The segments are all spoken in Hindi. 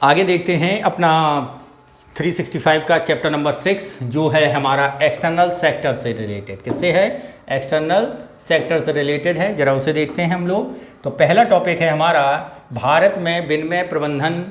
आगे देखते हैं अपना 365 का चैप्टर नंबर 6 जो है हमारा एक्सटर्नल सेक्टर से रिलेटेड। किससे है? एक्सटर्नल सेक्टर से रिलेटेड है। जरा उसे देखते हैं हम लोग। तो पहला टॉपिक है हमारा भारत में विनिमय प्रबंधन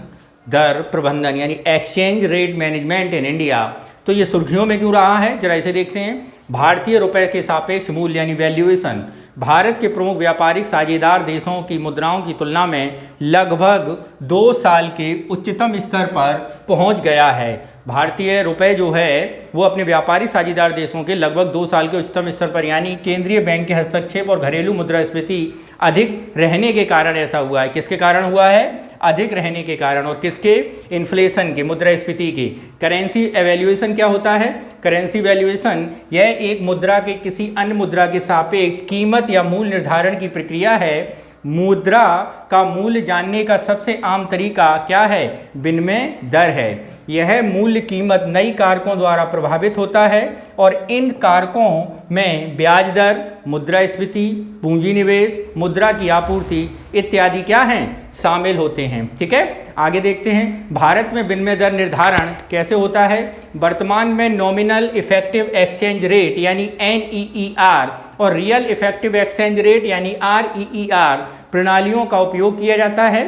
दर प्रबंधन यानी exchange rate management in India. तो ये सुर्खियों में क्यों रहा है, जरा इसे देखते हैं। भारतीय रुपए के सापेक्ष मूल्य यानी वैल्यूएशन भारत के प्रमुख व्यापारिक साझेदार देशों की मुद्राओं की तुलना में लगभग 2 साल के उच्चतम स्तर पर पहुंच गया है। भारतीय रुपए जो है वो अपने व्यापारिक साझेदार देशों के लगभग 2 साल के उच्चतम स्तर पर, यानी केंद्रीय बैंक के हस्तक्षेप और घरेलू मुद्रास्फीति अधिक रहने के कारण ऐसा हुआ है। किसके कारण हुआ है? अधिक रहने के कारण। और किसके? इन्फ्लेशन के, मुद्रास्फीति के। करेंसी एवेल्यूएशन क्या होता है? करेंसी वैल्यूएशन यह एक मुद्रा के किसी अन्य मुद्रा के सापेक्ष कीमत या मूल्य निर्धारण की प्रक्रिया है। मुद्रा का मूल्य जानने का सबसे आम तरीका क्या है? विनिमय दर है। यह मूल्य कीमत नई कारकों द्वारा प्रभावित होता है और इन कारकों में ब्याज दर, मुद्रास्फीति, पूंजी निवेश, मुद्रा की आपूर्ति इत्यादि क्या हैं? शामिल होते हैं। ठीक है, आगे देखते हैं। भारत में विनिमय दर निर्धारण कैसे होता है? वर्तमान में नॉमिनल इफेक्टिव एक्सचेंज रेट यानी NEER और रियल इफेक्टिव एक्सचेंज रेट यानी REER प्रणालियों का उपयोग किया जाता है।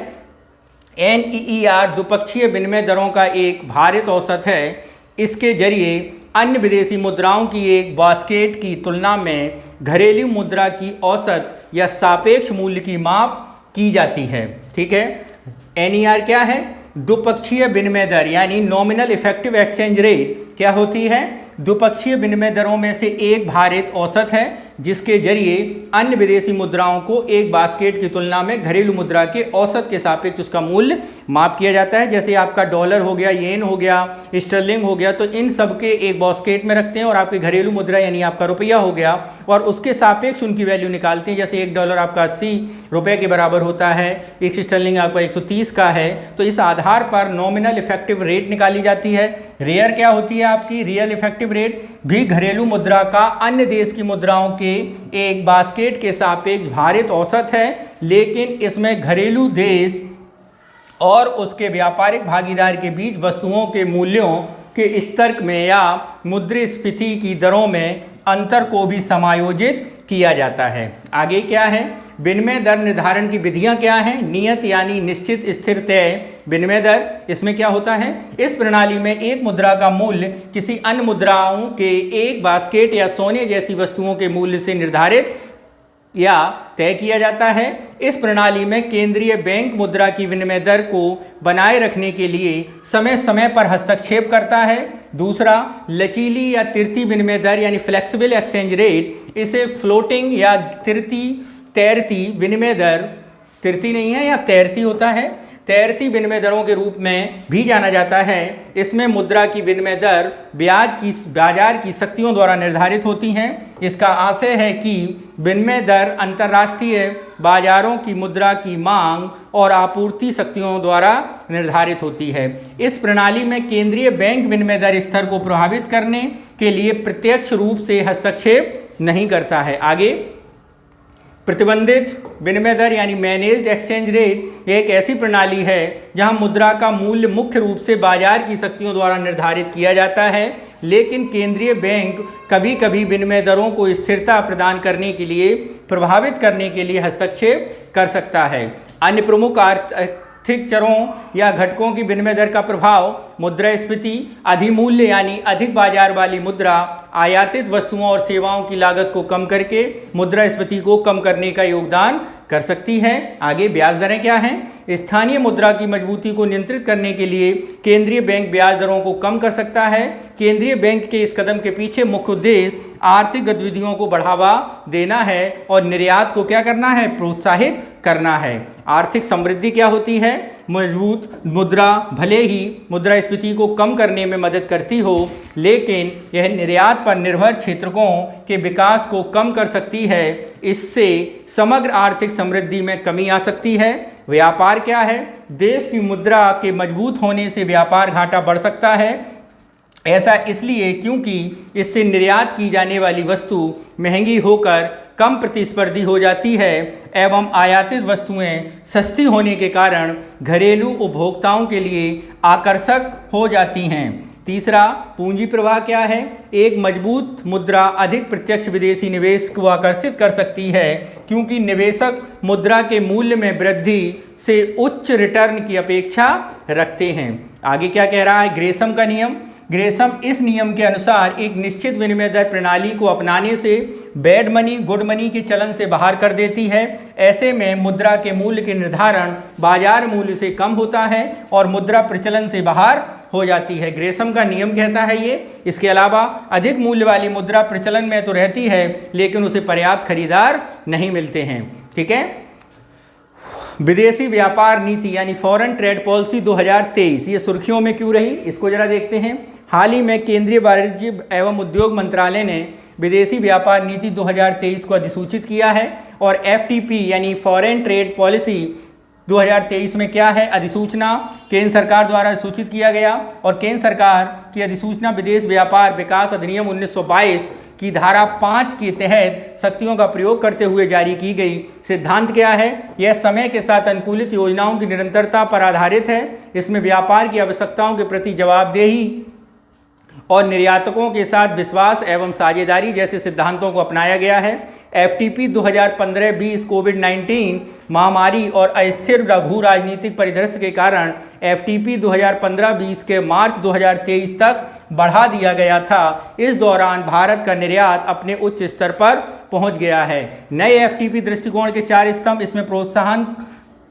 NEER द्विपक्षीय विनिमय दरों का एक भारित औसत है। इसके जरिए अन्य विदेशी मुद्राओं की एक बास्केट की तुलना में घरेलू मुद्रा की औसत या सापेक्ष मूल्य की माप की जाती है। ठीक है, NER क्या है? द्विपक्षीय विनिमय दर यानी नॉमिनल इफेक्टिव एक्सचेंज रेट क्या होती है? द्विपक्षीय विनिमय दरों में से एक भारित औसत है जिसके जरिए अन्य विदेशी मुद्राओं को एक बास्केट की तुलना में घरेलू मुद्रा के औसत के सापेक्ष उसका मूल्य माप किया जाता है। जैसे आपका डॉलर हो गया, येन हो गया, स्टर्लिंग हो गया, तो इन सब के एक बास्केट में रखते हैं और आपके घरेलू मुद्रा यानी आपका रुपया हो गया और उसके सापेक्ष उनकी वैल्यू निकालते हैं। जैसे $1 आपका 80 रुपये के बराबर होता है, एक स्टर्लिंग आपका 130 का है, तो इस आधार पर नॉमिनल इफेक्टिव रेट निकाली जाती है। रेयर क्या होती है आपकी? रियल इफेक्टिव रेट भी घरेलू मुद्रा का अन्य देश की मुद्राओं के एक बास्केट के सापेक्ष भारित औसत है, लेकिन इसमें घरेलू देश और उसके व्यापारिक भागीदार के बीच वस्तुओं के मूल्यों के स्तर में या मुद्रास्फीति की दरों में अंतर को भी समायोजित किया जाता है। आगे क्या है? विनिमय दर निर्धारण की विधियां क्या हैं? नियत यानी निश्चित स्थिर तय विनिमय दर। इसमें क्या होता है? इस प्रणाली में एक मुद्रा का मूल्य किसी अन्य मुद्राओं के एक बास्केट या सोने जैसी वस्तुओं के मूल्य से निर्धारित या तय किया जाता है। इस प्रणाली में केंद्रीय बैंक मुद्रा की विनिमय दर को बनाए रखने के लिए समय समय पर हस्तक्षेप करता है। दूसरा, लचीली या तिरती विनिमय दर यानी फ्लेक्सिबल एक्सचेंज रेट, इसे फ्लोटिंग या तैरती विनिमय दर, तिरती नहीं है या तैरती होता है, तैरती विनिमय दरों के रूप में भी जाना जाता है। इसमें मुद्रा की विनिमय दर बाजार की शक्तियों द्वारा निर्धारित होती हैं। इसका आशय है कि विनिमय दर अंतर्राष्ट्रीय बाजारों की मुद्रा की मांग और आपूर्ति शक्तियों द्वारा निर्धारित होती है। इस प्रणाली में केंद्रीय बैंक विनिमय दर स्तर को प्रभावित करने के लिए प्रत्यक्ष रूप से हस्तक्षेप नहीं करता है। आगे, प्रतिबंधित विनिमय दर यानी मैनेज्ड एक्सचेंज रेट एक ऐसी प्रणाली है जहां मुद्रा का मूल्य मुख्य रूप से बाजार की शक्तियों द्वारा निर्धारित किया जाता है, लेकिन केंद्रीय बैंक कभी कभी विनिमय दरों को स्थिरता प्रदान करने के लिए प्रभावित करने के लिए हस्तक्षेप कर सकता है। अन्य प्रमुख आर्थिक चरों या घटकों की विनिमय दर का प्रभाव मुद्रास्फीति, अधिमूल्य यानी अधिक बाजार वाली मुद्रा आयातित वस्तुओं और सेवाओं की लागत को कम करके मुद्रास्फीति को कम करने का योगदान कर सकती है। आगे, ब्याज दरें क्या हैं? स्थानीय मुद्रा की मजबूती को नियंत्रित करने के लिए केंद्रीय बैंक ब्याज दरों को कम कर सकता है। केंद्रीय बैंक के इस कदम के पीछे मुख्य उद्देश्य आर्थिक गतिविधियों को बढ़ावा देना है और निर्यात को क्या करना है? प्रोत्साहित करना है। आर्थिक समृद्धि क्या होती है? मजबूत मुद्रा भले ही मुद्रास्फीति को कम करने में मदद करती हो, लेकिन यह निर्यात पर निर्भर क्षेत्रों के विकास को कम कर सकती है। इससे समग्र आर्थिक समृद्धि में कमी आ सकती है। व्यापार क्या है? देश की मुद्रा के मजबूत होने से व्यापार घाटा बढ़ सकता है। ऐसा इसलिए क्योंकि इससे निर्यात की जाने वाली वस्तु महंगी होकर कम प्रतिस्पर्धी हो जाती है एवं आयातित वस्तुएं सस्ती होने के कारण घरेलू उपभोक्ताओं के लिए आकर्षक हो जाती हैं। तीसरा, पूंजी प्रवाह क्या है? एक मजबूत मुद्रा अधिक प्रत्यक्ष विदेशी निवेश को आकर्षित कर सकती है क्योंकि निवेशक मुद्रा के मूल्य में वृद्धि से उच्च रिटर्न की अपेक्षा रखते हैं। आगे क्या कह रहा है? ग्रेसम का नियम। ग्रेसम इस नियम के अनुसार एक निश्चित विनिमय दर प्रणाली को अपनाने से बैड मनी गुड मनी के चलन से बाहर कर देती है। ऐसे में मुद्रा के मूल्य के निर्धारण बाजार मूल्य से कम होता है और मुद्रा प्रचलन से बाहर हो जाती है। ग्रेसम का नियम कहता है ये। इसके अलावा अधिक मूल्य वाली मुद्रा प्रचलन में तो रहती है लेकिन उसे पर्याप्त खरीदार नहीं मिलते हैं। ठीक है। विदेशी व्यापार नीति यानी फॉरेन ट्रेड पॉलिसी 2023 ये सुर्खियों में क्यों रही, इसको जरा देखते हैं। हाल ही में केंद्रीय वाणिज्य एवं उद्योग मंत्रालय ने विदेशी व्यापार नीति 2023 को अधिसूचित किया है और FTP यानी फॉरेन ट्रेड पॉलिसी 2023 में क्या है? अधिसूचना केंद्र सरकार द्वारा सूचित किया गया और केंद्र सरकार की अधिसूचना विदेश व्यापार विकास अधिनियम 1922 की धारा 5 के तहत शक्तियों का प्रयोग करते हुए जारी की गई। सिद्धांत क्या है? यह समय के साथ अनुकूलित योजनाओं की निरंतरता पर आधारित है। इसमें व्यापार की आवश्यकताओं के प्रति जवाबदेही और निर्यातकों के साथ विश्वास एवं साझेदारी जैसे सिद्धांतों को अपनाया गया है। FTP 2015-20 कोविड-19 महामारी और अस्थिर भू राजनीतिक परिदृश्य के कारण FTP 2015-20 के मार्च 2023 तक बढ़ा दिया गया था। इस दौरान भारत का निर्यात अपने उच्च स्तर पर पहुंच गया है। नए FTP दृष्टिकोण के 4 स्तंभ इसमें प्रोत्साहन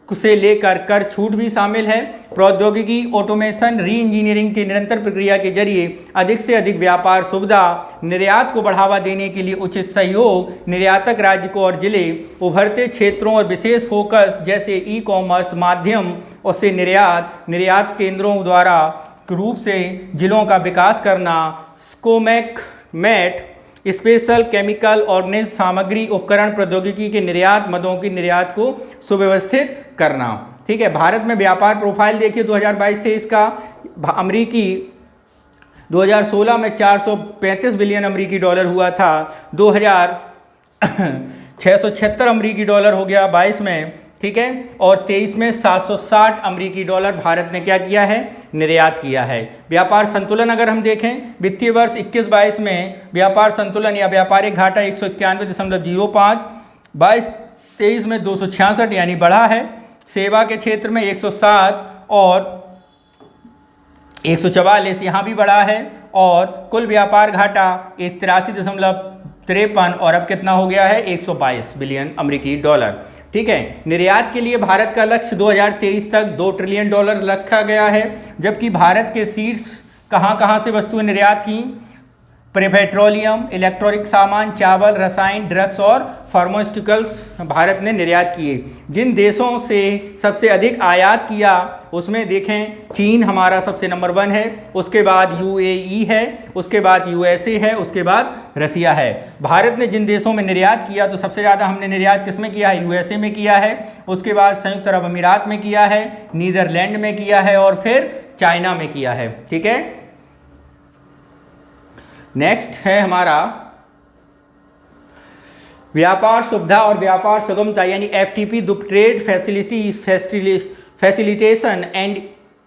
से लेकर कर छूट भी शामिल है। प्रौद्योगिकी, ऑटोमेशन, री इंजीनियरिंग की निरंतर प्रक्रिया के जरिए अधिक से अधिक व्यापार सुविधा, निर्यात को बढ़ावा देने के लिए उचित सहयोग, निर्यातक राज्य को और जिले, उभरते क्षेत्रों और विशेष फोकस जैसे ई-कॉमर्स माध्यम और से निर्यात केंद्रों द्वारा रूप से जिलों का विकास करना, स्कोमेक मैट स्पेशल केमिकल ऑर्गेनाइज सामग्री उपकरण प्रौद्योगिकी के निर्यात मदों की निर्यात को सुव्यवस्थित करना। ठीक है। भारत में व्यापार प्रोफाइल देखिए 2022-23 का। अमरीकी 2016 में 435 बिलियन अमरीकी डॉलर हुआ था। 2676 अमरीकी डॉलर हो गया 22 में। ठीक है। और 23 में 760 अमरीकी डॉलर भारत ने क्या किया है? निर्यात किया है। व्यापार संतुलन अगर हम देखें वित्तीय वर्ष 21-22 में व्यापार संतुलन या व्यापारिक घाटा 191.05, 22-23 में 266 यानी बढ़ा है। सेवा के क्षेत्र में 107 और 144 यहाँ भी बढ़ा है और कुल व्यापार घाटा 83.53 और अब कितना हो गया है? 122 बिलियन अमरीकी डॉलर। ठीक है। निर्यात के लिए भारत का लक्ष्य 2023 तक $2 ट्रिलियन रखा गया है, जबकि भारत के शीर्ष कहाँ से वस्तुएं निर्यात की? पेट्रोलियम, इलेक्ट्रॉनिक सामान, चावल, रसायन, ड्रग्स और फार्मास्यूटिकल्स भारत ने निर्यात किए। जिन देशों से सबसे अधिक आयात किया उसमें देखें चीन हमारा सबसे नंबर 1 है, उसके बाद UAE है, उसके बाद USA है, उसके बाद रसिया है। भारत ने जिन देशों में निर्यात किया तो सबसे ज़्यादा हमने निर्यात किस में किया है? USA में किया है, उसके बाद संयुक्त अरब अमीरात में किया है, नीदरलैंड में किया है और फिर चाइना में किया है। ठीक है। नेक्स्ट है हमारा व्यापार सुविधा और व्यापार सुगमता यानी FTP trade facilitation and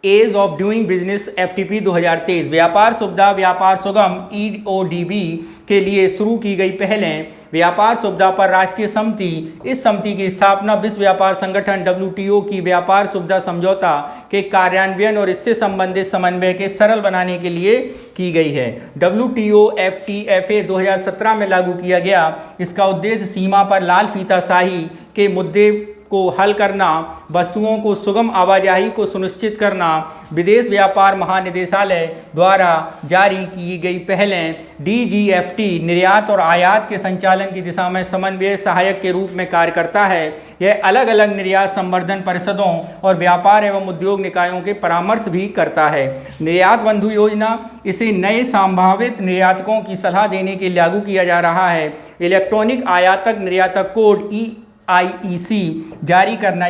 ease of doing business FTP 2023 व्यापार सुविधा व्यापार सुगम EODB के लिए शुरू की गई पहलें व्यापार सुविधा पर राष्ट्रीय समिति। इस समिति की स्थापना विश्व व्यापार संगठन WTO की व्यापार सुविधा समझौता के कार्यान्वयन और इससे संबंधित समन्वय के सरल बनाने के लिए की गई है। WTO FTFA 2017 में लागू किया गया। इसका उद्देश्य सीमा पर लाल फीताशाही के मुद्दे को हल करना, वस्तुओं को सुगम आवाजाही को सुनिश्चित करना, विदेश व्यापार महानिदेशालय द्वारा जारी की गई पहलें DGFT निर्यात और आयात के संचालन की दिशा में समन्वय सहायक के रूप में कार्य करता है। यह अलग अलग निर्यात संवर्धन परिषदों और व्यापार एवं उद्योग निकायों के परामर्श भी करता है। निर्यात बंधु योजना इसे नए संभावित निर्यातकों की सलाह देने के लिए लागू किया जा रहा है। इलेक्ट्रॉनिक आयातक निर्यातक कोड EIEC जारी करना।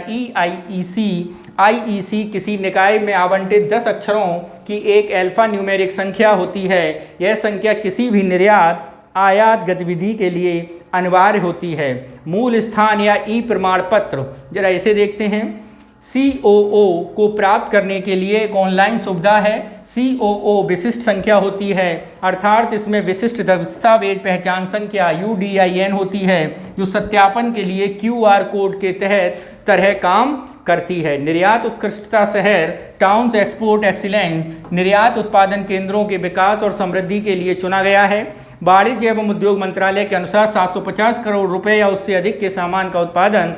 IEC किसी निकाय में आवंटित 10 अक्षरों की एक अल्फा न्यूमेरिक संख्या होती है। यह संख्या किसी भी निर्यात आयात गतिविधि के लिए अनिवार्य होती है। मूल स्थान या ई प्रमाण पत्र, जरा इसे देखते हैं। COO को प्राप्त करने के लिए एक ऑनलाइन सुविधा है। COO विशिष्ट संख्या होती है, अर्थात इसमें विशिष्ट दस्तावेज पहचान संख्या UDIN होती है, जो सत्यापन के लिए QR कोड के तहत तरह काम करती है। निर्यात उत्कृष्टता शहर टाउन्स एक्सपोर्ट एक्सीलेंस निर्यात उत्पादन केंद्रों के विकास और समृद्धि के लिए चुना गया है। वाणिज्य एवं उद्योग मंत्रालय के अनुसार 750 करोड़ रुपए या उससे अधिक के सामान का उत्पादन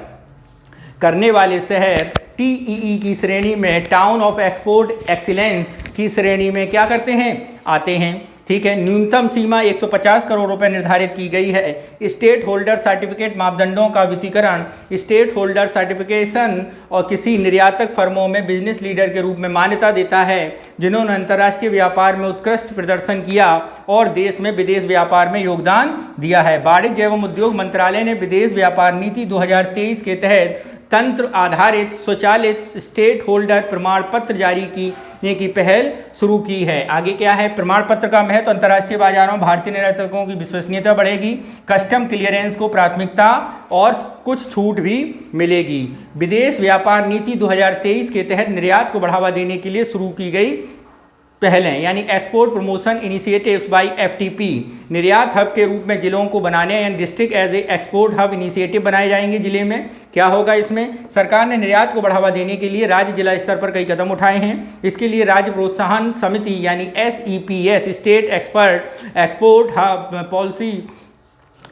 करने वाले शहर TEE की श्रेणी में, टाउन ऑफ एक्सपोर्ट एक्सीलेंस की श्रेणी में क्या करते हैं, आते हैं। ठीक है, न्यूनतम सीमा 150 करोड़ रुपए निर्धारित की गई है। स्टेट होल्डर सर्टिफिकेट मापदंडों का वित्तीकरण स्टेट होल्डर सर्टिफिकेशन और किसी निर्यातक फर्मों में बिजनेस लीडर के रूप में मान्यता देता है जिन्होंने अंतर्राष्ट्रीय व्यापार में उत्कृष्ट प्रदर्शन किया और देश में विदेश व्यापार में योगदान दिया है। वाणिज्य एवं उद्योग मंत्रालय ने विदेश व्यापार नीति 2023 के तहत तंत्र आधारित स्वचालित स्टेट होल्डर प्रमाण पत्र जारी की पहल शुरू की है। आगे क्या है, प्रमाण पत्र का महत्व, अंतर्राष्ट्रीय बाजारों में भारतीय निर्यातकों की विश्वसनीयता बढ़ेगी, कस्टम क्लियरेंस को प्राथमिकता और कुछ छूट भी मिलेगी। विदेश व्यापार नीति 2023 के तहत निर्यात को बढ़ावा देने के लिए शुरू की गई पहलें, यानी export promotion initiatives by FTP। निर्यात हब के रूप में जिलों को बनाने, यानी district as a export hub initiative बनाए जाएंगे। जिले में क्या होगा, इसमें सरकार ने निर्यात को बढ़ावा देने के लिए राज्य जिला स्तर पर कई कदम उठाए हैं। इसके लिए राज्य प्रोत्साहन समिति यानी SEPS state export hub policy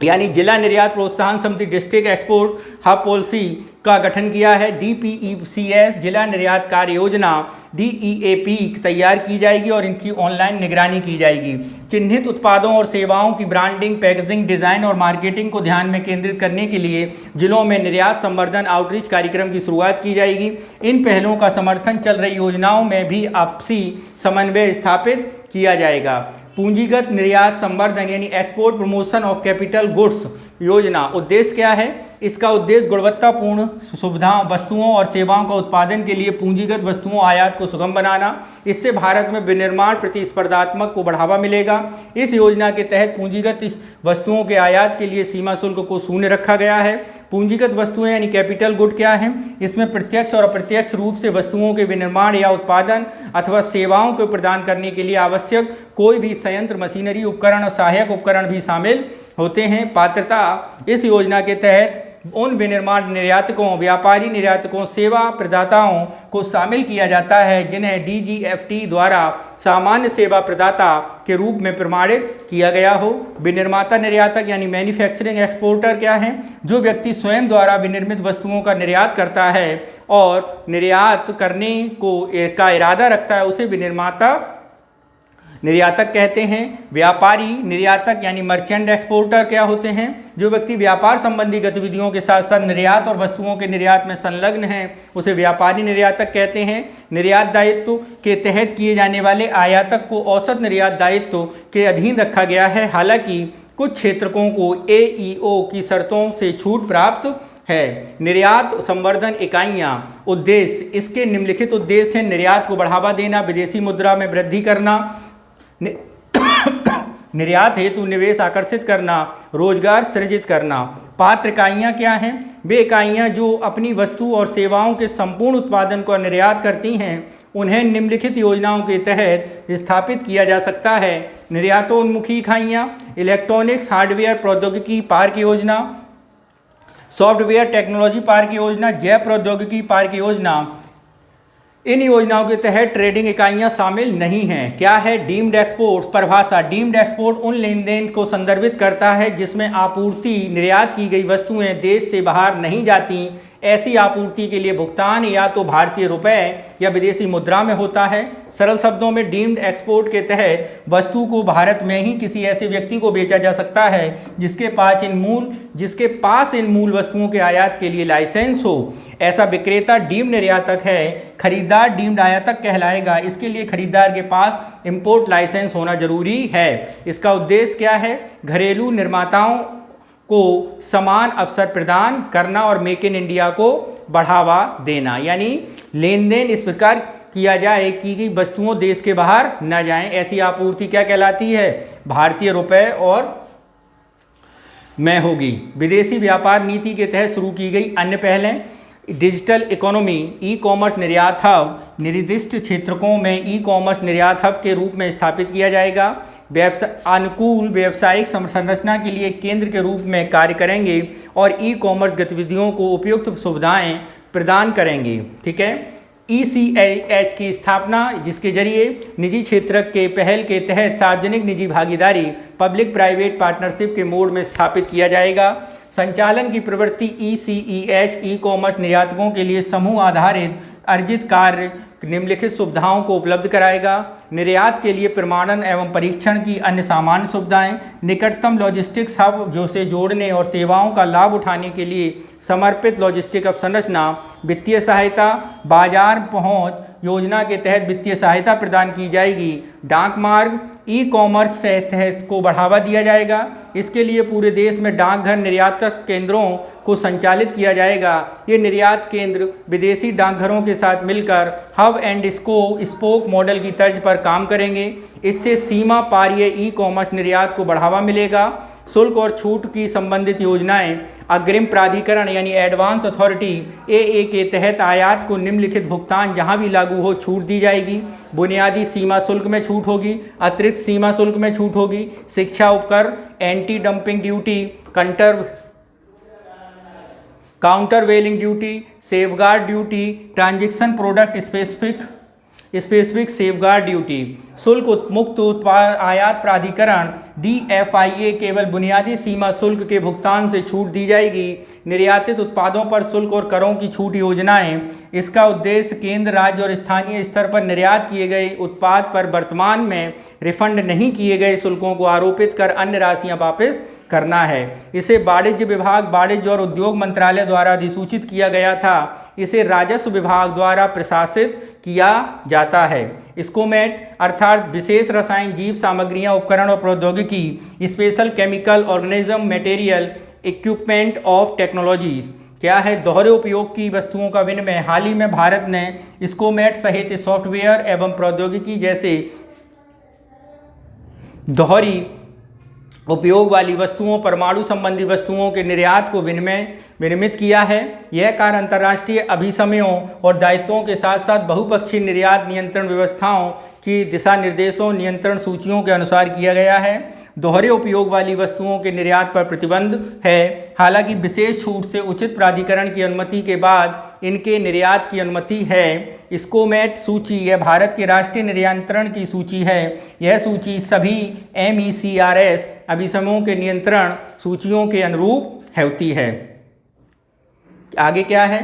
यानी जिला निर्यात प्रोत्साहन समिति डिस्ट्रिक्ट एक्सपोर्ट हब पॉलिसी का गठन किया है। DPECS जिला निर्यात कार्य योजना DEAP तैयार की जाएगी और इनकी ऑनलाइन निगरानी की जाएगी। चिन्हित उत्पादों और सेवाओं की ब्रांडिंग, पैकेजिंग, डिजाइन और मार्केटिंग को ध्यान में केंद्रित करने के लिए जिलों में निर्यात संवर्धन आउटरीच कार्यक्रम की शुरुआत की जाएगी। इन पहलों का समर्थन चल रही योजनाओं में भी आपसी समन्वय स्थापित किया जाएगा। पूंजीगत निर्यात संवर्धन यानी export promotion of capital goods योजना, उद्देश्य क्या है, इसका उद्देश्य गुणवत्तापूर्ण सुविधाओं, वस्तुओं और सेवाओं का उत्पादन के लिए पूंजीगत वस्तुओं आयात को सुगम बनाना। इससे भारत में विनिर्माण प्रतिस्पर्धात्मक को बढ़ावा मिलेगा। इस योजना के तहत पूंजीगत वस्तुओं के आयात के लिए सीमा शुल्क को शून्य रखा गया है। पूंजीगत वस्तुएं यानी कैपिटल गुड क्या है, इसमें प्रत्यक्ष और अप्रत्यक्ष रूप से वस्तुओं के विनिर्माण या उत्पादन अथवा सेवाओं को प्रदान करने के लिए आवश्यक कोई भी संयंत्र, मशीनरी, उपकरण और सहायक उपकरण भी शामिल होते हैं। पात्रता, इस योजना के तहत उन विनिर्माण निर्यातकों, व्यापारी निर्यातकों, सेवा प्रदाताओं को शामिल किया जाता है जिन्हें DGFT द्वारा सामान्य सेवा प्रदाता के रूप में प्रमाणित किया गया हो। विनिर्माता निर्यातक यानी मैन्युफैक्चरिंग एक्सपोर्टर क्या है, जो व्यक्ति स्वयं द्वारा विनिर्मित वस्तुओं का निर्यात करता है और निर्यात करने का इरादा रखता है, उसे विनिर्माता निर्यातक कहते हैं। व्यापारी निर्यातक यानी मर्चेंट एक्सपोर्टर क्या होते हैं, जो व्यक्ति व्यापार संबंधी गतिविधियों के साथ साथ निर्यात और वस्तुओं के निर्यात में संलग्न हैं, उसे व्यापारी निर्यातक कहते हैं। निर्यात दायित्व के तहत किए जाने वाले आयातक को औसत निर्यात दायित्व के अधीन रखा गया है। हालांकि कुछ क्षेत्रकों को AEO की शर्तों से छूट प्राप्त है। निर्यात संवर्धन इकाइयाँ, उद्देश्य, इसके निम्नलिखित उद्देश्य हैं। निर्यात को बढ़ावा देना, विदेशी मुद्रा में वृद्धि करना, निर्यात हेतु निवेश आकर्षित करना, रोजगार सृजित करना। पात्र इकाइयाँ क्या हैं, वे इकाइयाँ जो अपनी वस्तु और सेवाओं के संपूर्ण उत्पादन को निर्यात करती हैं, उन्हें निम्नलिखित योजनाओं के तहत स्थापित किया जा सकता है। निर्यातोन्मुखी इकाइयाँ, इलेक्ट्रॉनिक्स हार्डवेयर प्रौद्योगिकी पार्क योजना, सॉफ्टवेयर टेक्नोलॉजी पार्क योजना, जैव प्रौद्योगिकी पार्क योजना। इन योजनाओं के तहत ट्रेडिंग इकाइयां शामिल नहीं हैं। क्या है, डीम्ड एक्सपोर्ट्स परिभाषा। डीम्ड एक्सपोर्ट उन लेन देन को संदर्भित करता है जिसमें आपूर्ति निर्यात की गई वस्तुएं देश से बाहर नहीं जाती। ऐसी आपूर्ति के लिए भुगतान या तो भारतीय रुपए या विदेशी मुद्रा में होता है। सरल शब्दों में डीम्ड एक्सपोर्ट के तहत वस्तु को भारत में ही किसी ऐसे व्यक्ति को बेचा जा सकता है जिसके पास इन मूल वस्तुओं के आयात के लिए लाइसेंस हो। ऐसा विक्रेता डीम्ड निर्यातक है। खरीदार डीम्ड आयातक कहलाएगा। इसके लिए खरीदार के पास इंपोर्ट लाइसेंस होना जरूरी है। इसका उद्देश्य क्या है, घरेलू निर्माताओं को समान अवसर प्रदान करना और मेक इन इंडिया को बढ़ावा देना, यानी लेन देन इस प्रकार किया जाए कि वस्तुओं देश के बाहर न जाएं। ऐसी आपूर्ति क्या कहलाती है, भारतीय रुपए और में होगी। विदेशी व्यापार नीति के तहत शुरू की गई अन्य पहलें, डिजिटल इकोनॉमी, ई कॉमर्स निर्यात हब, निर्दिष्ट क्षेत्रों में ई कॉमर्स निर्यात हब के रूप में स्थापित किया जाएगा। अनुकूल व्यावसायिक संरचना के लिए केंद्र के रूप में कार्य करेंगे और ई कॉमर्स गतिविधियों को उपयुक्त सुविधाएं प्रदान करेंगे। ठीक है। ECH की स्थापना, जिसके जरिए निजी क्षेत्र के पहल के तहत सार्वजनिक निजी भागीदारी, पब्लिक प्राइवेट पार्टनरशिप के मोड में स्थापित किया जाएगा। संचालन की प्रवृत्ति ECEH ई कॉमर्स निर्यातकों के लिए समूह आधारित अर्जित कार्य निम्नलिखित सुविधाओं को उपलब्ध कराएगा। निर्यात के लिए प्रमाणन एवं परीक्षण की अन्य सामान्य सुविधाएं, निकटतम लॉजिस्टिक्स हब जो से जोड़ने और सेवाओं का लाभ उठाने के लिए समर्पित लॉजिस्टिक अवसंरचना, वित्तीय सहायता, बाजार पहुंच योजना के तहत वित्तीय सहायता प्रदान की जाएगी। डाक मार्ग, ई कॉमर्स तहत को बढ़ावा दिया जाएगा। इसके लिए पूरे देश में डाकघर निर्यातक केंद्रों को संचालित किया जाएगा। ये निर्यात केंद्र विदेशी डाकघरों के साथ मिलकर हब एंड स्पोक मॉडल की तर्ज पर काम करेंगे। इससे सीमा पारीय ई कॉमर्स निर्यात को बढ़ावा मिलेगा। शुल्क और छूट की संबंधित योजनाएं, अग्रिम प्राधिकरण यानी एडवांस अथॉरिटी AA के तहत आयात को निम्नलिखित भुगतान जहां भी लागू हो छूट दी जाएगी। बुनियादी सीमा शुल्क में छूट होगी, अतिरिक्त सीमा शुल्क में छूट होगी, शिक्षा उपकर, anti dumping duty, countervailing duty, safeguard duty, transaction product specific safeguard duty. शुल्क मुक्त उत्पाद आयात प्राधिकरण DFIA केवल बुनियादी सीमा शुल्क के भुगतान से छूट दी जाएगी। निर्यातित उत्पादों पर शुल्क और करों की छूट योजनाएं, इसका उद्देश्य केंद्र, राज्य और स्थानीय स्तर पर निर्यात किए गए उत्पाद पर वर्तमान में रिफंड नहीं किए गए शुल्कों को आरोपित कर अन्य राशियां वापस करना है। इसे वाणिज्य विभाग, वाणिज्य और उद्योग मंत्रालय द्वारा अधिसूचित किया गया था। इसे राजस्व विभाग द्वारा प्रशासित किया जाता है। स्कोमेट अर्थात विशेष रसायन, जीव सामग्रियां, उपकरण और प्रौद्योगिकी, special chemical organism, material, equipment of technologies क्या है? दोहरे उपयोग की वस्तुओं का विनिमय। हाल ही में भारत ने स्कोमेट सहित सॉफ्टवेयर एवं प्रौद्योगिकी जैसे दोहरी उपयोग वाली वस्तुओं, परमाणु संबंधी वस्तुओं के निर्यात को विनियमित किया है। यह कार्य अंतर्राष्ट्रीय अभिसमयों और दायित्वों के साथ साथ बहुपक्षीय निर्यात नियंत्रण व्यवस्थाओं की दिशा निर्देशों, नियंत्रण सूचियों के अनुसार किया गया है। दोहरे उपयोग वाली वस्तुओं के निर्यात पर प्रतिबंध है। हालांकि विशेष छूट से उचित प्राधिकरण की अनुमति के बाद इनके निर्यात की अनुमति है। स्कोमेट सूची यह भारत के राष्ट्रीय नियंत्रण की सूची है। यह सूची सभी MECRS अभिसमयों के नियंत्रण सूचियों के अनुरूप होती है। आगे क्या है?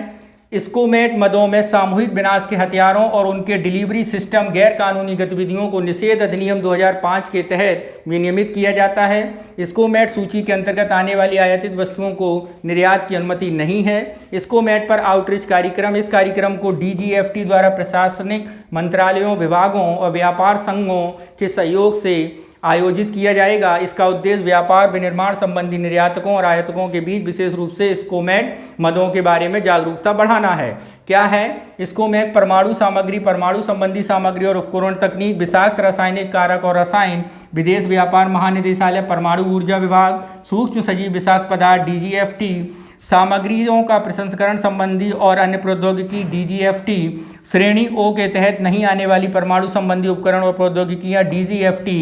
स्कोमेट मदों में सामूहिक विनाश के हथियारों और उनके डिलीवरी सिस्टम, गैर कानूनी गतिविधियों को निषेध अधिनियम 2005 के तहत विनियमित किया जाता है। स्कोमेट सूची के अंतर्गत आने वाली आयातित वस्तुओं को निर्यात की अनुमति नहीं है। स्कोमेट पर आउटरीच कार्यक्रम, इस कार्यक्रम को DGFT द्वारा प्रशासनिक मंत्रालयों, विभागों और व्यापार संघों के सहयोग से आयोजित किया जाएगा। इसका उद्देश्य व्यापार विनिर्माण संबंधी निर्यातकों और आयातकों के बीच विशेष रूप से स्कोमेट मदों के बारे में जागरूकता बढ़ाना है। क्या है? स्कोमेट परमाणु सामग्री, परमाणु संबंधी सामग्री और उपकरण तकनीक, विषाक्त रासायनिक कारक और रसायन, विदेश व्यापार महानिदेशालय, परमाणु ऊर्जा विभाग, सूक्ष्म सजीव विषाक्त पदार्थ DGFT, सामग्रियों का प्रसंस्करण संबंधी और अन्य प्रौद्योगिकी DGFT, श्रेणी O के तहत नहीं आने वाली परमाणु संबंधी उपकरण और प्रौद्योगिकियां DGFT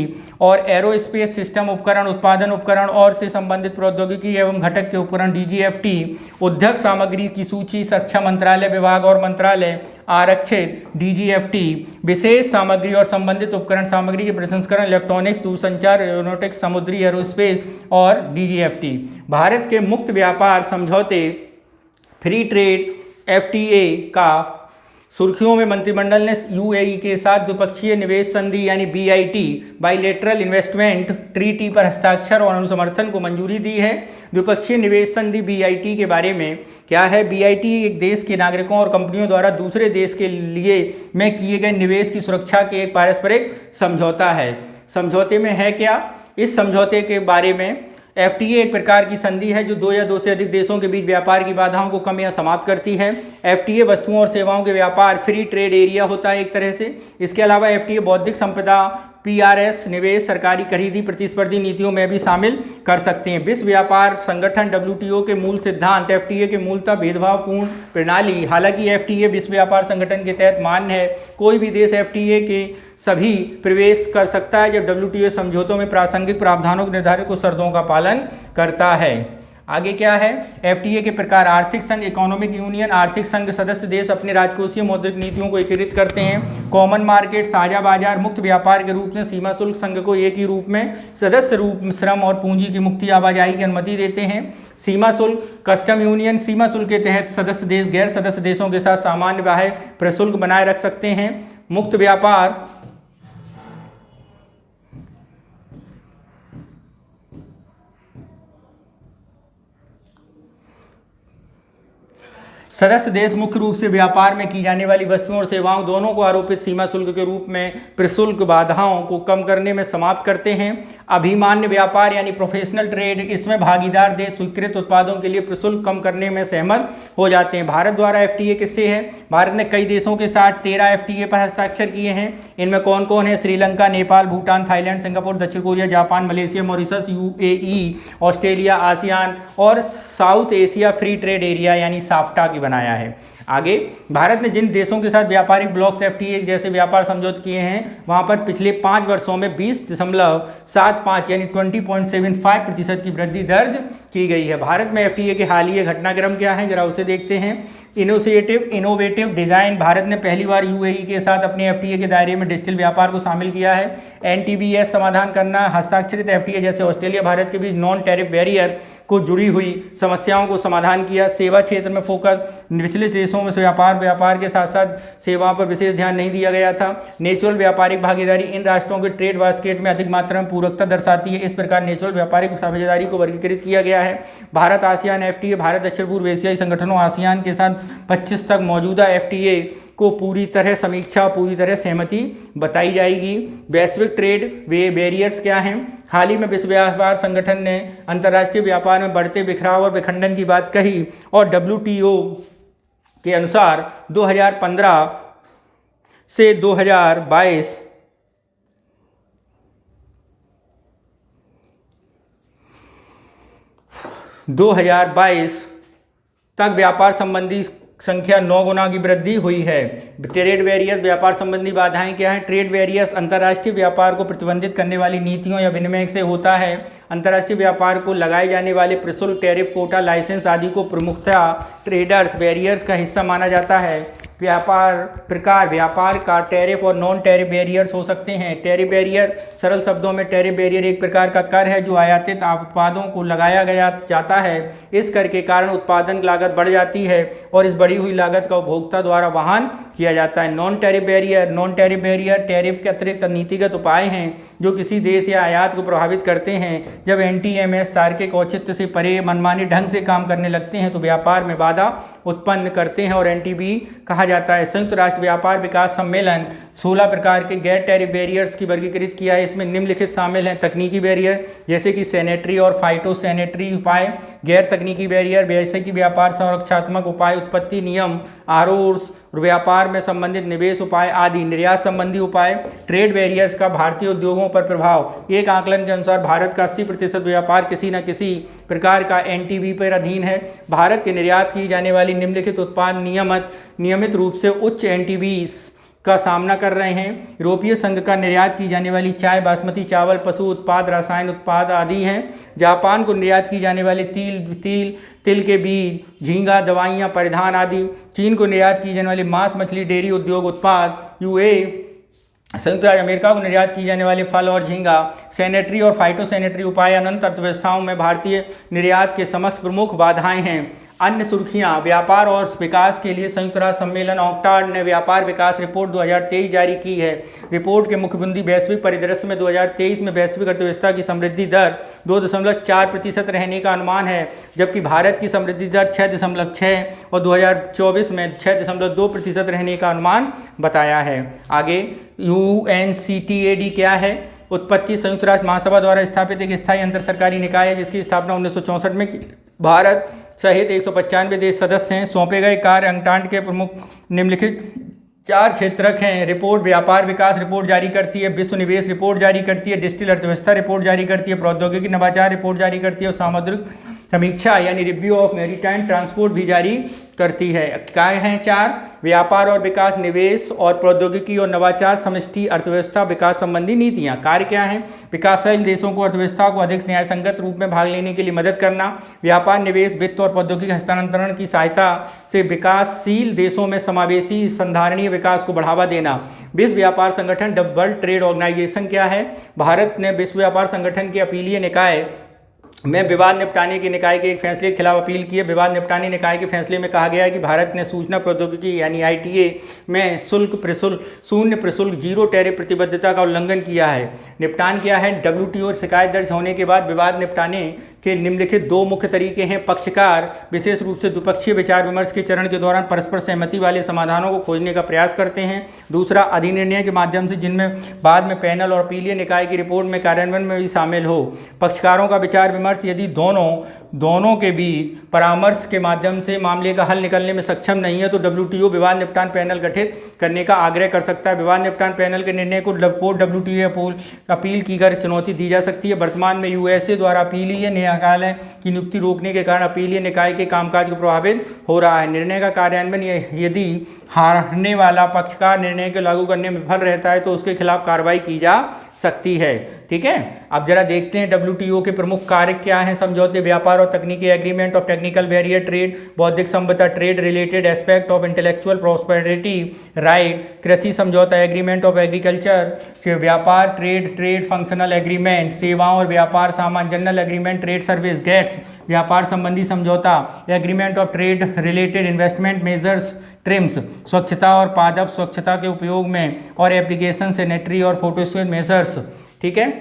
और एरोस्पेस सिस्टम उपकरण, उत्पादन उपकरण और से संबंधित प्रौद्योगिकी एवं घटक के उपकरण DGFT, उद्योग सामग्री की सूची रक्षा मंत्रालय, विभाग और मंत्रालय आरक्षित DGFT, विशेष सामग्री और संबंधित उपकरण सामग्री के प्रसंस्करण, इलेक्ट्रॉनिक्स, दूरसंचार, एरोनॉटिक्स, समुद्री एरोस्पेस और DGFT। भारत के मुक्त व्यापार समझौते फ्री ट्रेड FTA का सुर्खियों में मंत्रिमंडल ने UAE के साथ द्विपक्षीय निवेश संधि यानी BIT बाइलेटरल इन्वेस्टमेंट ट्रीटी पर हस्ताक्षर और अनुसमर्थन को मंजूरी दी है। द्विपक्षीय निवेश संधि BIT के बारे में क्या है? BIT एक देश के नागरिकों और कंपनियों द्वारा दूसरे देश के लिए में किए गए निवेश की सुरक्षा के एक पारस्परिक समझौता है। समझौते में है क्या? इस समझौते के बारे में FTA एक प्रकार की संधि है जो दो या दो से अधिक देशों के बीच व्यापार की बाधाओं को कम या समाप्त करती है। FTA वस्तुओं और सेवाओं के व्यापार फ्री ट्रेड एरिया होता है एक तरह से। इसके अलावा FTA बौद्धिक संपदा PRS निवेश, सरकारी खरीदी, प्रतिस्पर्धी नीतियों में भी शामिल कर सकते हैं। विश्व व्यापार संगठन WTO के मूल सिद्धांत FTA के मूलतः भेदभावपूर्ण प्रणाली। हालांकि FTA विश्व व्यापार संगठन के तहत मान्य है। कोई भी देश FTA के सभी प्रवेश कर सकता है जब WTO समझौतों में प्रासंगिक प्रावधानों के निर्धारित कुछ शर्तों का पालन करता है। आगे क्या है? FTA के प्रकार। आर्थिक संघ, इकोनॉमिक यूनियन। आर्थिक संघ सदस्य देश अपने राजकोषीय मौद्रिक नीतियों को एकीकृत करते हैं। कॉमन मार्केट, साझा बाजार, मुक्त व्यापार के रूप में सीमा शुल्क संघ को एक ही रूप में सदस्य रूप में श्रम और पूंजी की मुक्ति आवाजाही की अनुमति देते हैं। सीमा शुल्क, कस्टम यूनियन। सीमा शुल्क के तहत सदस्य देश गैर सदस्य देशों के साथ सामान्य बाह्य प्रशुल्क बनाए रख सकते हैं। मुक्त व्यापार, सदस्य देश मुख्य रूप से व्यापार में की जाने वाली वस्तुओं और सेवाओं दोनों को आरोपित सीमा शुल्क के रूप में प्रशुल्क बाधाओं को कम करने में समाप्त करते हैं। अभिमान्य व्यापार यानी प्रोफेशनल ट्रेड, इसमें भागीदार देश स्वीकृत उत्पादों के लिए प्रशुल्क कम करने में सहमत हो जाते हैं। भारत द्वारा FTA किससे है? भारत ने कई देशों के साथ 13 FTA पर हस्ताक्षर किए हैं। इनमें कौन कौन है? श्रीलंका, नेपाल, भूटान, थाईलैंड, सिंगापुर, दक्षिण Korea, Japan, Malaysia, Mauritius, UAE, Australia, ASEAN और South Asia free trade area यानी साफ्टा की बनाया है। आगे, भारत ने जिन देशों के साथ व्यापारिक ब्लॉक्स FTA जैसे व्यापार समझौते किए हैं वहां पर पिछले 5 वर्षों में 20.75 यानी 20.75% की वृद्धि दर्ज की गई है। भारत में FTA के हालिया घटनाक्रम क्या है, जरा उसे देखते हैं। Innovative design. भारत ने पहली बार UAE के साथ अपने FTA के दायरे में डिजिटल व्यापार को शामिल किया है। NTBS समाधान करना। हस्ताक्षरित FTA जैसे ऑस्ट्रेलिया भारत के बीच नॉन टैरिफ बैरियर को जुड़ी हुई समस्याओं को समाधान किया। सेवा क्षेत्र में फोकस। निचले देशों में व्यापार के साथ साथ सेवाओं पर विशेष ध्यान नहीं दिया गया था। नेचुरल व्यापारिक भागीदारी। इन राष्ट्रों के ट्रेड बास्केट में अधिक मात्रा में पूरकता दर्शाती है। इस प्रकार नेचुरल व्यापारिक साझेदारी को वर्गीकृत किया गया है। Bharat ASEAN FTA। भारत दक्षिण पूर्व एशियाई संगठनों आसियान के साथ 25 तक मौजूदा FTA को पूरी तरह समीक्षा, पूरी तरह सहमति बताई जाएगी। वैश्विक ट्रेड बैरियर्स क्या हैं? हाल ही में विश्व व्यापार संगठन ने अंतर्राष्ट्रीय व्यापार में बढ़ते बिखराव और विखंडन की बात कही और WTO के अनुसार 2015 से 2022 तक व्यापार संबंधी संख्या 9 गुना की वृद्धि हुई है। ट्रेड बैरियर्स, व्यापार संबंधी बाधाएं क्या हैं? ट्रेड बैरियर्स अंतर्राष्ट्रीय व्यापार को प्रतिबंधित करने वाली नीतियों या विनिमय से होता है। अंतर्राष्ट्रीय व्यापार को लगाए जाने वाले प्रशुल्क, टैरिफ, कोटा, लाइसेंस आदि को प्रमुखतः ट्रेडर्स बैरियर्स का हिस्सा माना जाता है। व्यापार प्रकार। व्यापार का टैरिफ और नॉन टैरिफ बैरियर्स हो सकते हैं। टैरिफ बैरियर, सरल शब्दों में टैरिफ बैरियर एक प्रकार का कर है जो आयातित उत्पादों को लगाया जाता है। इस कर के कारण उत्पादन लागत बढ़ जाती है और इस बढ़ी हुई लागत का उपभोक्ता द्वारा वहन किया जाता है। नॉन टैरिफ बैरियर टैरिफ के अतिरिक्त नीतिगत उपाय हैं जो किसी देश या आयात को प्रभावित करते हैं। जब NTMS तार्किक औचित्य से परे मनमाने ढंग से काम करने लगते हैं तो व्यापार में बाधा उत्पन्न करते हैं और NTB कहा जाता है। संयुक्त राष्ट्र व्यापार विकास सम्मेलन 16 प्रकार के गैर टैरिफ बैरियर्स की वर्गीकृत किया है। इसमें निम्नलिखित शामिल हैं। तकनीकी बैरियर जैसे कि सैनिटरी और फाइटोसैनिटरी उपाय। गैर तकनीकी बैरियर जैसे कि व्यापार संरक्षात्मक उपाय, उत्पत्ति नियम, ROs, व्यापार में संबंधित निवेश उपाय आदि। निर्यात संबंधी उपाय। ट्रेड बैरियर्स का भारतीय उद्योगों पर प्रभाव। एक आकलन के अनुसार भारत का 80% व्यापार किसी न किसी प्रकार का NTB पर अधीन है। भारत के निर्यात की जाने वाली निम्नलिखित उत्पाद नियमित रूप से उच्च NTBs का सामना कर रहे हैं। यूरोपीय संघ का निर्यात की जाने वाली चाय, बासमती चावल, पशु उत्पाद, रसायन उत्पाद आदि हैं। जापान को निर्यात की जाने वाले तिल के बीज, झींगा, दवाइयाँ, परिधान आदि। चीन को निर्यात की जाने वाली मांस, मछली, डेयरी उद्योग उत्पाद। संयुक्त राज्य अमेरिका को निर्यात की जाने वाले फल और झींगा। सैनिटरी और फाइटोसैनिटरी उपाय अनंत अर्थव्यवस्थाओं में भारतीय निर्यात के समक्ष प्रमुख बाधाएं हैं। अन्य सुर्खियां। व्यापार और विकास के लिए संयुक्त राष्ट्र सम्मेलन ऑक्टाड ने व्यापार विकास रिपोर्ट 2023 जारी की है। रिपोर्ट के मुख्य बिंदु वैश्विक परिदृश्य में 2023 में वैश्विक अर्थव्यवस्था की समृद्धि दर 2.4% रहने का अनुमान है, जबकि भारत की समृद्धि दर 6.6 और 2024 में 6.2% रहने का अनुमान बताया है। आगे, UNCTAD क्या है? उत्पत्ति संयुक्त राष्ट्र महासभा द्वारा स्थापित एक स्थायी अंतर सरकारी निकाय है जिसकी स्थापना 1964 में की। भारत सहित 195 देश सदस्य हैं। सौंपे गए कार्य अंटार्कटिका के प्रमुख निम्नलिखित 4 क्षेत्रक हैं। रिपोर्ट व्यापार विकास रिपोर्ट जारी करती है, विश्व निवेश रिपोर्ट जारी करती है, डिजिटल अर्थव्यवस्था रिपोर्ट जारी करती है, प्रौद्योगिकी नवाचार रिपोर्ट जारी करती है और सामुद्रिक समीक्षा यानी रिव्यू ऑफ मैरीटाइम ट्रांसपोर्ट भी जारी करती है। क्या हैं 4? व्यापार और विकास, निवेश और प्रौद्योगिकी और नवाचार, समष्टि अर्थव्यवस्था विकास संबंधी नीतियां। कार्य क्या है? विकासशील देशों को अर्थव्यवस्था को अधिक न्यायसंगत रूप में भाग लेने के लिए मदद करना, व्यापार, निवेश, वित्त और प्रौद्योगिकी हस्तांतरण की सहायता से विकासशील देशों में समावेशी संधारणीय विकास को बढ़ावा देना। विश्व व्यापार संगठन वर्ल्ड ट्रेड ऑर्गेनाइजेशन क्या है? भारत ने विश्व व्यापार संगठन के अपीलीय निकाय में विवाद निपटाने के निकाय के एक फैसले के खिलाफ अपील की है। विवाद निपटाने निकाय के फैसले में कहा गया है कि भारत ने सूचना प्रौद्योगिकी यानी ITA में शून्य प्रशुल्क जीरो टैरिफ प्रतिबद्धता का उल्लंघन किया है। निपटान क्या है? WTO शिकायत दर्ज होने के बाद विवाद निपटाने के निम्नलिखित 2 मुख्य तरीके हैं। पक्षकार विशेष रूप से द्विपक्षीय विचार विमर्श के चरण के दौरान परस्पर सहमति वाले समाधानों को खोजने का प्रयास करते हैं। दूसरा, अधिनिर्णय के माध्यम से, जिनमें बाद में पैनल और अपीलीय निकाय की रिपोर्ट में कार्यान्वयन में भी शामिल हो। पक्षकारों का विचार विमर्श, यदि दोनों के बीच परामर्श के माध्यम से मामले का हल निकलने में सक्षम नहीं है तो WTO विवाद निपटान पैनल गठित करने का आग्रह कर सकता है। विवाद निपटान पैनल के निर्णय को WTO अपील की कर चुनौती दी जा सकती है। वर्तमान में USA द्वारा अपीलीय न्यायालय की नियुक्ति रोकने के कारण अपीलीय निकाय के कामकाज को प्रभावित हो रहा है। निर्णय का कार्यान्वयन, यदि हारने वाला पक्षकार निर्णय को लागू करने में विफल रहता है तो उसके खिलाफ कार्रवाई की जा सकती है। ठीक है, अब जरा देखते हैं WTO के प्रमुख कार्य क्या हैं। समझौते, व्यापार और तकनीकी agreement of technical barrier trade, बौद्धिक संपदा trade related aspect of intellectual prosperity right, कृषि समझौता एग्रीमेंट ऑफ एग्रीकल्चर, व्यापार ट्रेड फंक्शनल एग्रीमेंट, सेवाओं और व्यापार सामान general agreement, trade service GATS, व्यापार संबंधी समझौता, agreement of trade related investment measures TRIMS, स्वच्छता और पादप स्वच्छता के उपयोग में और एप्लीकेशन सैनिटरी और फोटोस्फीयर मेजर्स। ठीक है,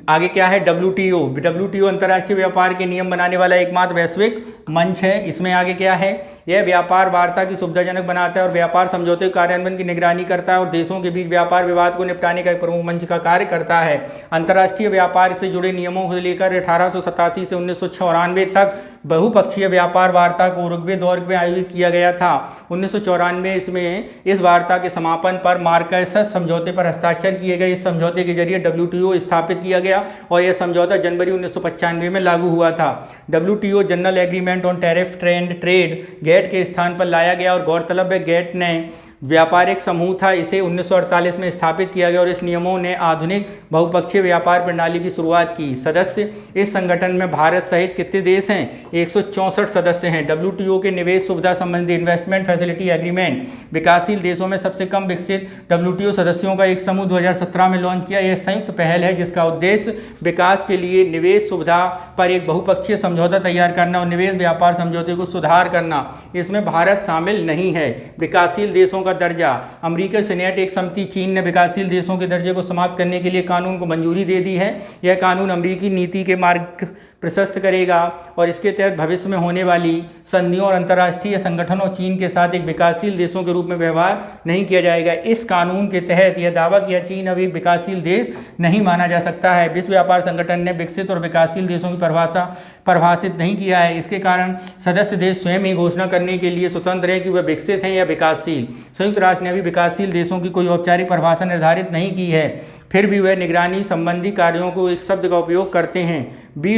आगे क्या है? WTO अंतर्राष्ट्रीय व्यापार के नियम बनाने वाला एकमात्र वैश्विक मंच है। इसमें आगे क्या है? यह व्यापार वार्ता की सुविधाजनक बनाता है और व्यापार समझौते कार्यान्वयन की निगरानी करता है और देशों के बीच व्यापार विवाद को निपटाने का एक प्रमुख मंच का कार्य करता है। अंतर्राष्ट्रीय व्यापार से जुड़े नियमों को लेकर 1887 से 1994 तक बहुपक्षीय व्यापार वार्ता को उरुग्वे दौर में आयोजित किया गया था। 1994 में इस वार्ता के समापन पर मार्केसस समझौते पर हस्ताक्षर किए गए। इस समझौते के जरिए WTO स्थापित किया गया और यह समझौता जनवरी 1995 में लागू हुआ था। WTO general agreement on tariff trade GATT के स्थान पर लाया गया और गौरतलब है गेट ने व्यापारिक समूह था, इसे 1948 में स्थापित किया गया और इस नियमों ने आधुनिक बहुपक्षीय व्यापार प्रणाली की शुरुआत की। सदस्य इस संगठन में भारत सहित कितने देश हैं? 164 सदस्य हैं। WTO के निवेश सुविधा संबंधी इन्वेस्टमेंट फैसिलिटी एग्रीमेंट विकासशील देशों में सबसे कम विकसित WTO सदस्यों का एक समूह 2017 में लॉन्च किया। यह संयुक्त पहल है जिसका उद्देश्य विकास के लिए निवेश सुविधा पर एक बहुपक्षीय समझौता तैयार करना और निवेश व्यापार समझौते को सुधार करना। इसमें भारत शामिल नहीं है। विकासशील देशों का दर्जा, अमेरिकी सीनेट एक समिति, चीन ने विकासशील देशों के दर्जे को समाप्त करने के लिए कानून को मंजूरी दे दी है। यह कानून अमेरिकी नीति के मार्ग प्रशस्त करेगा और इसके तहत भविष्य में होने वाली संधियों और अंतर्राष्ट्रीय संगठनों चीन के साथ एक विकासशील देशों के रूप में व्यवहार नहीं किया जाएगा। इस कानून के तहत यह दावा किया चीन अब एक विकासशील देश नहीं माना जा सकता है। विश्व व्यापार संगठन ने विकसित और विकासशील देशों की परिभाषित नहीं किया है। इसके कारण सदस्य देश स्वयं ही घोषणा करने के लिए स्वतंत्र है कि वह विकसित हैं या विकासशील। संयुक्त राष्ट्र ने अभी विकासशील देशों की कोई औपचारिक परिभाषा निर्धारित नहीं की है, फिर भी वह निगरानी संबंधी कार्यों को एक शब्द का उपयोग करते हैं,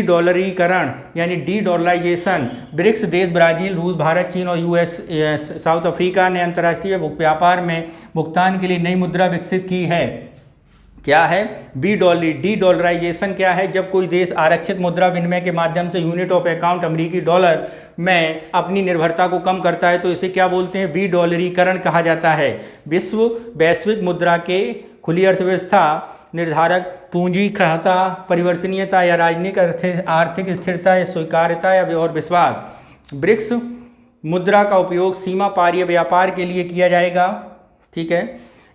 डॉलरीकरण यानी डॉलराइजेशन। ब्रिक्स देश ब्राजील, रूस, भारत, चीन और US साउथ अफ्रीका ने अंतर्राष्ट्रीय व्यापार में भुगतान के लिए नई मुद्रा विकसित की है। क्या है? डॉलराइजेशन क्या है? जब कोई देश आरक्षित मुद्रा विनिमय के माध्यम से यूनिट ऑफ अकाउंट अमेरिकी डॉलर में अपनी निर्भरता को कम करता है तो इसे क्या बोलते हैं? डॉलरीकरण कहा जाता है। वैश्विक मुद्रा के खुली अर्थव्यवस्था निर्धारक पूंजी खाता परिवर्तनीयता या राजनीतिक आर्थिक स्थिरता या स्वीकार्यता या और विश्वास। ब्रिक्स मुद्रा का उपयोग सीमा पारीय व्यापार के लिए किया जाएगा। ठीक है,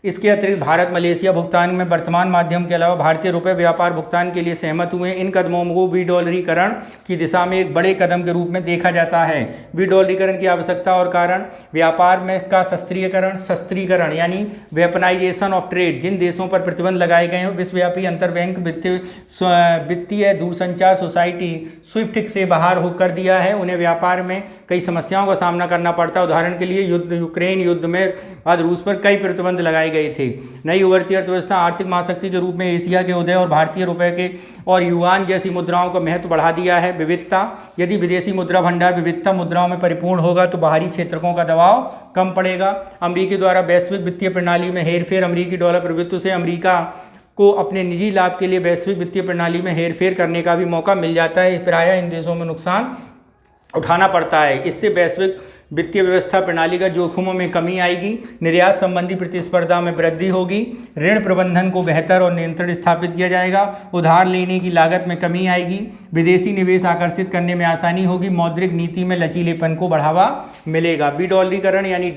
इसके अतिरिक्त भारत मलेशिया भुगतान में वर्तमान माध्यम के अलावा भारतीय रुपये व्यापार भुगतान के लिए सहमत हुए। इन कदमों को विडॉलरीकरण की दिशा में एक बड़े कदम के रूप में देखा जाता है। विडॉलरीकरण की आवश्यकता और कारण, व्यापार में का शस्त्रीकरण यानी वेपनाइजेशन ऑफ ट्रेड। जिन देशों पर प्रतिबंध लगाए गए हैं विश्वव्यापी अंतरबैंक वित्तीय दूरसंचार सोसाइटी स्विफ्ट से बाहर कर दिया है। उन्हें व्यापार में कई समस्याओं का सामना करना पड़ता है। उदाहरण के लिए यूक्रेन युद्ध में बाद रूस पर कई प्रतिबंध लगाए गए थे। नई उभरती अर्थव्यवस्था आर्थिक महाशक्ति के रूप में एशिया के उदय और भारतीय रुपए के और युआन जैसी मुद्राओं का महत्व बढ़ा दिया है। विविधता, यदि विदेशी मुद्रा भंडार विविधता मुद्राओं में परिपूर्ण होगा तो बाहरी क्षेत्रों का दबाव कम पड़ेगा। अमेरिकी द्वारा वैश्विक वित्तीय प्रणाली में हेरफेर, अमेरिकी डॉलर प्रभुत्व से अमेरिका को अपने निजी लाभ के लिए वैश्विक वित्तीय प्रणाली में हेरफेर करने का भी मौका मिल जाता है। प्रायः इन देशों में नुकसान उठाना पड़ता है। इससे वैश्विक वित्तीय व्यवस्था प्रणाली का जोखिमों में कमी आएगी। निर्यात संबंधी प्रतिस्पर्धा में वृद्धि होगी। ऋण प्रबंधन को बेहतर और नियंत्रण स्थापित किया जाएगा। उधार लेने की लागत में कमी आएगी। विदेशी निवेश आकर्षित करने में आसानी होगी। मौद्रिक नीति में लचीलेपन को बढ़ावा मिलेगा। विडॉलरीकरण यानी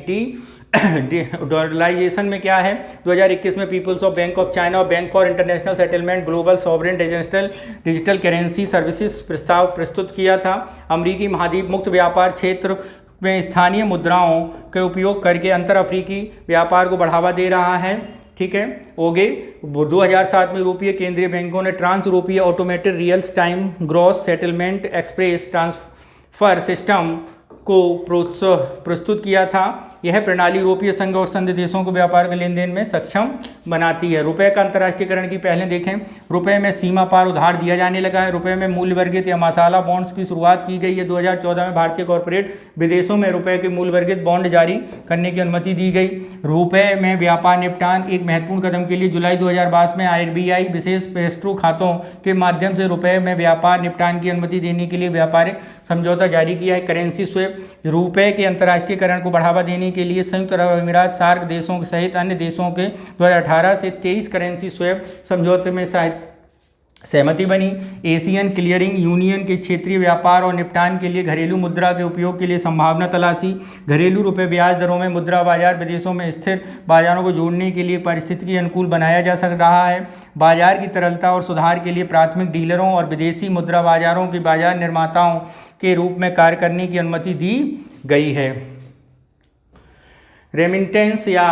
डॉलराइजेशन में क्या है, 2021 में peoples of bank of China और bank for international settlement global sovereign digital currency services प्रस्ताव प्रस्तुत किया था। अमेरिकी महाद्वीप मुक्त व्यापार क्षेत्र में स्थानीय मुद्राओं के उपयोग करके अंतर अफ्रीकी व्यापार को बढ़ावा दे रहा है। ठीक है, ओगे 2007 में यूरोपीय केंद्रीय बैंकों ने ट्रांस यूरोपीय automated real time gross settlement express transfer system को प्रस्तुत किया था। यह प्रणाली यूरोपीय संघ और संघ देशों को व्यापार के लेन देन में सक्षम बनाती है। रुपए का अंतर्राष्ट्रीयकरण की पहले देखें, रुपए में सीमा पार उधार दिया जाने लगा है। रुपए में मूल्य वर्गित या मसाला बॉन्ड्स की शुरुआत की गई है। 2014 में भारतीय कॉर्पोरेट विदेशों में रुपए के मूल्य वर्गित बॉन्ड जारी करने की अनुमति दी गई। रुपए में व्यापार निपटान एक महत्वपूर्ण कदम के लिए जुलाई 2022 में RBI विशेष पेस्ट्रो खातों के माध्यम से रुपए में व्यापार निपटान की अनुमति देने के लिए व्यापारिक समझौता जारी किया है। करेंसी स्वैप, रुपए के अंतर्राष्ट्रीयकरण को बढ़ावा देने के लिए संयुक्त अरब अमीरात सार्क देशों सहित अन्य देशों के 2018 से 23 करेंसी स्वैप समझौते में सहमति बनी। एशियन क्लियरिंग यूनियन के क्षेत्रीय व्यापार और निपटान के लिए घरेलू मुद्रा के उपयोग के लिए संभावना तलाशी। घरेलू रुपए ब्याज दरों में मुद्रा बाजार विदेशों में स्थिर बाजारों को जोड़ने के लिए पारिस्थितिकी अनुकूल बनाया जा सक रहा है। बाजार की तरलता और सुधार के लिए प्राथमिक डीलरों और विदेशी मुद्रा बाजारों के बाजार निर्माताओं के रूप में कार्य करने की अनुमति दी गई है। रेमिटेंस या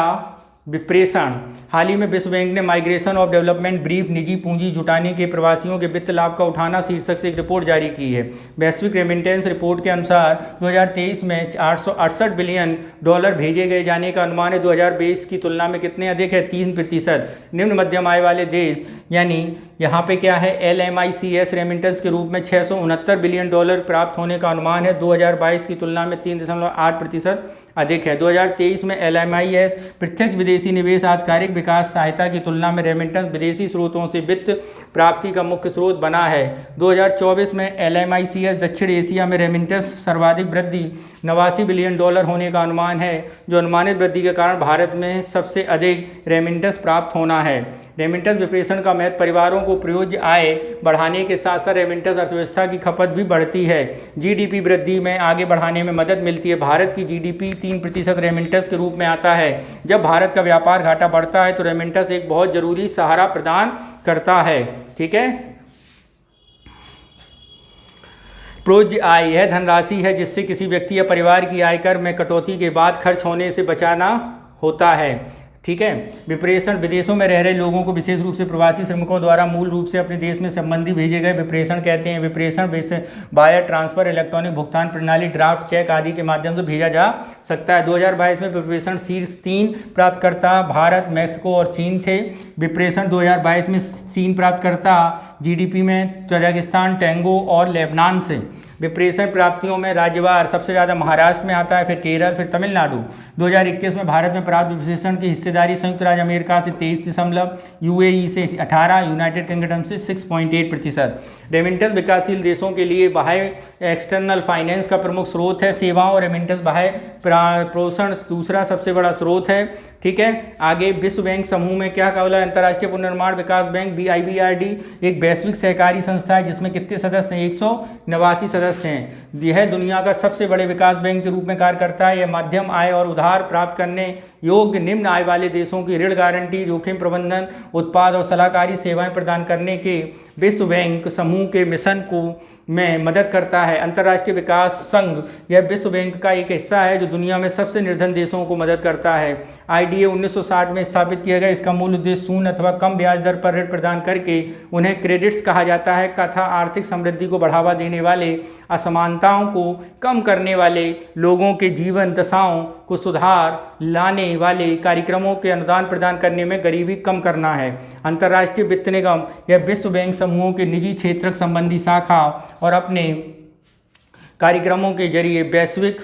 विप्रेषण, हाल ही में विश्व बैंक ने माइग्रेशन ऑफ डेवलपमेंट ब्रीफ निजी पूंजी जुटाने के प्रवासियों के वित्त लाभ का उठाना शीर्षक से एक रिपोर्ट जारी की है। वैश्विक रेमिटेंस रिपोर्ट के अनुसार 2023 में $868 बिलियन भेजे गए जाने का अनुमान है। 2020 की तुलना में कितने अधिक है, 3%। निम्न मध्यम आय वाले देश यानी यहाँ पे क्या है, LMICS रेमिटेंस के रूप में $669 बिलियन प्राप्त होने का अनुमान है। 2022 की तुलना में 3.8% अधिक है। 2023 में LMIS प्रत्यक्ष विदेशी निवेश आधिकारिक विकास सहायता की तुलना में रेमिटेंस विदेशी स्रोतों से वित्त प्राप्ति का मुख्य स्रोत बना है। 2024 में LMICS दक्षिण एशिया में रेमिटेंस सर्वाधिक वृद्धि $89 बिलियन होने का अनुमान है, जो अनुमानित वृद्धि के कारण भारत में सबसे अधिक रेमिटेंस प्राप्त होना है। रेमिटेंस विप्रेषण का महत्व, परिवारों को प्रयोज्य आय बढ़ाने के साथ साथ रेमिटेंस अर्थव्यवस्था की खपत भी बढ़ती है। GDP वृद्धि में आगे बढ़ाने में मदद मिलती है। भारत की GDP 3% रेमिटेंस के रूप में आता है। जब भारत का व्यापार घाटा बढ़ता है तो रेमिटेंस एक बहुत जरूरी सहारा प्रदान करता है। ठीक है, प्रोज्य आय यह धनराशि है जिससे किसी व्यक्ति या परिवार की आयकर में कटौती के बाद खर्च होने से बचाना होता है। ठीक है, विप्रेषण, विदेशों में रह रहे लोगों को विशेष रूप से प्रवासी श्रमिकों द्वारा मूल रूप से अपने देश में संबंधी भेजे गए विप्रेषण कहते हैं। विप्रेषण वायर ट्रांसफर, इलेक्ट्रॉनिक भुगतान प्रणाली, ड्राफ्ट चेक आदि के माध्यम से भेजा जा सकता है। 2022 में विप्रेषण शीर्ष 3 प्राप्तकर्ता भारत, मैक्सिको और चीन थे। विप्रेषण 2022 में 3 प्राप्तकर्ता GDP में तजाकिस्तान, टोंगो और लेबनान से। विप्रेषण प्राप्तियों में राज्यवार सबसे ज़्यादा महाराष्ट्र में आता है, फिर केरल, फिर तमिलनाडु। 2021 में भारत में प्राप्त विप्रेषण की हिस्सेदारी संयुक्त राज्य अमेरिका से 23%, UAE से 18%, यूनाइटेड किंगडम से 6.8%। रेमिटेंस विकासशील देशों के लिए बाह्य एक्सटर्नल फाइनेंस का प्रमुख स्रोत है। सेवाओं और रेमिटेंस बाह्य पोषण दूसरा सबसे बड़ा स्रोत है। ठीक है, आगे विश्व बैंक समूह में क्या बोला, अंतर्राष्ट्रीय पुनर्निर्माण विकास बैंक BIBRD एक वैश्विक सहकारी संस्था है जिसमें कितने सदस्य हैं, 189 सदस्य हैं। यह दुनिया का सबसे बड़े विकास बैंक के रूप में कार्य करता है। यह मध्यम आय और उधार प्राप्त करने योग्य निम्न आय वाले देशों की ऋण गारंटी, जोखिम प्रबंधन, उत्पाद और सलाहकारी सेवाएं प्रदान करने के विश्व बैंक समूह के मिशन को में मदद करता है। अंतर्राष्ट्रीय विकास संघ यह विश्व बैंक का एक हिस्सा है जो दुनिया में सबसे निर्धन देशों को मदद करता है। आईडीए 1960 में स्थापित किया गया। इसका मूल उद्देश्य शून्य अथवा कम ब्याज दर पर ऋण प्रदान करके उन्हें क्रेडिट्स कहा जाता है तथा आर्थिक समृद्धि को बढ़ावा देने वाले, असमानताओं को कम करने वाले, लोगों के जीवन दशाओं को सुधार लाने वाले कार्यक्रमों के अनुदान प्रदान करने में गरीबी कम करना है। अंतर्राष्ट्रीय वित्त निगम यह विश्व बैंक समूहों के निजी क्षेत्र संबंधी शाखा और अपने कार्यक्रमों के जरिए वैश्विक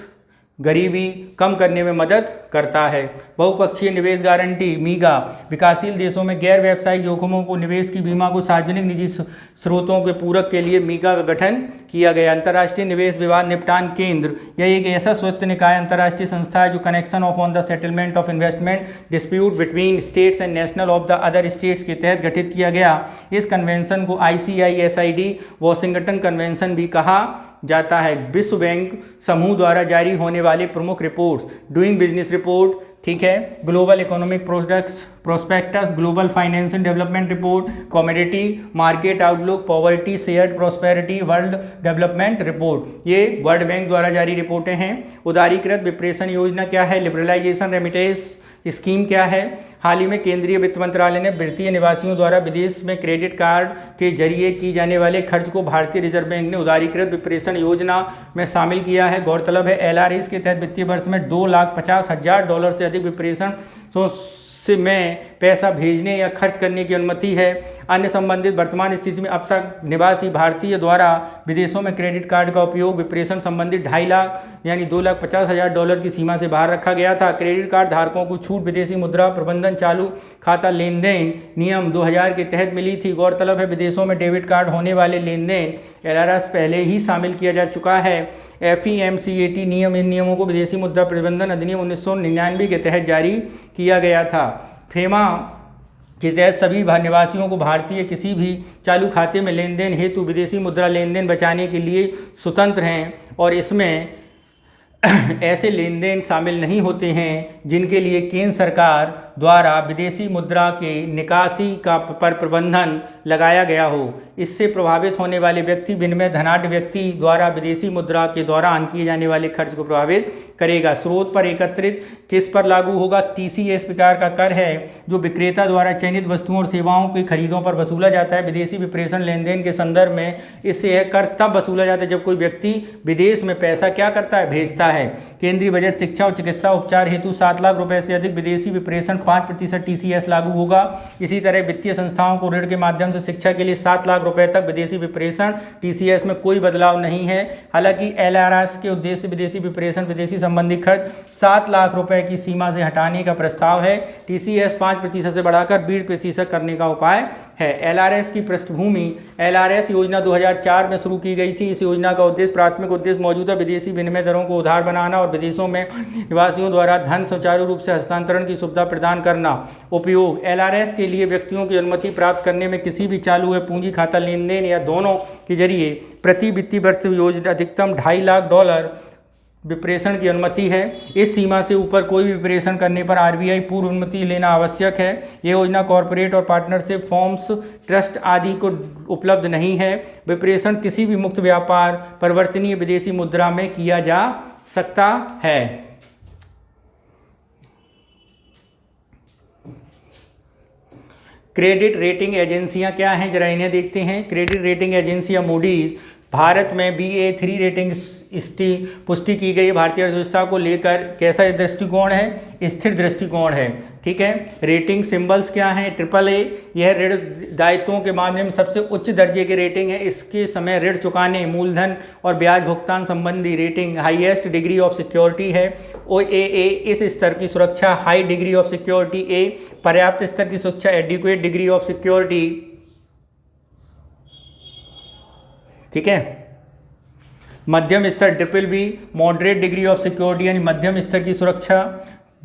गरीबी कम करने में मदद करता है। बहुपक्षीय निवेश गारंटी मीगा विकासशील देशों में गैर व्यावसायिक जोखिमों को निवेश की बीमा को सार्वजनिक निजी स्रोतों के पूरक के लिए मीगा का गठन किया गया। अंतर्राष्ट्रीय निवेश विवाद निपटान केंद्र यह एक ऐसा स्वायत्त निकाय अंतर्राष्ट्रीय संस्था है जो connection of on the settlement of investment dispute between states and national of the other states के तहत गठित किया गया। इस कन्वेंशन को ICISID वॉशिंगटन कन्वेंशन भी कहा जाता है। विश्व बैंक समूह द्वारा जारी होने वाले प्रमुख रिपोर्ट्स डूइंग बिजनेस रिपोर्ट, ठीक है, global economic prospectus, global financial development report, commodity market outlook, poverty shared prosperity, world development report, ये वर्ल्ड बैंक द्वारा जारी रिपोर्टें हैं। उदारीकृत विप्रेषण योजना क्या है? लिबरलाइजेशन रेमिटेंस स्कीम क्या है? हाल ही में केंद्रीय वित्त मंत्रालय ने भारतीय निवासियों द्वारा विदेश में क्रेडिट कार्ड के जरिए की जाने वाले खर्च को भारतीय रिजर्व बैंक ने उदारीकृत विप्रेषण योजना में शामिल किया है। गौरतलब है LRS के तहत वित्तीय वर्ष में $2,50,000 से अधिक विप्रेषण से में पैसा भेजने या खर्च करने की अनुमति है। अन्य संबंधित वर्तमान स्थिति में अब तक निवासी भारतीय द्वारा विदेशों में क्रेडिट कार्ड का उपयोग विप्रेषण संबंधित 2.5 लाख यानी $2,50,000 की सीमा से बाहर रखा गया था। क्रेडिट कार्ड धारकों को छूट विदेशी मुद्रा प्रबंधन चालू खाता लेन देन नियम 2000 के तहत मिली थी। गौरतलब है विदेशों में डेबिट कार्ड होने वाले लेन देन LRS पहले ही शामिल किया जा चुका है। FEMCAT नियम, इन नियमों को विदेशी मुद्रा प्रबंधन अधिनियम 1999 के तहत जारी किया गया था। फेमा के तहत सभी निवासियों को भारतीय किसी भी चालू खाते में लेन देन हेतु विदेशी मुद्रा लेन देन बचाने के लिए स्वतंत्र हैं और इसमें ऐसे लेन देन शामिल नहीं होते हैं जिनके लिए केंद्र सरकार द्वारा विदेशी मुद्रा के निकासी का पर प्रतिबंध लगाया गया हो। इससे प्रभावित होने वाले व्यक्ति विनिमय धनाढ्य व्यक्ति द्वारा विदेशी मुद्रा के दौरान किए जाने वाले खर्च को प्रभावित करेगा। स्रोत पर एकत्रित किस पर लागू होगा? TCS प्रकार का कर है जो विक्रेता द्वारा चयनित वस्तुओं और सेवाओं की खरीदों पर वसूला जाता है। विदेशी विप्रेषण लेन देन के संदर्भ में इससे यह कर तब वसूला जाता है जब कोई व्यक्ति विदेश में पैसा क्या करता है? भेजता है। केंद्रीय बजट शिक्षा और चिकित्सा उपचार हेतु 7 लाख रुपए से अधिक विदेशी विप्रेषण 5% TCS लागू होगा। इसी तरह वित्तीय संस्थाओं को ऋण के माध्यम से शिक्षा के लिए 7 लाख रुपए तक विदेशी विप्रेषण TCS में कोई बदलाव नहीं है। हालांकि LRS के उद्देश्य विदेशी विप्रेषण विदेशी संबंधी खर्च 7 लाख रुपए की सीमा से हटाने का प्रस्ताव है। TCS 5% से बढ़ाकर 20% करने का उपाय है। LRS की पृष्ठभूमि LRS योजना 2004 में शुरू की गई थी। इस योजना का उद्देश्य प्राथमिक उद्देश्य मौजूदा विदेशी विनिमय दरों को उधार बनाना और विदेशों में निवासियों द्वारा धन सुचारू रूप से हस्तांतरण की सुविधा प्रदान करना। उपयोग LRS के लिए व्यक्तियों की अनुमति प्राप्त करने में किसी भी चालू है पूंजी खाता लेन देन या दोनों के जरिए प्रति वित्तीय वर्ष योजना अधिकतम $2.5 लाख विप्रेषण की अनुमति है। इस सीमा से ऊपर कोई भी विप्रेषण करने पर RBI पूर्व अनुमति लेना आवश्यक है। ये योजना कॉरपोरेट और पार्टनरशिप फॉर्म्स, ट्रस्ट आदि को उपलब्ध नहीं है। विप्रेषण किसी भी मुक्त व्यापार परिवर्तनीय विदेशी मुद्रा में किया जा सकता है। क्रेडिट रेटिंग एजेंसियां क्या हैं, जरा इन्हें देखते हैं। क्रेडिट रेटिंग एजेंसियां मूडीज भारत में Ba3 रेटिंग पुष्टि की गई। भारतीय अर्थव्यवस्था को लेकर कैसा दृष्टिकोण है? स्थिर दृष्टिकोण है। ठीक है। रेटिंग सिंबल्स क्या हैं? AAA, यह ऋण दायित्वों के मामले में सबसे उच्च दर्जे की रेटिंग है। इसके समय ऋण चुकाने, मूलधन और ब्याज भुगतान संबंधी rating highest degree of security है। OAA, इस स्तर की सुरक्षा high degree of security. A, पर्याप्त स्तर की सुरक्षा एडिक्वेट डिग्री ऑफ सिक्योरिटी। ठीक है। मध्यम स्तर BBB, moderate degree of security यानी मध्यम स्तर की सुरक्षा।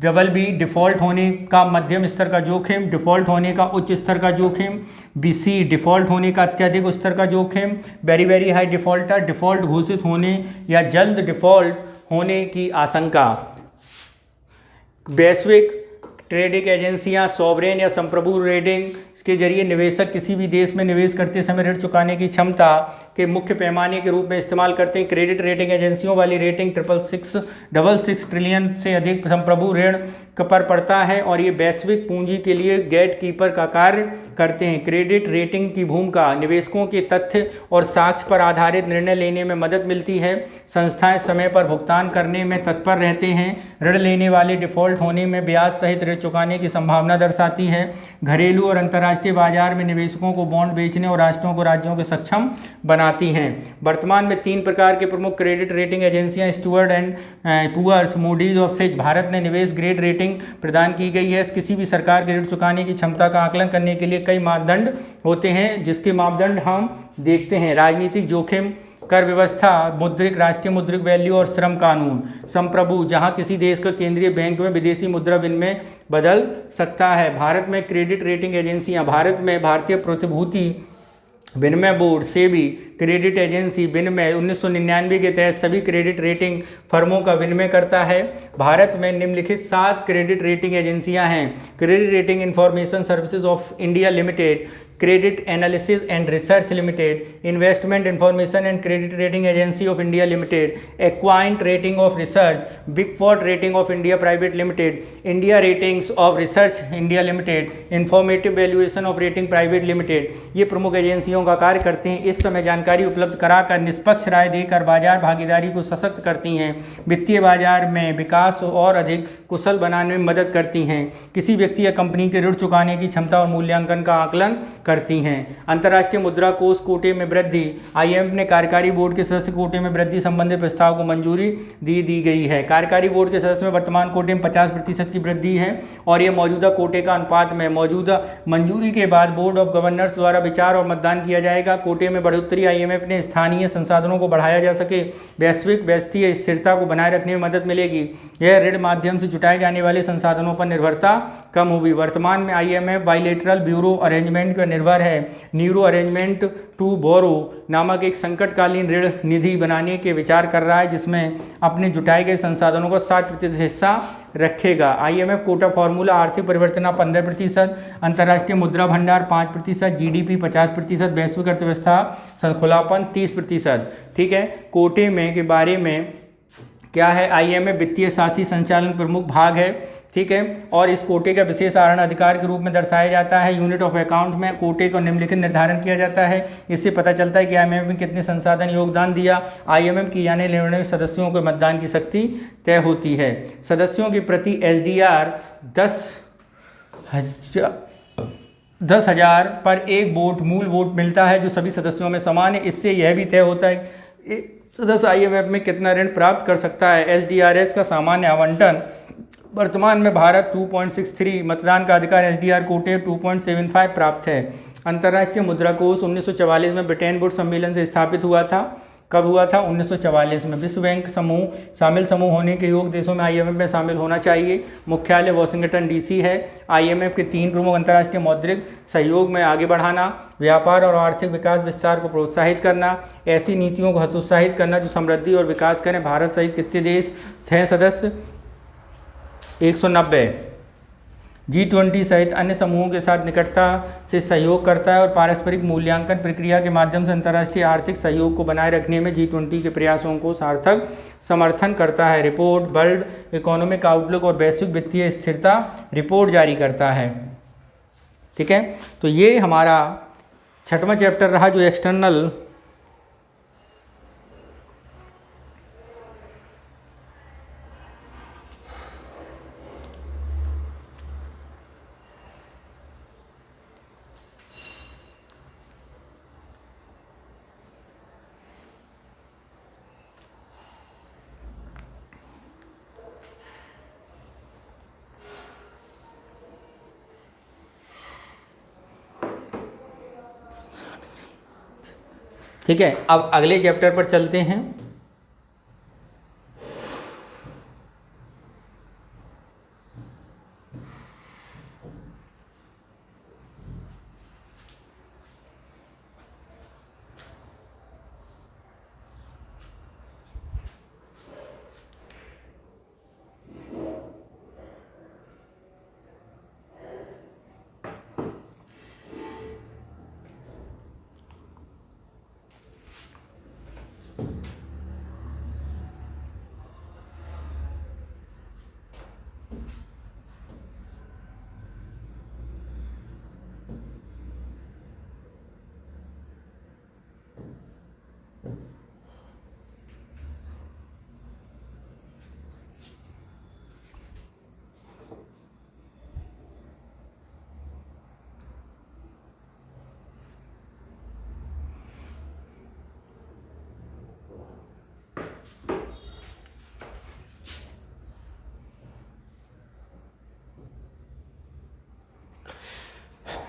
BB, डिफ़ॉल्ट होने का मध्यम स्तर का जोखिम, डिफ़ॉल्ट होने का उच्च स्तर का जोखिम। BC, डिफ़ॉल्ट होने का अत्यधिक स्तर का जोखिम। Very very high defaulter, default घोषित होने या जल्द डिफ़ॉल्ट होने की आशंका। वैश्विक ट्रेडिंग एजेंसियां सॉवरेन या संप्रभु रेटिंग के जरिए निवेशक किसी भी देश में निवेश करते समय ऋण चुकाने की क्षमता के मुख्य पैमाने के रूप में इस्तेमाल करते हैं। क्रेडिट रेटिंग एजेंसियों वाली रेटिंग 666 ट्रिलियन से अधिक संप्रभु ऋण पर पड़ता है और ये वैश्विक पूंजी के लिए गेट कीपर का कार्य करते हैं। क्रेडिट रेटिंग की भूमिका निवेशकों के तथ्य और साक्ष्य पर आधारित निर्णय लेने में मदद मिलती है। संस्थाएं समय पर भुगतान करने में तत्पर रहते हैं। ऋण लेने वाले डिफॉल्ट होने में ब्याज सहित ऋण चुकाने की संभावना दर्शाती है। घरेलू और अंतर्राष्ट्रीय बाजार में निवेशकों को बॉन्ड बेचने और राष्ट्रों को राज्यों के सक्षम बनाती हैं। वर्तमान में 3 प्रकार के प्रमुख क्रेडिट रेटिंग एजेंसियां स्टुअर्ड एंड पुअर्स, मूडीज और फिच। भारत ने निवेश ग्रेड रेटिंग प्रदान की गई है। किसी भी सरकार के ऋण चुकाने की क्षमता का आकलन करने के लिए कई मापदंड होते हैं, जिसके मापदंड हम देखते हैं। राजनीतिक जोखिम, कर व्यवस्था, मुद्रिक राष्ट्रीय मुद्रिक वैल्यू और श्रम कानून। संप्रभु, जहां किसी देश का केंद्रीय बैंक में विदेशी मुद्रा विनिमय बदल सकता है। भारत में क्रेडिट रेटिंग एजेंसियां, भारत में भारतीय प्रतिभूति विनिमय बोर्ड सेबी क्रेडिट एजेंसी विनिमय 1999 के तहत सभी क्रेडिट रेटिंग फर्मों का विनिमय करता है। भारत में निम्नलिखित 7 क्रेडिट रेटिंग एजेंसियां हैं। Credit rating information services of India limited, credit analysis and research limited, investment information and credit rating agency of India limited, Acuite rating of research, big four rating of India private limited, India ratings of research India limited, informative valuation of rating private limited. ये प्रमुख एजेंसियों का कार्य करते हैं। इस समय जानकारी उपलब्ध कराकर निष्पक्ष राय देकर बाजार भागीदारी को सशक्त करती हैं। वित्तीय बाजार में विकास और अधिक कुशल बनाने में मदद करती हैं। किसी व्यक्ति या कंपनी के ऋण चुकाने की क्षमता और मूल्यांकन का आकलन करती हैं। अंतर्राष्ट्रीय मुद्रा कोष कोटे में वृद्धि, आईएमएफ ने कार्यकारी बोर्ड के सदस्य कोटे में वृद्धि संबंधी प्रस्ताव को मंजूरी दी गई है। कार्यकारी बोर्ड के सदस्य में वर्तमान कोटे में 50% की वृद्धि है और ये मौजूदा कोटे का अनुपात में मौजूदा मंजूरी के बाद बोर्ड ऑफ गवर्नर्स द्वारा विचार और मतदान किया जाएगा। कोटे में बढ़ोतरी आईएमएफ ने स्थानीय संसाधनों को बढ़ाया जा सके, वैश्विक वित्तीय स्थिरता को बनाए रखने में मदद मिलेगी। यह ऋण माध्यम से जुटाए जाने वाले संसाधनों पर निर्भरता कम होगी। वर्तमान में आईएमएफ बाइलेटरल ब्यूरो अरेंजमेंट पर निर्भर है। न्यूरो अरेंजमेंट टू बोरो नामक एक संकटकालीन ऋण निधि बनाने के विचार कर रहा है, जिसमें अपने जुटाए गए संसाधनों का 60% हिस्सा रखेगा। आईएमएफ कोटा फॉर्मूला आर्थिक परिवर्तना 15%, अंतर्राष्ट्रीय मुद्रा भंडार 5%, जीडीपी 50%, वैश्विक अर्थव्यवस्था खुलापन 30%। ठीक है, कोटे में के बारे में क्या है? आईएमएफ वित्तीय शासी संचालन प्रमुख भाग है। ठीक है, और इस कोटे का विशेष आहरण अधिकार के रूप में दर्शाया जाता है। यूनिट ऑफ अकाउंट में कोटे को निम्नलिखित निर्धारण किया जाता है। इससे पता चलता है कि आईएमएफ में कितने संसाधन योगदान दिया। आईएमएफ की यानी निर्णय सदस्यों को मतदान की शक्ति तय होती है। सदस्यों की प्रति एसडीआर 10,000 पर एक वोट मूल वोट मिलता है, जो सभी सदस्यों में समान है। इससे यह भी तय होता है सदस्य आईएमएफ में कितना ऋण प्राप्त कर सकता है। एसडीआरएस का सामान्य आवंटन, वर्तमान में भारत 2.63, मतदान का अधिकार एसडीआर कोटे 2.75 प्राप्त है। अंतर्राष्ट्रीय मुद्रा कोष 1944 में ब्रिटेन वुड्स सम्मेलन से स्थापित हुआ था। कब हुआ था? 1944 में। विश्व बैंक समूह होने के योग्य देशों में आईएमएफ में शामिल होना चाहिए। मुख्यालय वाशिंगटन डीसी है। आईएमएफ के 3 प्रमुख अंतर्राष्ट्रीय मौद्रिक सहयोग में आगे बढ़ाना, व्यापार और आर्थिक विकास विस्तार को प्रोत्साहित करना, ऐसी नीतियों को हतोत्साहित करना जो समृद्धि और विकास करें। भारत सहित कितने देश थे सदस्य? 190। G20 सहित अन्य समूहों के साथ निकटता से सहयोग करता है और पारस्परिक मूल्यांकन प्रक्रिया के माध्यम से अंतर्राष्ट्रीय आर्थिक सहयोग को बनाए रखने में G20 के प्रयासों को सार्थक समर्थन करता है। रिपोर्ट वर्ल्ड इकोनॉमिक आउटलुक और वैश्विक वित्तीय स्थिरता रिपोर्ट जारी करता है। ठीक है, तो ये हमारा 6वां चैप्टर रहा, जो एक्सटर्नल ठीक है। अब अगले चैप्टर पर चलते हैं।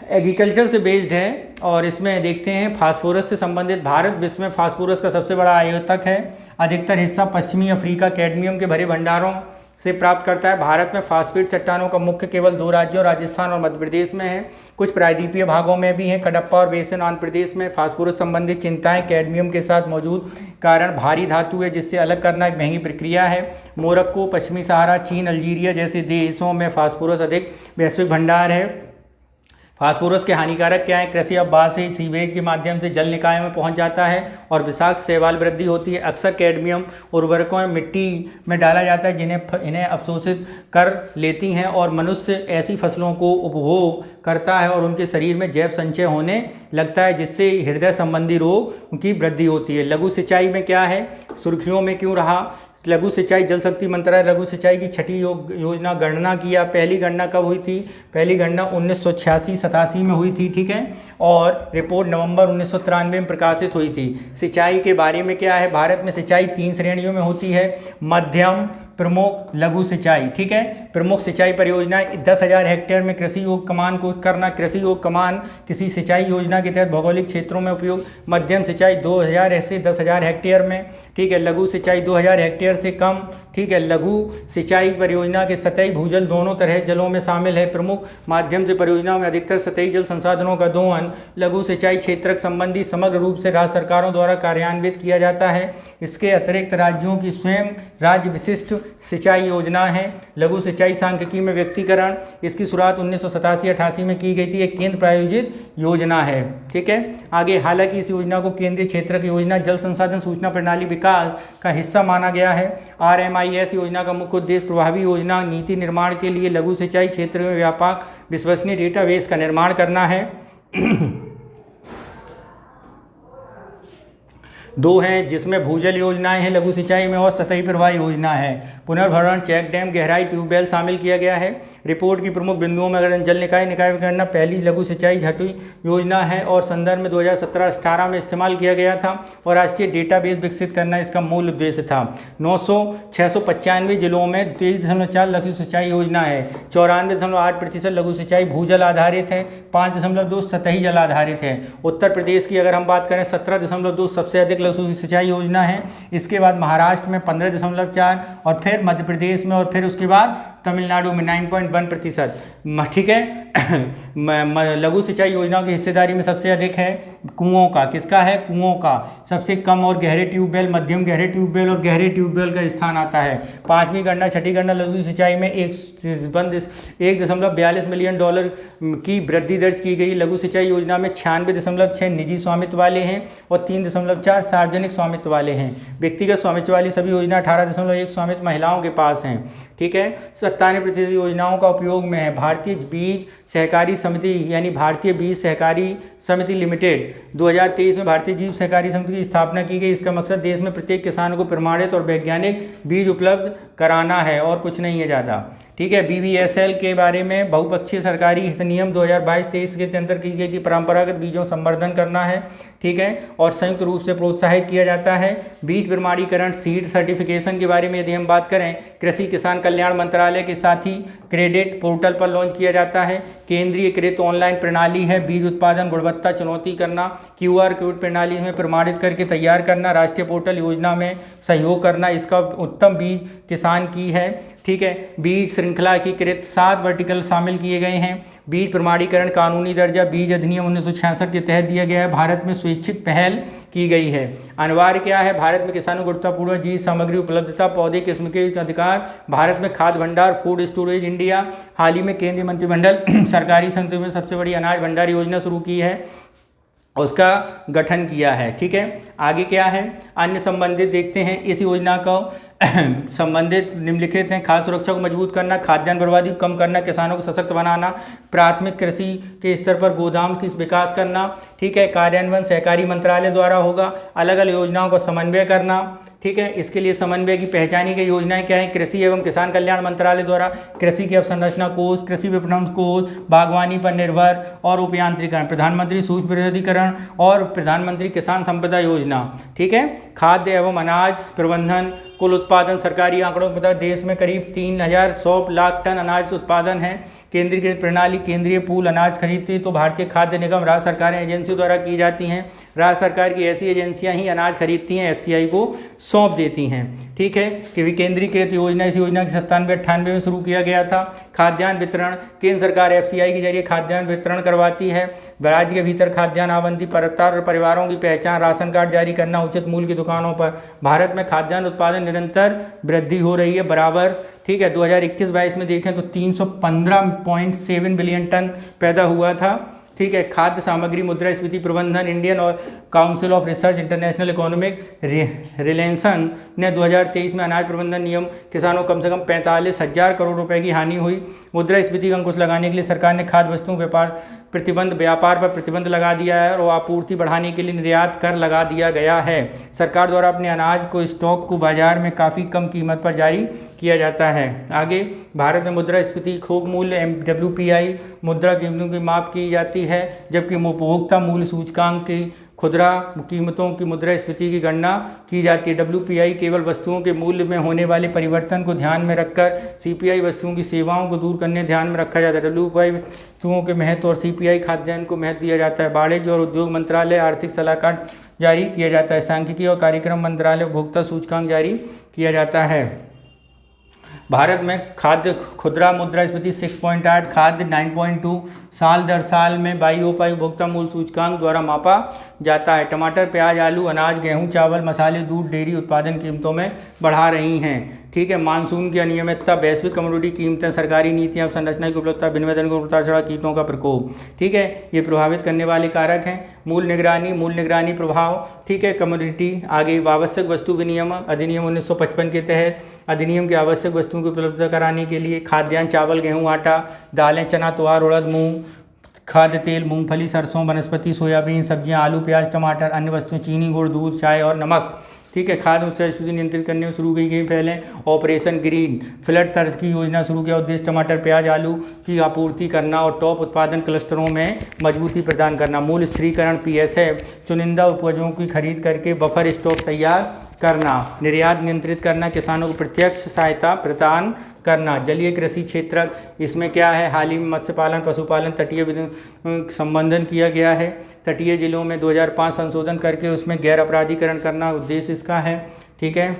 एग्रीकल्चर से बेस्ड है और इसमें देखते हैं फास्फोरस से संबंधित। भारत विश्व में फास्फोरस का सबसे बड़ा आयातक है। अधिकतर हिस्सा पश्चिमी अफ्रीका कैडमियम के भरे भंडारों से प्राप्त करता है। भारत में फास्फेट चट्टानों का मुख्य केवल 2 राज्यों राजस्थान और मध्य प्रदेश में है। कुछ प्रायद्वीपीय भागों में भी है, कडप्पा और बेसिन आंध्र प्रदेश में। फास्फोरस संबंधित चिंताएं कैडमियम के साथ मौजूद कारण भारी धातु है जिससे अलग करना एक महंगी प्रक्रिया है। मोरक्को, पश्चिमी सहारा, चीन, अल्जीरिया जैसे देशों में फास्फोरस अधिक वैश्विक भंडार है। फास्फोरस के हानिकारक क्या है? कृषि अपवाह से सीवेज के माध्यम से जल निकाय में पहुंच जाता है और विषाक्त शैवाल वृद्धि होती है। अक्सर कैडमियम उर्वरकों में मिट्टी में डाला जाता है जिन्हें इन्हें अवशोषित कर लेती हैं और मनुष्य ऐसी फसलों को उपभोग करता है और उनके शरीर में जैव संचय होने लगता है जिससे हृदय संबंधी रोग की वृद्धि होती है। लघु सिंचाई में क्या है? सुर्खियों में क्यों रहा? लघु सिंचाई जल शक्ति मंत्रालय लघु सिंचाई की छठी योजना गणना किया। पहली गणना कब हुई थी? पहली गणना 1986-87 में हुई थी, ठीक है। और रिपोर्ट नवंबर 1993 में प्रकाशित हुई थी। सिंचाई के बारे में क्या है? भारत में सिंचाई 3 श्रेणियों में होती है, मध्यम, प्रमुख, लघु सिंचाई, ठीक है। प्रमुख सिंचाई परियोजना 10,000 हेक्टेयर में कृषि योग कमान को करना। कृषि योग कमान किसी सिंचाई योजना के तहत भौगोलिक क्षेत्रों में उपयोग। मध्यम सिंचाई 2,000 ऐसे 10,000 हेक्टेयर में, ठीक है। लघु सिंचाई 2,000 हेक्टेयर से कम, ठीक है। लघु सिंचाई परियोजना के सतही भूजल दोनों तरह जलों में शामिल है। प्रमुख माध्यम से परियोजनाओं में अधिकतर सतही जल संसाधनों का दोहन। लघु सिंचाई क्षेत्रक संबंधी समग्र रूप से राज्य सरकारों द्वारा कार्यान्वित किया जाता है। इसके अतिरिक्त राज्यों की स्वयं राज्य विशिष्ट सिंचाई योजना है। लघु सिंचाई सांख्यिकी में व्यक्तिकरण, इसकी शुरुआत 1987-88 में की गई थी। एक केंद्र प्रायोजित योजना है, ठीक है। आगे, हालांकि इस योजना को केंद्रीय क्षेत्र की योजना जल संसाधन सूचना प्रणाली विकास का हिस्सा माना गया है। RMIS योजना का मुख्य उद्देश्य प्रभावी योजना नीति निर्माण के लिए लघु सिंचाई क्षेत्र में व्यापक विश्वसनीय डेटाबेस का निर्माण करना है। 2 हैं जिसमें भूजल योजनाएं हैं लघु सिंचाई में और सतही प्रवाह योजना है। पुनर्भरण, चेक डैम, गहराई, ट्यूबवेल शामिल किया गया है। रिपोर्ट की प्रमुख बिंदुओं में अगर जल निकाय करना पहली लघु सिंचाई छठी योजना है और संदर्भ में 2017-18 में इस्तेमाल किया गया था और राष्ट्रीय डेटाबेस विकसित करना इसका मूल उद्देश्य था। 695 जिलों में 23.4 लघु सिंचाई योजना है। 94.8% लघु सिंचाई भूजल आधारित है, 5.2 सतही जल आधारित है। उत्तर प्रदेश की अगर हम बात करें 17.2 सबसे अधिक लघु सिंचाई योजना है। इसके बाद महाराष्ट्र में 15.4 और फिर मध्य प्रदेश में और फिर उसके बाद तमिलनाडु में 9.1%, ठीक है। लघु सिंचाई योजनाओं की हिस्सेदारी में सबसे अधिक है कुओं का। किसका है? कुओं का। सबसे कम और गहरे ट्यूबवेल, मध्यम गहरे ट्यूबवेल और गहरे ट्यूबवेल का स्थान आता है। 5वीं गणना छठी गणना लघु सिंचाई में 1.42 मिलियन डॉलर की वृद्धि दर्ज की गई। लघु सिंचाई योजना में 96.6 निजी स्वामित्व वाले हैं और 3.4 सार्वजनिक स्वामित्व वाले हैं। व्यक्तिगत स्वामित्व वाली सभी योजना 18.1 स्वामित्व महिलाओं के पास हैं, ठीक है। 97% योजनाओं का उपयोग में है। भारतीय बीज सहकारी समिति यानी भारतीय बीज सहकारी समिति लिमिटेड 2023 में भारतीय जीव सहकारी समिति की स्थापना की गई। इसका मकसद देश में प्रत्येक किसान को प्रमाणित और वैज्ञानिक बीज उपलब्ध कराना है और कुछ नहीं है ज़्यादा, ठीक है। BBSL के बारे में बहुपक्षीय सरकारी नियम 2022-23 के अंदर की गई थी। परंपरागत बीजों संवर्धन करना है, ठीक है, और संयुक्त रूप से प्रोत्साहित किया जाता है। बीज प्रमाणीकरण, सीड सर्टिफिकेशन के बारे में यदि हम बात करें, कृषि किसान कल्याण मंत्रालय के साथ ही क्रेडिट पोर्टल पर लॉन्च किया जाता है। केंद्रीयकृत ऑनलाइन प्रणाली है। बीज उत्पादन गुणवत्ता चुनौती करना, QR कोड प्रणाली में प्रमाणित करके तैयार करना, राष्ट्रीय पोर्टल योजना में सहयोग करना, इसका उत्तम बीज किसान की है, ठीक है। बीज श्रृंखला एकीकृत 7 वर्टिकल शामिल किए गए हैं। बीज प्रमाणीकरण कानूनी दर्जा बीज अधिनियम 1966 के तहत दिया गया है। भारत में स्वैच्छिक पहल की गई है। अनिवार्य क्या है? भारत में किसानों को गुणवत्तापूर्ण जीव सामग्री उपलब्धता, पौधे किस्म के अधिकार, भारत में खाद्य भंडार, फूड स्टोरेज इंडिया। हाल ही में केंद्रीय मंत्रिमंडल सरकारी संस्थाओं में सबसे बड़ी अनाज भंडार योजना शुरू की है, उसका गठन किया है, ठीक है। आगे क्या है? अन्य संबंधित देखते हैं इस योजना को संबंधित निम्नलिखित हैं। खाद्य सुरक्षा को मजबूत करना, खाद्यान्न बर्बादी को कम करना, किसानों को सशक्त बनाना, प्राथमिक कृषि के स्तर पर गोदाम की विकास करना, ठीक है। कार्यान्वयन सहकारी मंत्रालय द्वारा होगा। अलग अलग योजनाओं का समन्वय करना, ठीक है। इसके लिए समन्वय की पहचानी गई योजनाएं क्या है? कृषि एवं किसान कल्याण मंत्रालय द्वारा कृषि की अवसंरचना कोष, कृषि विपणन कोष, बागवानी पर निर्भर और उपयांत्रिकरण, प्रधानमंत्री सूक्ष्म प्रसंस्करण और प्रधानमंत्री किसान संपदा योजना, ठीक है। खाद्य एवं अनाज प्रबंधन, कुल उत्पादन सरकारी आंकड़ों के मुताबिक देश में करीब 3,100 लाख टन अनाज उत्पादन है, केंद्रीकृत प्रणाली केंद्रीय पूल अनाज खरीदती तो भारतीय खाद्य निगम राज्य सरकारें एजेंसियों द्वारा की जाती हैं। राज्य सरकार की ऐसी एजेंसियां ही अनाज खरीदती हैं, एफसीआई को सौंप देती हैं। ठीक है कि विकेंद्रीकृत योजना, इस योजना की 97-98 में शुरू किया गया था। खाद्यान्न वितरण केंद्र सरकार एफसीआई के जरिए खाद्यान्न वितरण करवाती है। राज्य के भीतर खाद्यान्न आवंटी, पात्र परिवारों की पहचान, राशन कार्ड जारी करना, उचित मूल्य की दुकानों पर। भारत में खाद्यान्न उत्पादन निरंतर वृद्धि हो रही है बराबर। ठीक है, 2021-22 में देखें तो 315.7 बिलियन टन पैदा हुआ था। ठीक है, खाद्य सामग्री मुद्रास्फीति प्रबंधन इंडियन और council of research international economic relation ने 2023 में अनाज प्रबंधन नियम किसानों को कम से कम 45,000 करोड़ रुपए की हानि हुई। मुद्रास्फीति का अंकुश लगाने के लिए सरकार ने खाद्य वस्तुओं व्यापार पर प्रतिबंध लगा दिया है और आपूर्ति बढ़ाने के लिए निर्यात कर लगा दिया गया है। सरकार द्वारा अपने अनाज को स्टॉक को बाजार में काफ़ी कम कीमत पर जारी किया जाता है। आगे, भारत में मुद्रास्फीति थोक मूल्य WPI मुद्रा कीमतों की माप की जाती है, जबकि उपभोक्ता मूल्य सूचकांक की खुदरा कीमतों की मुद्रास्फीति की गणना की जाती है। WPI केवल वस्तुओं के मूल्य में होने वाले परिवर्तन को ध्यान में रखकर CPI वस्तुओं की सेवाओं को दूर करने ध्यान में रखा जाता है। WPI वस्तुओं के महत्व और CPI खाद्यान्न को महत्व दिया जाता है। वाणिज्य और उद्योग मंत्रालय आर्थिक सलाहकार जारी किया जाता है। सांख्यिकी और कार्यक्रम मंत्रालय उपभोक्ता सूचकांक जारी किया जाता है। भारत में खाद्य खुदरा मुद्रास्फीति 6.8, खाद्य 9.2 साल दर साल में BOPI उपभोक्ता मूल्य सूचकांक द्वारा मापा जाता है। टमाटर, प्याज, आलू, अनाज, गेहूं, चावल, मसाले, दूध, डेयरी उत्पादन कीमतों में बढ़ा रही हैं। ठीक है, मानसून की अनियमितता, वैश्विक कमोडिटी कीमतें, सरकारी नीतियां, संरचना की उपलब्धता, विनिवेदन को उतार चढ़ाव, कीटों का प्रकोप। ठीक है, ये प्रभावित करने वाले कारक हैं। मूल्य निगरानी प्रभाव। ठीक है, कमोडिटी। आगे, आवश्यक वस्तु विनियम अधिनियम 1955 के तहत अधिनियम के आवश्यक वस्तुओं की उपलब्धता कराने के लिए खाद्यान्न, चावल, गेहूं, आटा, दालें, चना, ज्वार, उड़द, मूंग, खाद्य तेल, मूंगफली, सरसों, वनस्पति, सोयाबीन, सब्जियां, आलू, प्याज, टमाटर, अन्य वस्तुएं, चीनी, गुड़, दूध, चाय और नमक। ठीक है, खाद्य मुद्रास्फीति नियंत्रित करने में शुरू की गई पहले ऑपरेशन ग्रीन फ्लड तर्ज की योजना शुरू किया। उद्देश्य टमाटर, प्याज, आलू की आपूर्ति करना और टॉप उत्पादन क्लस्टरों में मजबूती प्रदान करना। मूल्य स्थिरीकरण PSF, चुनिंदा उपजों की खरीद करके बफर स्टॉक तैयार करना। निर्यात नियंत्रित करना, किसानों को प्रत्यक्ष सहायता प्रदान करना। जलीय कृषि क्षेत्र, इसमें क्या है, हाल ही में मत्स्य पालन, पशुपालन, तटीय संबंधन किया गया है। तटीय जिलों में 2005 संशोधन करके उसमें गैर अपराधीकरण करना उद्देश्य इसका है। ठीक है,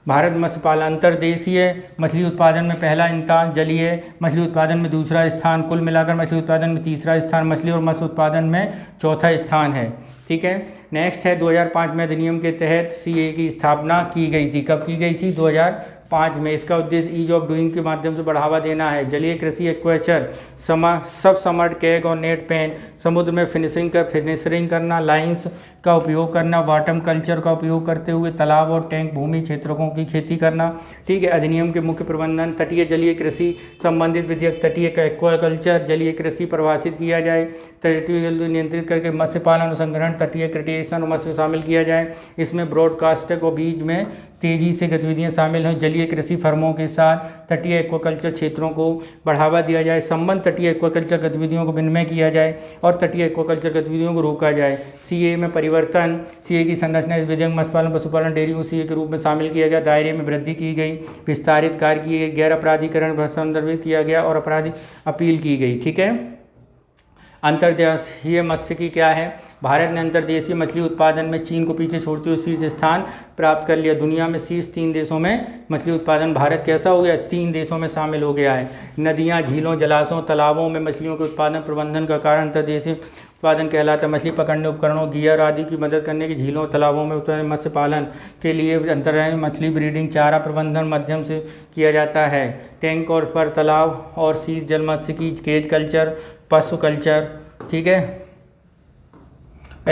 भारत मत्स्य पालन अंतर्देशीय मछली उत्पादन में पहला स्थान, जलीय मछली उत्पादन में दूसरा स्थान, कुल मिलाकर मछली उत्पादन में तीसरा स्थान, मछली और मत्स्य उत्पादन में चौथा स्थान है। ठीक है, नेक्स्ट है 2005 में अधिनियम के तहत CA की स्थापना की गई थी। कब की गई थी? 2005 में। इसका उद्देश्य ईज ऑफ डूइंग के माध्यम से बढ़ावा देना है। जलीय कृषि एक्वाकल्चर, सब समर्ड कैग और नेट पेन, समुद्र में फिनिशरिंग करना, लाइंस का उपयोग करना, वाटम कल्चर का उपयोग करते हुए तालाब और टैंक भूमि क्षेत्रों की खेती करना। ठीक है, अधिनियम के मुख्य प्रबंधन, तटीय जलीय कृषि संबंधित विधेयक, तटीय एक्वाकल्चर, जलीय कृषि परिभाषित किया जाए, तटीय नियंत्रित करके मत्स्य पालन और संग्रहण, तटीय क्रिटेशन और मत्स्य शामिल किया जाए। इसमें ब्रॉडकास्टिंग और बीज में तेजी से गतिविधियां शामिल हैं। जलीय कृषि फर्मों के साथ तटीय एक्वाकल्चर क्षेत्रों को बढ़ावा दिया जाए। संबंध तटीय एक्वाकल्चर गतिविधियों को विनिमय किया जाए और तटीय एक्वाकल्चर गतिविधियों को रोका जाए। CA में परिवर्तन, CA की संरचना इस विधेयक मत्स्य पालन, पशुपालन, डेयरी को CA के रूप में शामिल किया गया। दायरे में वृद्धि की गई, विस्तारित कार्य किए गए, गैर अपराधीकरण संदर्भित किया गया और अपराधी अपील की गई। ठीक है, अंतर्देशीय मत्स्य की क्या है? भारत ने अंतर्देशीय मछली उत्पादन में चीन को पीछे छोड़ते हुए शीर्ष स्थान प्राप्त कर लिया। दुनिया में शीर्ष 3 देशों में मछली उत्पादन भारत कैसा हो गया? 3 देशों में शामिल हो गया है। नदियां, झीलों, जलाशयों, तालाबों में मछलियों के उत्पादन प्रबंधन का कारण अंतर्देशीय उत्पादन कहलाता है। मछली पकड़ने उपकरणों, गियर आदि की मदद करने की झीलों, तालाबों में उत्पादन मत्स्य पालन के लिए अंतर्राष्ट्रीय मछली ब्रीडिंग, चारा प्रबंधन माध्यम से किया जाता है। टैंक और पर तालाब और शीत जल मत्स्य की केज कल्चर, पशु कल्चर। ठीक है,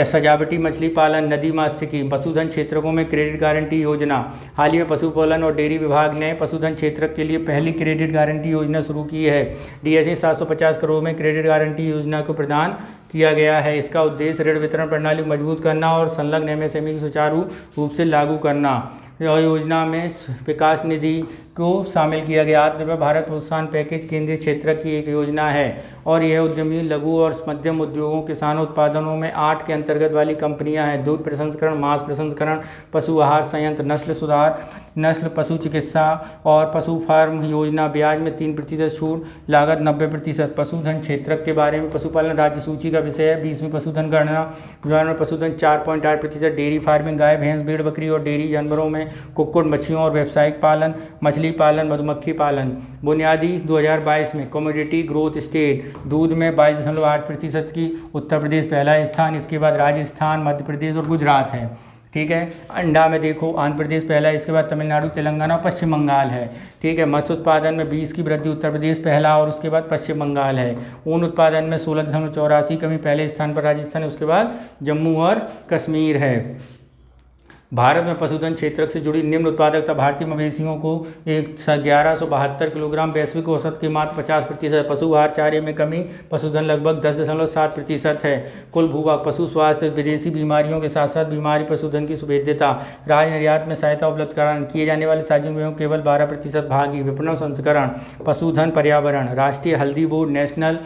सजावटी मछली पालन, नदी मत्स्य की, पशुधन क्षेत्रों में क्रेडिट गारंटी योजना। हाल ही में पशुपालन और डेयरी विभाग ने पशुधन क्षेत्र के लिए पहली क्रेडिट गारंटी योजना शुरू की है। DSC 750 करोड़ में क्रेडिट गारंटी योजना को प्रदान किया गया है। इसका उद्देश्य ऋण वितरण प्रणाली को मजबूत करना और संलग्न MSME सुचारू रूप से लागू करना। योजना में विकास निधि को शामिल किया गया। आत्मनिर्भर भारत प्रोत्साहन पैकेज केंद्रीय क्षेत्र की एक योजना है और यह उद्यमी, लघु और मध्यम उद्योगों, किसान उत्पादनों में 8 के अंतर्गत वाली कंपनियां हैं। दूध प्रसंस्करण, मांस प्रसंस्करण, पशु आहार संयंत्र, नस्ल सुधार, नस्ल पशु चिकित्सा और पशु फार्म योजना। ब्याज में 3% छूट, लागत 90%। पशुधन क्षेत्र के बारे में पशुपालन राज्य सूची का विषय है। 20वीं पशुधन गणना में पशुधन 4.8%, डेयरी फार्मिंग, गाय भैंस भेड़ बकरी और डेयरी जानवरों में कुक्कुट, मच्छियों और व्यावसायिक पालन, मछली पालन, मधुमक्खी पालन। बुनियादी 2022 में कमोडिटी ग्रोथ स्टेट, दूध में 22.8% की उत्तर प्रदेश पहला स्थान, इसके बाद राजस्थान, मध्य प्रदेश और गुजरात है। ठीक है। अंडा में देखो आंध्र प्रदेश पहला, इसके बाद तमिलनाडु, तेलंगाना और पश्चिम बंगाल है। ठीक है। मत्स्य उत्पादन में 20 की वृद्धि, उत्तर प्रदेश पहला और उसके बाद पश्चिम बंगाल है। ऊन उत्पादन में 16.84 कमी, पहले स्थान पर राजस्थान, उसके बाद जम्मू और कश्मीर है। भारत में पशुधन क्षेत्र से जुड़ी निम्न उत्पादकता, भारतीय मवेशियों को 1172 किलोग्राम, वैश्विक औसत की मात्र 50%। पशु आहार चारे में कमी, पशुधन लगभग 10.7% है। कुल भूभाग, पशु स्वास्थ्य, विदेशी बीमारियों के साथ साथ बीमारी, पशुधन की सुभेद्यता, राज निर्यात में सहायता उपलब्ध कराना, किए जाने वाले सार्वजनिक में केवल 12% भागी, विपणन संस्करण, पशुधन, पर्यावरण, राष्ट्रीय हल्दी बोर्ड, नेशनल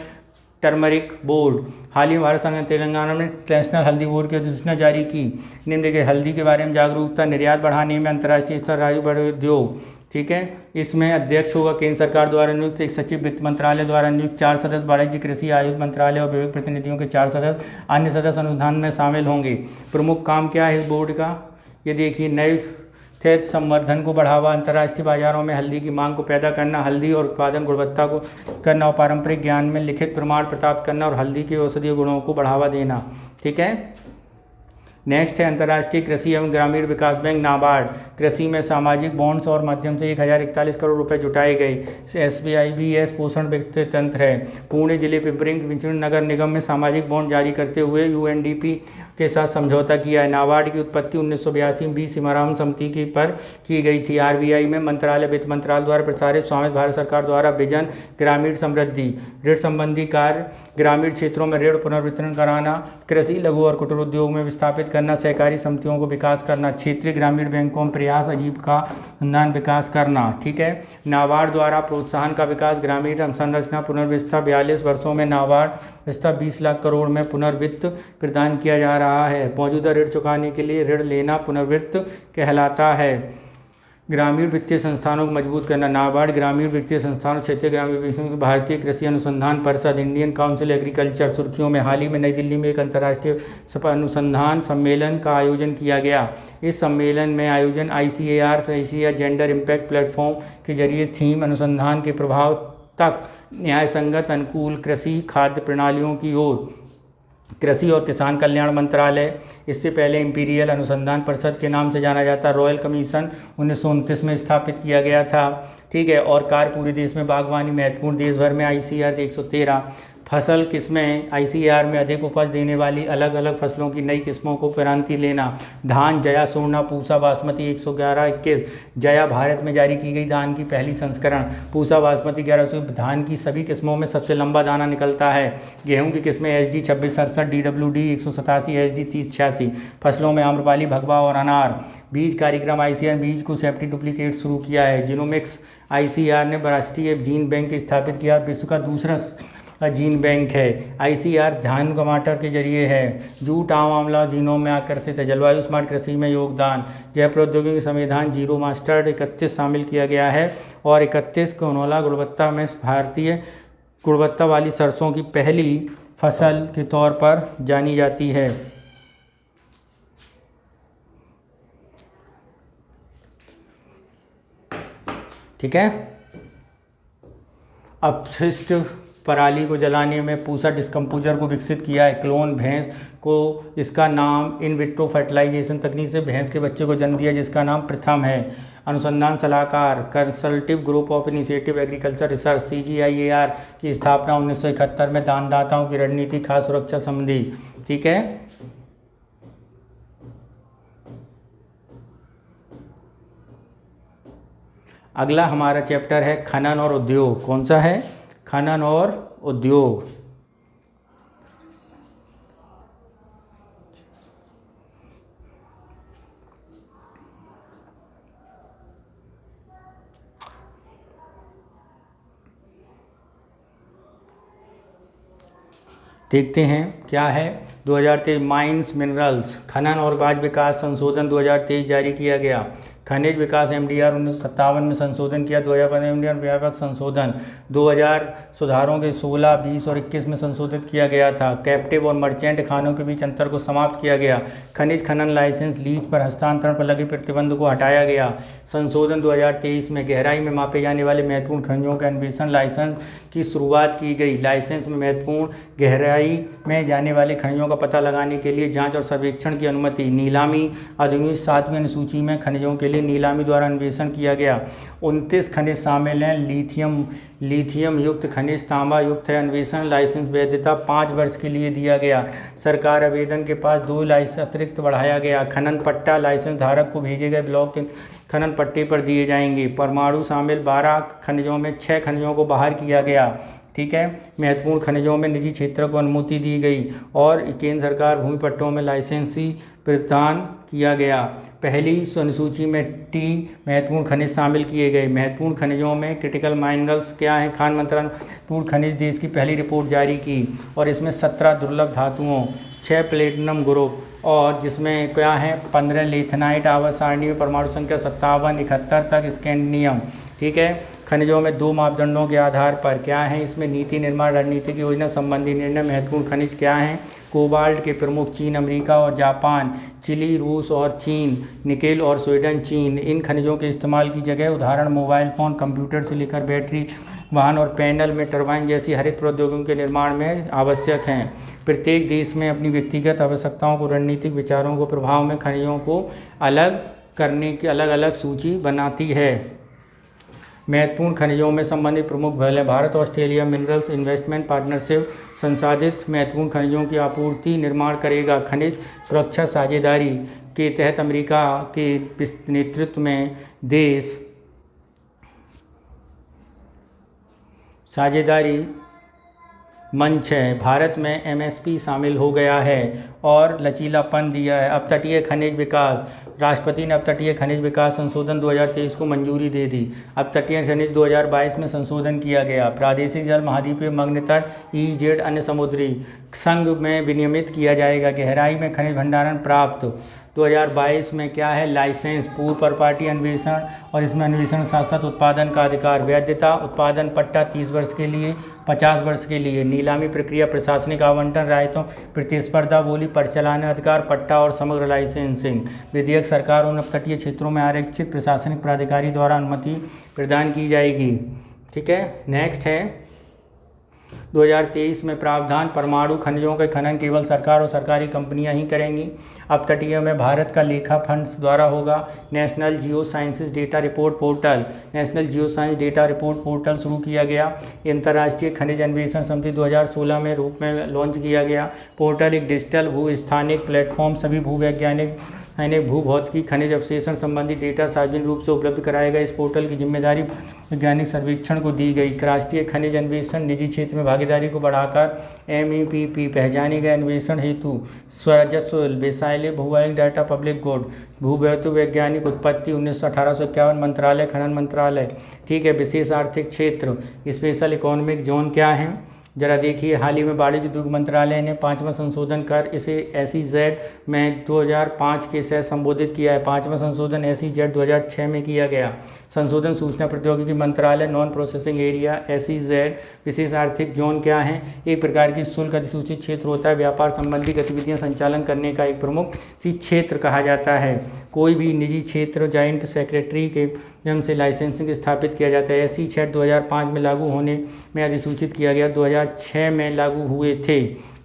टर्मरिक बोर्ड। हाल ही में भारत सरकार ने तेलंगाना में नेशनल हल्दी बोर्ड की अधिसूचना जारी की। निम्नलिखित हल्दी के बारे में जागरूकता, निर्यात बढ़ाने में अंतर्राष्ट्रीय स्तर राज्य बड़े उद्योग। ठीक है। इसमें अध्यक्ष होगा केंद्र सरकार द्वारा नियुक्त एक सचिव, वित्त मंत्रालय द्वारा नियुक्त 4 सदस्य, वाणिज्य कृषि आयुष मंत्रालय और विवेक प्रतिनिधियों के 4 सदस्य, अन्य सदस्य अनुसंधान में शामिल होंगे। प्रमुख काम क्या है इस बोर्ड का, ये देखिए, नए क्षेत्र संवर्धन को बढ़ावा, अंतर्राष्ट्रीय बाजारों में हल्दी की मांग को पैदा करना, हल्दी और उत्पादन गुणवत्ता को करना और पारंपरिक ज्ञान में लिखित प्रमाण प्राप्त करना और हल्दी के औषधीय गुणों को बढ़ावा देना। ठीक है। नेक्स्ट है अंतर्राष्ट्रीय कृषि एवं ग्रामीण विकास बैंक नाबार्ड। कृषि में सामाजिक बॉन्ड्स और माध्यम से 1041 करोड़ रुपए जुटाए गए। SBIBS पोषण वित्त तंत्र है। पुणे जिले पिंपरी नगर निगम में सामाजिक बॉन्ड जारी करते हुए UNDP के साथ समझौता किया है। नाबार्ड की उत्पत्ति 1982 में 20 सीमाराम समिति की पर की गई थी। RBI में मंत्रालय, वित्त मंत्रालय द्वारा प्रसारित स्वामित्व, भारत सरकार द्वारा विजन ग्रामीण समृद्धि, ऋण संबंधी कार्य, ग्रामीण क्षेत्रों में ऋण पुनर्वितरण कराना, कृषि, लघु और कुटीर उद्योग में विस्थापित करना, सहकारी समितियों को विकास करना, क्षेत्रीय ग्रामीण बैंकों में प्रयास, आजीविका अनुसंधान विकास करना। ठीक है। नाबार्ड द्वारा प्रोत्साहन का विकास, ग्रामीण अवसंरचना पुनर्विस्तार, 42 वर्षों में नाबार्ड विस्तार 20 लाख करोड़ में पुनर्वित्त प्रदान किया जा रहा है। मौजूदा ऋण चुकाने के लिए ऋण लेना पुनर्वित्त कहलाता है। ग्रामीण वित्तीय संस्थानों को मजबूत करना, नाबार्ड ग्रामीण वित्तीय संस्थानों, क्षेत्रीय ग्रामीण, भारतीय कृषि अनुसंधान परिषद, इंडियन काउंसिल एग्रीकल्चर। सुर्खियों में हाल ही में नई दिल्ली में एक अंतर्राष्ट्रीय अनुसंधान सम्मेलन का आयोजन किया गया। इस सम्मेलन में आयोजन ICAR जेंडर इम्पैक्ट प्लेटफॉर्म के जरिए थीम अनुसंधान के प्रभाव तक न्याय संगत अनुकूल कृषि खाद्य प्रणालियों की ओर, कृषि और किसान कल्याण मंत्रालय, इससे पहले इंपीरियल अनुसंधान परिषद के नाम से जाना जाता, रॉयल कमीशन 1929 में स्थापित किया गया था। ठीक है। और कार्य पूरे देश में बागवानी महत्वपूर्ण, देश भर में ICAR 113 फसल किस्में, ICAR में अधिक उपज देने वाली अलग अलग फसलों की नई किस्मों को क्रांति लेना, धान, जया, सोना, पूसा, बासमती 111-21। जया भारत में जारी की गई धान की पहली संस्करण, पूसा बासमती 1100 धान की सभी किस्मों में सबसे लंबा दाना निकलता है। गेहूं की किस्में SD 2667, DWD 187, SD 3086। फसलों में आम्रपाली, भगवा और अनार। बीज कार्यक्रम ICAR बीज को सेफ्टी डुप्लीकेट शुरू किया है। जीनोमिक्स, ICAR ने राष्ट्रीय जीन बैंक स्थापित किया, विश्व का दूसरा जीन बैंक है। ICAR धान टमाटर के जरिए है। जूट, आम, आंवला जीनों में आकर्षित है। जलवायु स्मार्ट कृषि में योगदान, जैव प्रौद्योगिकी संविधान, जीरो मास्टर्ड 31 शामिल किया गया है और 31 कनोला गुणवत्ता में भारतीय गुणवत्ता वाली सरसों की पहली फसल के तौर पर जानी जाती है। ठीक है। अपशिष्ट पराली को जलाने में पूसा डिस्कम्पोजर को विकसित किया है। क्लोन भैंस को इसका नाम इन विट्रो फर्टिलाइजेशन तकनीक से भैंस के बच्चे को जन्म दिया जिसका नाम प्रथम है। अनुसंधान सलाहकार, consultive group of initiative agriculture research CGIAR की स्थापना 1971 में, दानदाताओं की रणनीति, खाद्य सुरक्षा संबंधी। ठीक है। अगला हमारा चैप्टर है खनन और उद्योग। कौन सा है? खनन और उद्योग। देखते हैं क्या है। 2023 माइंस मिनरल्स खनन और बाज विकास संशोधन 2023 जारी किया गया। खनिज विकास एमडीआर 1957 में संशोधन किया। 2015 एमडीआर व्यापक संशोधन 2000 सुधारों के 16, 20 और 21 में संशोधित किया गया था। कैप्टिव और मर्चेंट खानों के बीच अंतर को समाप्त किया गया। खनिज खनन लाइसेंस लीज पर हस्तांतरण पर लगे प्रतिबंध को हटाया गया। संशोधन 2023 में गहराई में मापे जाने वाले महत्वपूर्ण खनिजों के अन्वेषण लाइसेंस की शुरुआत की गई। लाइसेंस में महत्वपूर्ण गहराई में जाने वाले खनिजों का पता लगाने के लिए जांच और सर्वेक्षण की अनुमति। नीलामी अधिनियम 7वीं अनुसूची में खनिजों के लिए नीलामी द्वारा अन्वेषण किया गया। 29 खनिज शामिल हैं। लिथियम युक्त खनिज, तांबा युक्त है। अन्वेषण लाइसेंस वैधता 5 वर्ष के लिए दिया गया। सरकार आवेदन के पास 2 लाइसेंस अतिरिक्त बढ़ाया गया। खनन पट्टा लाइसेंस धारक को भेजे गए ब्लॉक के खनन पट्टे पर दिए जाएंगे। परमाणु शामिल 12 खनिजों में 6 खनिजों को बाहर किया गया। ठीक है। महत्वपूर्ण खनिजों में निजी क्षेत्र को अनुमति दी गई और केंद्र सरकार भूमि पट्टों में लाइसेंसी प्रदान किया गया। पहली अनुसूची में टी महत्वपूर्ण खनिज शामिल किए गए। महत्वपूर्ण खनिजों में क्रिटिकल माइनरल्स क्या है। खान मंत्रालय महत्वपूर्ण खनिज देश की पहली रिपोर्ट जारी की और इसमें 17 दुर्लभ धातुओं, 6 प्लेटिनम ग्रुप और जिसमें क्या है 15 लिथनाइट आवर्त सारणी में परमाणु संख्या 57, 71 तक स्कैंडियम। ठीक है। खनिजों में 2 मापदंडों के आधार पर क्या है इसमें नीति निर्माण रणनीतिक योजना संबंधी निर्णय। महत्वपूर्ण खनिज क्या हैं। कोबाल्ट के प्रमुख चीन, अमेरिका और जापान, चिली, रूस और चीन, निकेल और स्वीडन, चीन। इन खनिजों के इस्तेमाल की जगह उदाहरण मोबाइल फ़ोन, कंप्यूटर से लेकर बैटरी, वाहन और पैनल में टरबाइन जैसी हरित प्रौद्योगिकियों के निर्माण में आवश्यक हैं। प्रत्येक देश में अपनी व्यक्तिगत आवश्यकताओं को, रणनीतिक विचारों को प्रभाव में खनिजों को अलग करने की अलग अलग सूची बनाती है। महत्वपूर्ण खनिजों में संबंधित प्रमुख बल है। Bharat Australia minerals investment partnership संसाधित महत्वपूर्ण खनिजों की आपूर्ति निर्माण करेगा। खनिज सुरक्षा साझेदारी के तहत अमेरिका के नेतृत्व में देश साझेदारी मंच है। भारत में एमएसपी शामिल हो गया है और लचीलापन दिया है। अपतटीय खनिज विकास, राष्ट्रपति ने अपतटीय खनिज विकास संशोधन 2023 को मंजूरी दे दी। अपतटीय खनिज 2022 में संशोधन किया गया। प्रादेशिक जल, महाद्वीपीय, मग्न तट, ईजेड, अन्य समुद्री संघ में विनियमित किया जाएगा। गहराई में खनिज भंडारण प्राप्त 2022 में क्या है लाइसेंस, पूर्व प्रॉपर्टी अन्वेषण और इसमें अन्वेषण साथ साथ उत्पादन का अधिकार। वैधता उत्पादन पट्टा 30 वर्ष के लिए, 50 वर्ष के लिए। नीलामी प्रक्रिया, प्रशासनिक आवंटन, रायतों, प्रतिस्पर्धा, बोली, परिचालन अधिकार, पट्टा और समग्र लाइसेंसिंग। विधेयक सरकार उन अपतटीय क्षेत्रों में आरक्षित प्रशासनिक प्राधिकारी द्वारा अनुमति प्रदान की जाएगी। ठीक है। नेक्स्ट है 2023 में प्रावधान, परमाणु खनिजों के खनन केवल सरकार और सरकारी कंपनियां ही करेंगी। अपतटीय में भारत का लेखा फंड्स द्वारा होगा। नेशनल जियो sciences data report portal, national geo science data report portal शुरू किया गया। अंतर्राष्ट्रीय खनिज अन्वेषण समिति 2016 में रूप में लॉन्च किया गया। पोर्टल एक डिजिटल भूस्थानिक प्लेटफॉर्म सभी भूवैज्ञानिक भूभौतिकी खनिज अवशेषण संबंधी डेटा सार्वजनिक रूप से उपलब्ध कराएगा। इस पोर्टल की जिम्मेदारी वैज्ञानिक सर्वेक्षण को दी गई। राष्ट्रीय खनिज अन्वेषण निजी क्षेत्र में भागीदारी को बढ़ाकर MEPP पहचाने गए अन्वेषण हेतु स्वराजस्व वैसाइले भूवैज्ञानिक डाटा पब्लिक गुड भूभौतिक वैज्ञानिक उत्पत्ति 1851 मंत्रालय खनन मंत्रालय। ठीक है। विशेष आर्थिक क्षेत्र स्पेशल इकोनॉमिक जोन क्या है जरा देखिए। हाल ही में वाणिज्य उद्योग मंत्रालय ने 5वां संशोधन कर इसे SEZ में 2005 के से संबोधित किया है। 5वां संशोधन SEZ 2006 में किया गया। संशोधन सूचना प्रौद्योगिकी मंत्रालय नॉन प्रोसेसिंग एरिया SEZ विशेष आर्थिक जोन क्या है। एक प्रकार की शुल्क अधिसूचित क्षेत्र होता है। व्यापार संबंधी गतिविधियां संचालन करने का एक प्रमुख क्षेत्र कहा जाता है। कोई भी निजी क्षेत्र जॉइंट सेक्रेटरी के माध्यम से लाइसेंसिंग स्थापित किया जाता है। SEZ 2005 में लागू होने में अधिसूचित किया गया। 2006 में लागू हुए थे।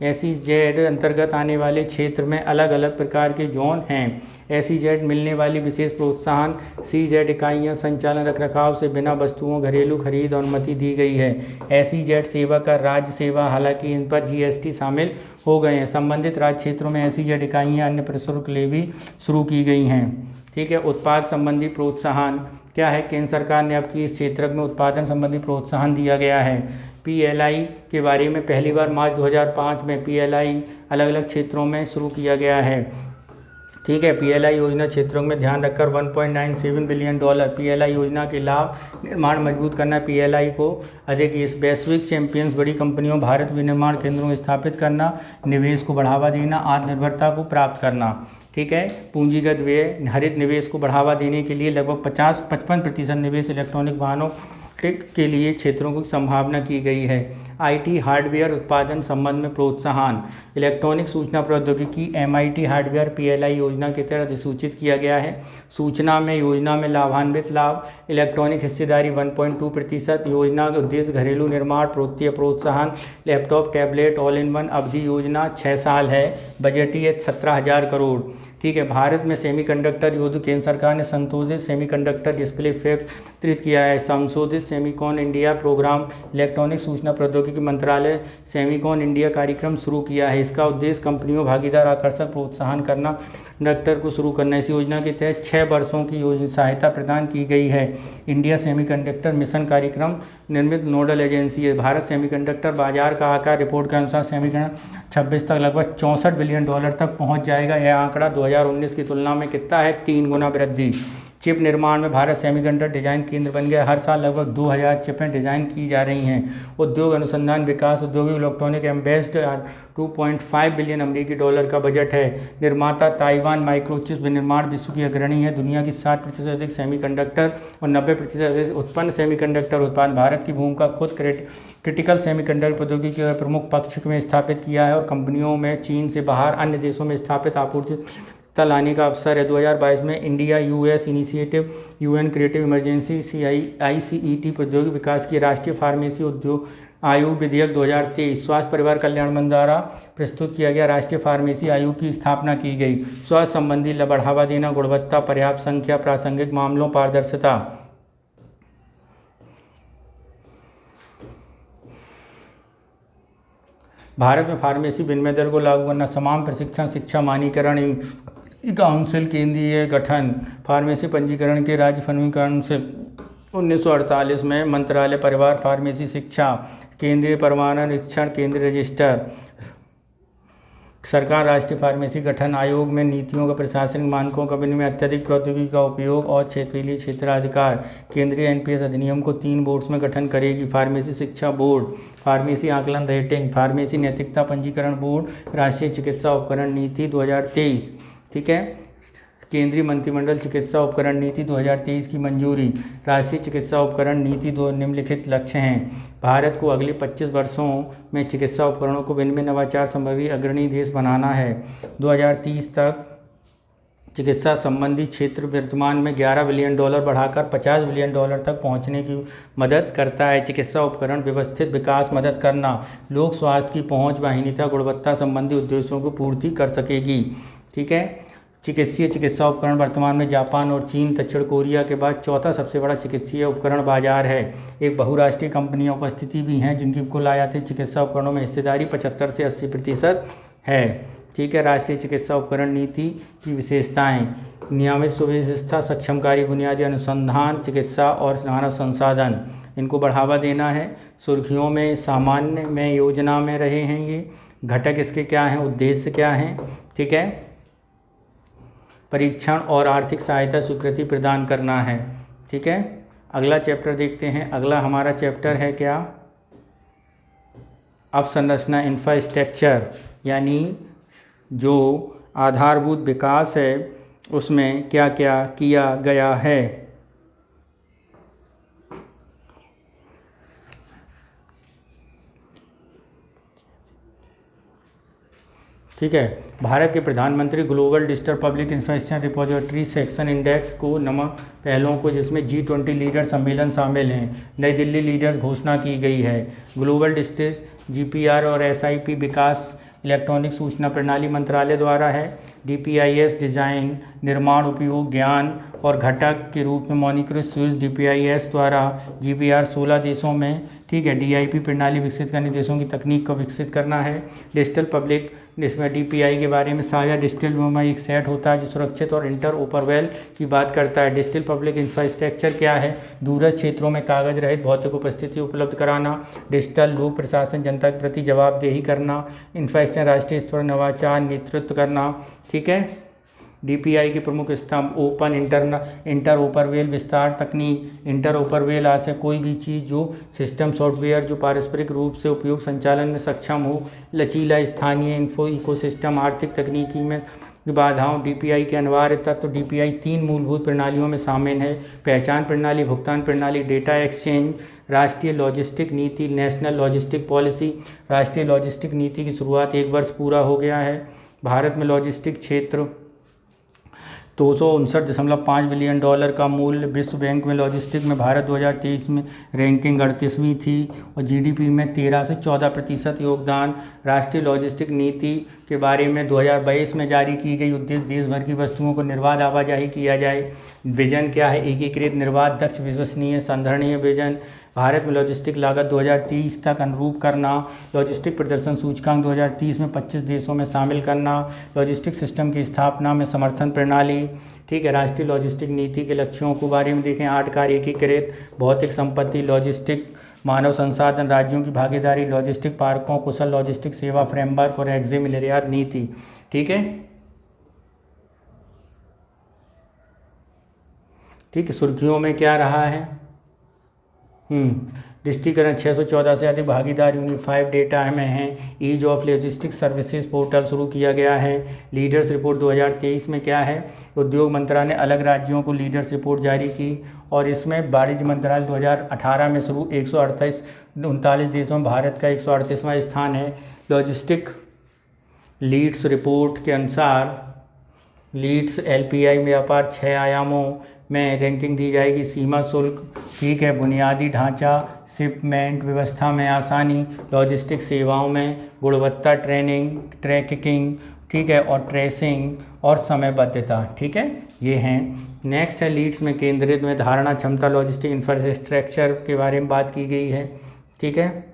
SEZ अंतर्गत आने वाले क्षेत्र में अलग अलग प्रकार के जोन हैं। SEZ मिलने वाली विशेष प्रोत्साहन CZ इकाइयाँ संचालन रखरखाव से बिना वस्तुओं घरेलू खरीद और अनुमति दी गई है। SEZ सेवा का राज्य सेवा, हालांकि इन पर GST शामिल हो गए हैं। संबंधित राज्य क्षेत्रों में SEZ इकाइयाँ अन्य प्रशुल्क ले भी शुरू की गई हैं। ठीक है। उत्पाद संबंधी प्रोत्साहन क्या है। केंद्र सरकार ने अब की इस क्षेत्र में उत्पादन संबंधी प्रोत्साहन दिया गया है। PLI के बारे में पहली बार मार्च 2005 में PLI अलग अलग क्षेत्रों में शुरू किया गया है। ठीक है। पीएलआई योजना क्षेत्रों में ध्यान रखकर $1.97 बिलियन पीएलआई योजना के लाभ निर्माण मजबूत करना, पीएलआई को अधिक इस वैश्विक चैंपियंस बड़ी कंपनियों भारत विनिर्माण केंद्रों को स्थापित करना, निवेश को बढ़ावा देना, आत्मनिर्भरता को प्राप्त करना। ठीक है। पूंजीगत व्यय, हरित निवेश को बढ़ावा देने के लिए लगभग 55% निवेश इलेक्ट्रॉनिक वाहनों के लिए क्षेत्रों की संभावना की गई है। आईटी हार्डवेयर उत्पादन संबंध में प्रोत्साहन, इलेक्ट्रॉनिक सूचना प्रौद्योगिकी एमआईटी हार्डवेयर पीएलआई योजना के तहत अधिसूचित किया गया है। सूचना में योजना में लाभान्वित लाभ, इलेक्ट्रॉनिक हिस्सेदारी 1.2%। योजना का उद्देश्य घरेलू निर्माण, प्रोत्साहन, laptop, tablet, all in one. अवधि योजना 6 साल है। बजटीय 17,000 करोड़। ठीक है। भारत में सेमीकंडक्टर युद्ध, केंद्र सरकार ने संशोधित सेमीकंडक्टर डिस्प्ले वितरित किया है। संशोधित सेमिकॉन इंडिया प्रोग्राम, इलेक्ट्रॉनिक सूचना प्रौद्योगिकी मंत्रालय सेमिकॉन इंडिया कार्यक्रम शुरू किया है। इसका उद्देश्य कंपनियों भागीदार आकर्षक प्रोत्साहन करना, कंडक्टर को शुरू करना। इस योजना के तहत 6 वर्षों की योजना सहायता प्रदान की गई है। इंडिया सेमीकंडक्टर मिशन कार्यक्रम निर्मित नोडल एजेंसी है। भारत सेमीकंडक्टर बाजार का आकार रिपोर्ट के अनुसार सेमीकंडक्टर 26 तक लगभग $64 बिलियन तक पहुंच जाएगा। यह आंकड़ा 2019 की तुलना में कितना है? 3 गुना वृद्धि। चिप निर्माण में भारत सेमीकंडक्टर डिजाइन केंद्र बन गया। हर साल लगभग 2000 चिपें डिजाइन की जा रही हैं। उद्योग अनुसंधान विकास, औद्योगिक इलेक्ट्रॉनिक एम्बेस्ड $2.5 बिलियन अमेरिकी डॉलर का बजट है। निर्माता ताइवान माइक्रोचिप विनिर्माण विश्व की अग्रणी है। दुनिया की 60% से अधिक सेमीकंडक्टर और 90% से अधिक उत्पन्न सेमीकंडक्टर उत्पादन भारत की भूमिका खुद क्रिटिकल सेमीकंडक्टर प्रौद्योगिकी के प्रमुख पक्ष में स्थापित किया है और कंपनियों में चीन से बाहर अन्य देशों में स्थापित आपूर्ति लाने का अवसर है। 2022 में India US initiative, UN creative emergency, ICET प्रौद्योगिकी विकास की राष्ट्रीय फार्मेसी उद्योग आयोग विधेयक 2023 स्वास्थ्य परिवार कल्याण मंत्रालय द्वारा प्रस्तुत किया गया। राष्ट्रीय फार्मेसी आयोग की स्थापना की गई। स्वास्थ्य संबंधी बढ़ावा देना, गुणवत्ता, पर्याप्त संख्या, प्रासंगिक मामलों, पारदर्शिता। भारत में फार्मेसी विनिमय दर को लागू करना, समान प्रशिक्षण, शिक्षा मानकीकरण काउंसिल केंद्रीय गठन, फार्मेसी पंजीकरण के राज्य पंजीकरण से 1948 में मंत्रालय परिवार फार्मेसी शिक्षा, केंद्रीय प्रमाणीकरण केंद्रीय रजिस्टर, सरकार राष्ट्रीय फार्मेसी गठन आयोग में नीतियों का प्रशासनिक मानकों का विनिमय, अत्यधिक प्रौद्योगिकी का उपयोग और क्षेत्रीय क्षेत्राधिकार। केंद्रीय एनपीएस अधिनियम को 3 बोर्ड्स में गठन करेगी। फार्मेसी शिक्षा बोर्ड, फार्मेसी आकलन रेटिंग, फार्मेसी नैतिकता पंजीकरण बोर्ड, राष्ट्रीय चिकित्सा उपकरण नीति 2023। ठीक है। केंद्रीय मंत्रिमंडल चिकित्सा उपकरण नीति 2023 की मंजूरी। राष्ट्रीय चिकित्सा उपकरण नीति 2 निम्नलिखित लक्ष्य हैं। भारत को अगले 25 वर्षों में चिकित्सा उपकरणों को विनिमय नवाचार सामग्री अग्रणी देश बनाना है। 2030 तक चिकित्सा संबंधी क्षेत्र वर्तमान में $11 बिलियन बढ़ाकर $50 बिलियन तक पहुंचने की मदद करता है। चिकित्सा उपकरण व्यवस्थित विकास मदद करना, लोक स्वास्थ्य की पहुंच, वाहिनीता, गुणवत्ता संबंधी उद्देश्यों को पूर्ति कर सकेगी। ठीक है। चिकित्सा उपकरण वर्तमान में जापान और चीन, दक्षिण कोरिया के बाद चौथा सबसे बड़ा चिकित्सीय उपकरण बाजार है। एक बहुराष्ट्रीय कंपनियां उपस्थिति भी हैं जिनकी कुल आयातित चिकित्सा उपकरणों में हिस्सेदारी 75 से 80% है। ठीक है। राष्ट्रीय चिकित्सा उपकरण नीति की विशेषताएं, नियमित सुव्यवस्था, सक्षमकारी बुनियादी अनुसंधान, चिकित्सा और मानव संसाधन, इनको बढ़ावा देना है। सुर्खियों में सामान्य में योजना में रहे हैं ये घटक, इसके क्या हैं, उद्देश्य क्या हैं। ठीक है। परीक्षण और आर्थिक सहायता स्वीकृति प्रदान करना है। ठीक है। अगला चैप्टर देखते हैं। अगला हमारा चैप्टर है क्या, अवसंरचना इंफ्रास्ट्रक्चर, यानी जो आधारभूत विकास है उसमें क्या क्या किया गया है। ठीक है। भारत के प्रधानमंत्री global digital public infrastructure repository section index को नमक पहलों को, जिसमें G20 लीडर सम्मेलन शामिल हैं, नई दिल्ली लीडर्स घोषणा की गई है। ग्लोबल डिजिटल GPR और SIP विकास इलेक्ट्रॉनिक सूचना प्रणाली मंत्रालय द्वारा है। DPIS डिज़ाइन, निर्माण, उपयोग, ज्ञान और घटक के रूप में मॉनिटरिंग स्विच DPIS द्वारा GPR 16 देशों में, ठीक है, DIP प्रणाली विकसित करने देशों की तकनीक को विकसित करना है। डिजिटल पब्लिक, जिसमें DPI के बारे में साझा डिजिटल में एक सेट होता है जो सुरक्षित और इंटरऑपरेबल की बात करता है। डिजिटल पब्लिक इंफ्रास्ट्रक्चर क्या है, दूरस्थ क्षेत्रों में कागज रहित भौतिक उपस्थिति उपलब्ध कराना, डिजिटल लोक प्रशासन, जनता के प्रति जवाबदेही करना, इंफ्रास्ट्रक्चर राष्ट्रीय स्तर पर नवाचार नेतृत्व करना। ठीक है। DPI के प्रमुख स्तंभ ओपन इंटरऑपरेबल विस्तार तकनीक। इंटरऑपरेबल आज से कोई भी चीज़ जो सिस्टम सॉफ्टवेयर जो पारस्परिक रूप से उपयोग संचालन में सक्षम हो। लचीला स्थानीय इकोसिस्टम आर्थिक तकनीकी में बाधाओं। DPI के अनिवार्य तत्व। DPI 3 मूलभूत प्रणालियों में शामिल है: पहचान प्रणाली, भुगतान प्रणाली, डेटा एक्सचेंज। राष्ट्रीय लॉजिस्टिक नीति, नेशनल लॉजिस्टिक पॉलिसी। राष्ट्रीय लॉजिस्टिक नीति की शुरुआत 1 वर्ष पूरा हो गया है। भारत में लॉजिस्टिक क्षेत्र $259.5 बिलियन का मूल्य। विश्व बैंक में लॉजिस्टिक में भारत 2023 में रैंकिंग 38वीं थी और GDP में 13 से 14% योगदान। राष्ट्रीय लॉजिस्टिक नीति के बारे में 2022 में जारी की गई। उद्देश्य देश भर की वस्तुओं को निर्बाध आवाजाही किया जाए। विजन क्या है? एकीकृत, निर्बाध, दक्ष, विश्वसनीय, संधारणीय विजन। भारत में लॉजिस्टिक लागत 2030 तक अनुरूप करना। लॉजिस्टिक प्रदर्शन सूचकांक 2030 में 25 देशों में शामिल करना। लॉजिस्टिक सिस्टम की स्थापना में समर्थन प्रणाली। ठीक है, राष्ट्रीय लॉजिस्टिक नीति के लक्ष्यों के बारे में देखें। 8 कार्य एकीकृत, भौतिक संपत्ति, लॉजिस्टिक मानव संसाधन, राज्यों की भागीदारी, लॉजिस्टिक पार्कों, कुशल लॉजिस्टिक सेवा फ्रेमवर्क और एग्जिम निर्यात नीति। ठीक है, ठीक है, सुर्खियों में क्या रहा है? डिजिटीकरण 614 से अधिक भागीदार यूनिफाइड डेटा में हैं। Ease of logistics services portal शुरू किया गया है। लीडर्स रिपोर्ट 2023 में क्या है? उद्योग मंत्रालय ने अलग राज्यों को लीडर्स रिपोर्ट जारी की और इसमें वाणिज्य मंत्रालय 2018 में शुरू 139 देशों में भारत का 138वां स्थान है। लॉजिस्टिक लीड्स रिपोर्ट के अनुसार लीड्स LPI में व्यापार 6 आयामों में रैंकिंग दी जाएगी। सीमा शुल्क, ठीक है, बुनियादी ढांचा, शिपमेंट व्यवस्था में आसानी, लॉजिस्टिक सेवाओं में गुणवत्ता, ट्रैकिंग, ठीक है, और ट्रेसिंग और समयबद्धता। ठीक है, ये हैं। नेक्स्ट है लीड्स में केंद्रित में धारणा क्षमता, लॉजिस्टिक इंफ्रास्ट्रक्चर के बारे में बात की गई है। ठीक है,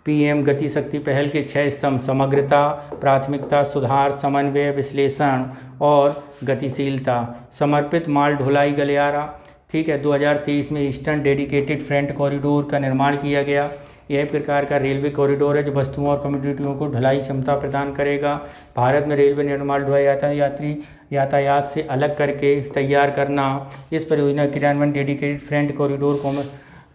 PM गति शक्ति पहल के 6 स्तंभ: समग्रता, प्राथमिकता, सुधार, समन्वय, विश्लेषण और गतिशीलता। समर्पित माल ढुलाई गलियारा। ठीक है, 2023 में ईस्टर्न डेडिकेटेड फ्रेट कॉरिडोर का निर्माण किया गया। यह प्रकार का रेलवे कॉरिडोर है जो वस्तुओं और कमोडिटियों को ढुलाई क्षमता प्रदान करेगा। भारत में रेलवे निर्माण ढुलाई यात्री यातायात से अलग करके तैयार करना। इस परियोजना का क्रियान्वयन dedicated freight corridor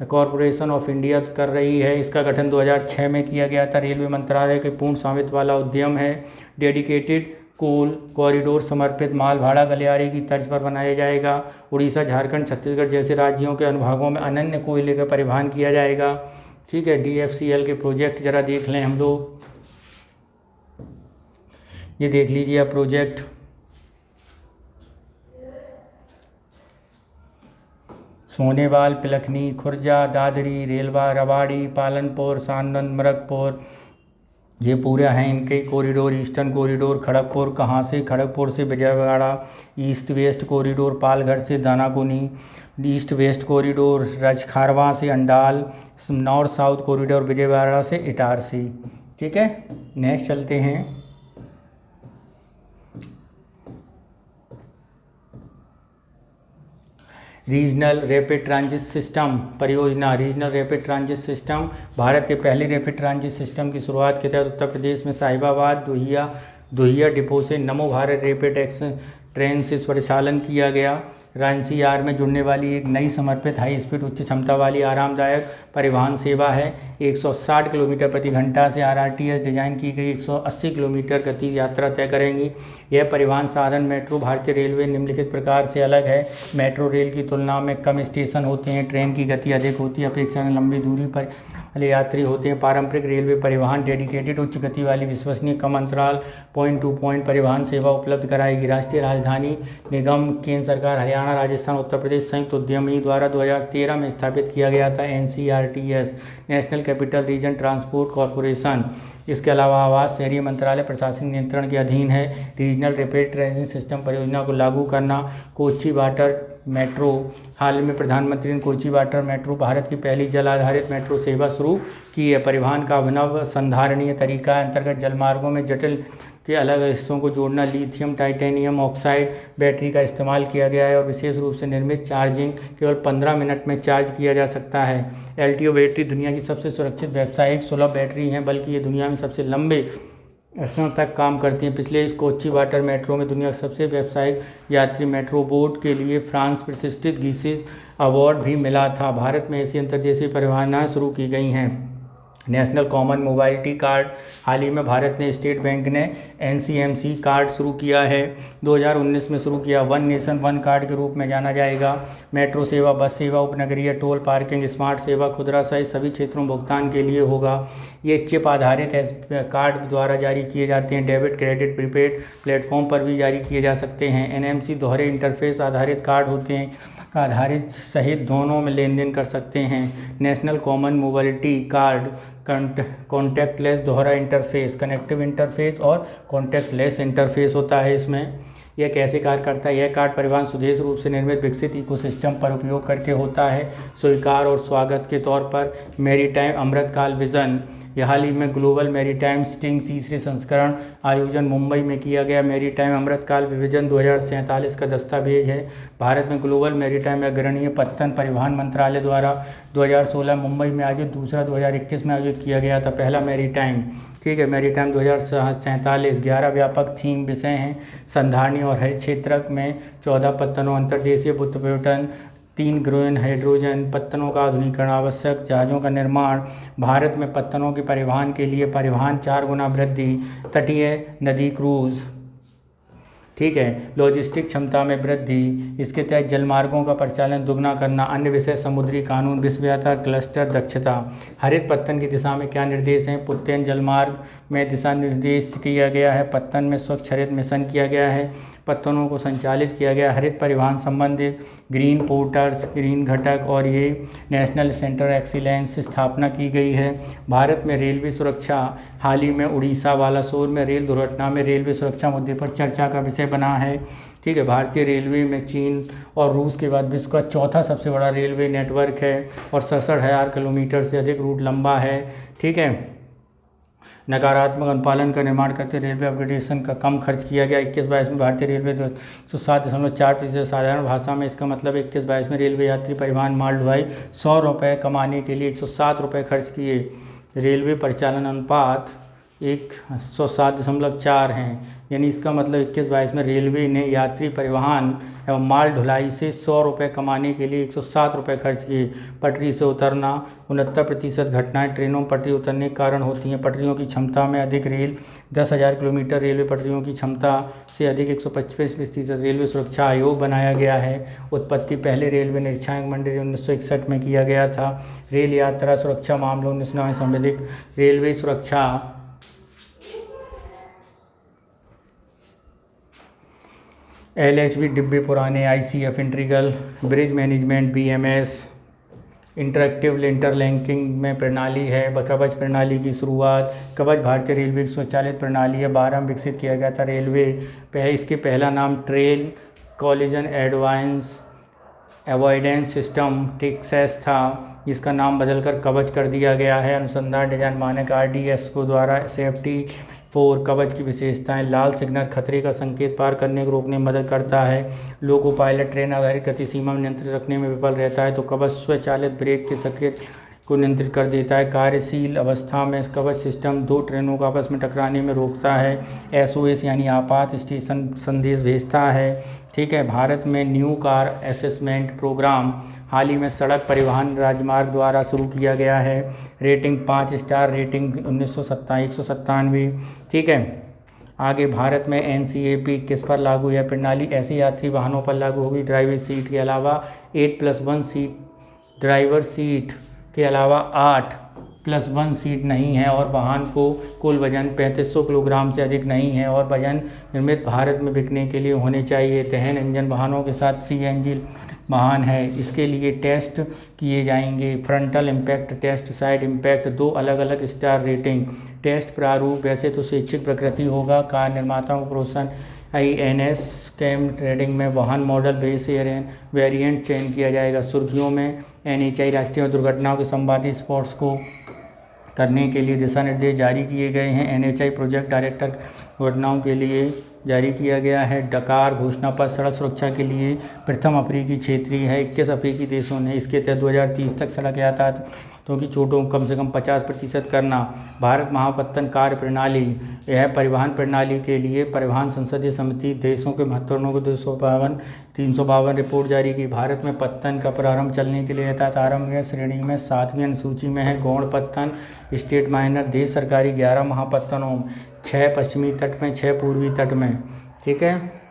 corporation of India कर रही है। इसका गठन 2006 में किया गया था। रेलवे मंत्रालय के पूर्ण स्वामित्व वाला उद्यम है। डेडिकेटेड कोल कॉरिडोर समर्पित माल भाड़ा गलियारे की तर्ज पर बनाया जाएगा। उड़ीसा, झारखंड, छत्तीसगढ़ जैसे राज्यों के अनुभागों में अनन्य कोयले का परिवहन किया जाएगा। ठीक है, DFCL के प्रोजेक्ट ज़रा देख लें हम लोग। ये देख लीजिए आप प्रोजेक्ट। सोनेवाल, पिलखनी, खुर्जा, दादरी, रेलवा, रवाड़ी, पालनपुर, सानंद, मरकपुर, ये पूरे हैं इनके कॉरिडोर। ईस्टर्न कॉरिडोर खड़गपुर, कहाँ से? खड़गपुर से Vijayawada. East west corridor Palghar से दानाकुनी। ईस्ट वेस्ट कॉरिडोर रजखारवा से Andal. North south corridor Vijayawada से इटारसी। ठीक है, नेक्स्ट चलते हैं। रीजनल रैपिड ट्रांजिट सिस्टम परियोजना। Regional rapid transit system Bharat के पहले रैपिड ट्रांजिट सिस्टम की शुरुआत के तहत उत्तर प्रदेश में साहिबाबाद दुहिया डिपो से नमो भारत रैपिड एक्शन ट्रेन से परिचालन किया गया। NCR में जुड़ने वाली एक नई समर्पित हाई स्पीड उच्च क्षमता वाली आरामदायक परिवहन सेवा है। 160 किलोमीटर प्रति घंटा से RRTS डिजाइन की गई 180 किलोमीटर गति यात्रा तय करेंगी। यह परिवहन साधन मेट्रो भारतीय रेलवे निम्नलिखित प्रकार से अलग है। मेट्रो रेल की तुलना में कम स्टेशन होते हैं। ट्रेन की गति अधिक होती है। अपेक्षाकृत लंबी दूरी पर वाले यात्री होते हैं। पारंपरिक रेलवे परिवहन डेडिकेटेड उच्च गति वाली विश्वसनीय कम अंतराल पॉइंट टू पॉइंट परिवहन सेवा उपलब्ध कराएगी। राष्ट्रीय राजधानी निगम केंद्र सरकार, हरियाणा, राजस्थान, उत्तर प्रदेश संयुक्त उद्यमी द्वारा 2013 में स्थापित किया गया था। NCRTS national capital region transport corporation. इसके अलावा आवास शहरी मंत्रालय प्रशासनिक नियंत्रण के अधीन है। रीजनल रैपिड ट्रांजिट सिस्टम परियोजना को लागू करना। Kochi water metro. हाल में प्रधानमंत्री ने कोच्चि वाटर मेट्रो भारत की पहली जल आधारित मेट्रो सेवा शुरू की है। परिवहन का अभिनव संधारणीय तरीका अंतर्गत जलमार्गों में जटिल के अलग हिस्सों को जोड़ना। लिथियम टाइटेनियम ऑक्साइड बैटरी का इस्तेमाल किया गया है और विशेष रूप से निर्मित चार्जिंग केवल 15 मिनट में चार्ज किया जा सकता है। LTO बैटरी दुनिया की सबसे सुरक्षित व्यावसायिक सुलभ बैटरी हैं, बल्कि ये दुनिया में सबसे लंबे वर्षों तक काम करती हैं। पिछले कोच्चि वाटर मेट्रो में दुनिया का सबसे व्यावसायिक यात्री मेट्रो बोर्ड के लिए फ्रांस प्रतिष्ठित गीसिस अवार्ड भी मिला था। भारत में ऐसी अंतर्देशीय परिवहन शुरू की गई हैं। नेशनल कॉमन मोबाइलिटी कार्ड, हाल ही में भारत ने स्टेट बैंक ने NCMC कार्ड शुरू किया है, 2019 में शुरू किया। वन नेशन वन कार्ड के रूप में जाना जाएगा। मेट्रो सेवा, बस सेवा, उपनगरीय टोल, पार्किंग, स्मार्ट सेवा, खुदरा सहित सभी क्षेत्रों में भुगतान के लिए होगा। ये चिप आधारित कार्ड द्वारा जारी किए जाते हैं। डेबिट, क्रेडिट, प्रीपेड प्लेटफॉर्म पर भी जारी किए जा सकते हैं। NMC दोहरे इंटरफेस आधारित कार्ड होते हैं, आधारित सहित दोनों में लेन देन कर सकते हैं। National common mobility card contactless दोहरा इंटरफेस, कनेक्टिव इंटरफेस और कॉन्टैक्टलेस इंटरफेस होता है इसमें। यह कैसे कार्य करता है? यह कार्ड परिवहन स्वदेश रूप से निर्मित विकसित इकोसिस्टम पर उपयोग करके होता है। स्वीकार और स्वागत के तौर पर मैरीटाइम अमृतकाल विजन, यह हाल ही में ग्लोबल मैरीटाइम स्टिंग तीसरे संस्करण आयोजन मुंबई में किया गया। मैरीटाइम अमृतकाल विजन 2047 का दस्तावेज है। भारत में ग्लोबल मैरीटाइम अग्रणीय पत्तन परिवहन मंत्रालय द्वारा 2016 मुंबई में आयोजित, दूसरा 2021 में आयोजित किया गया था। पहला मैरीटाइम, ठीक है, मैरीटाइम 2047, 11 व्यापक थीम विषय हैं। संधारणी और हरित क्षेत्र में 14 पत्तनों, अंतर्देशीय बुद्ध पर्यटन, 3 ग्रीन हाइड्रोजन पत्तनों का आधुनिकीकरण, आवश्यक जहाज़ों का निर्माण, भारत में पत्तनों के परिवहन के लिए परिवहन 4 गुना वृद्धि, तटीय नदी क्रूज, ठीक है, लॉजिस्टिक क्षमता में वृद्धि, इसके तहत जलमार्गों का परिचालन दुगना करना। अन्य विषय समुद्री कानून, विश्वव्यापार क्लस्टर दक्षता। हरित पत्तन की दिशा में क्या निर्देश हैं? पुत्तैन जलमार्ग में दिशा निर्देश किया गया है। पत्तन में स्वच्छ हरित मिशन किया गया है। पत्तनों को संचालित किया गया। हरित परिवहन संबंधित ग्रीन पोर्टर्स, ग्रीन घटक और ये नेशनल सेंटर एक्सीलेंस स्थापना की गई है। भारत में रेलवे सुरक्षा, हाल ही में उड़ीसा बालासोर में रेल दुर्घटना में रेलवे सुरक्षा मुद्दे पर चर्चा का विषय बना है, ठीक है। भारतीय रेलवे में चीन और रूस के बाद विश्व का चौथा सबसे बड़ा रेलवे नेटवर्क है और 67,000 किलोमीटर से अधिक रूट लंबा है, ठीक है। नकारात्मक अनुपालन का निर्माण करते रेलवे अपग्रेडेशन का कम खर्च किया गया। 21-22 में भारतीय रेलवे 107.4% साधारण भाषा में, इसका मतलब 21-22 में रेलवे यात्री परिवहन माल ढुलाई 100 रुपये कमाने के लिए 107 रुपये खर्च किए। रेलवे परिचालन अनुपात 107.4 हैं, यानी इसका मतलब 21-22 में रेलवे ने यात्री परिवहन एवं माल ढुलाई से 100 रुपये कमाने के लिए 107 रुपये खर्च किए। पटरी से उतरना, 69% घटनाएं ट्रेनों पटरी उतरने के कारण होती हैं। पटरियों की क्षमता में अधिक रेल, 10,000 किलोमीटर रेलवे पटरियों की क्षमता से अधिक 125%। रेलवे सुरक्षा आयोग बनाया गया है। उत्पत्ति पहले रेलवे निरीक्षक मंडल 1961 में किया गया था। रेल यात्रा सुरक्षा मामलों 1999 संविधिक रेलवे सुरक्षा LHB डिब्बे पुराने, ICF integral bridge management, BMS interactive interlinking में प्रणाली है। कवच प्रणाली की शुरुआत, कवच भारतीय रेलवे की स्वचालित प्रणाली है, 12 में विकसित किया गया था। रेलवे इसके पहला नाम ट्रेन कॉलिजन अवॉइडेंस सिस्टम टिक्सेस था, जिसका नाम बदलकर कवच कर दिया गया है। अनुसंधान डिजाइन मानक RDS को द्वारा सेफ्टी 4 कवच की विशेषताएं, लाल सिग्नल खतरे का संकेत पार करने को रोकने में मदद करता है। लोको पायलट ट्रेन आधारित गति सीमा में नियंत्रित रखने में विफल रहता है तो कवच स्वचालित ब्रेक के सक्रिय को नियंत्रित कर देता है। कार्यशील अवस्था में कवच सिस्टम 2 ट्रेनों को आपस में टकराने में रोकता है। SOS यानी आपात स्टेशन संदेश भेजता है, ठीक है। भारत में न्यू कार असेसमेंट प्रोग्राम हाल ही में सड़क परिवहन राजमार्ग द्वारा शुरू किया गया है। रेटिंग 5 स्टार, रेटिंग 197, ठीक है। आगे भारत में NCAP किस पर लागू है? प्रणाली ऐसे यात्री वाहनों पर लागू होगी ड्राइवर सीट के अलावा 8+1 सीट, ड्राइवर सीट के अलावा 8+1 सीट नहीं है और वाहन को कुल वजन 3500 किलोग्राम से अधिक नहीं है और वजन निर्मित भारत में बिकने के लिए होने चाहिए। दहन इंजन वाहनों के साथ CNG वाहन है, इसके लिए टेस्ट किए जाएंगे। Frontal impact test, side impact, 2 अलग अलग स्टार रेटिंग। टेस्ट प्रारूप वैसे तो स्वैच्छिक प्रकृति होगा। कार निर्माताओं को प्रोत्साहन INS कैम ट्रेडिंग में वाहन मॉडल बेस वेरिएंट चयन किया जाएगा। सुर्खियों में NHI राष्ट्रीय दुर्घटनाओं के संवादी स्पॉट्स को करने के लिए दिशा निर्देश जारी किए गए हैं। NHI प्रोजेक्ट डायरेक्टर घटनाओं के लिए जारी किया गया है। डकार घोषणा पत्र सड़क सुरक्षा के लिए प्रथम अफ्रीकी क्षेत्रीय है। 21 अफ्रीकी देशों ने इसके तहत 2030 तक सड़क यातायात की चोटों को कम से कम 50% करना। भारत महापत्तन कार्य प्रणाली, यह परिवहन प्रणाली के लिए परिवहन संसदीय समिति देशों के महत्वपूर्ण को 352 रिपोर्ट जारी की। भारत में पत्तन का प्रारंभ चलने के लिए यातायात आरंभ श्रेणी में 7वीं अनुसूची में है। गौण पत्तन स्टेट माइनर देश सरकारी 11 महापत्तनों, 6 पश्चिमी तट में, 6 पूर्वी तट में। ठीक है।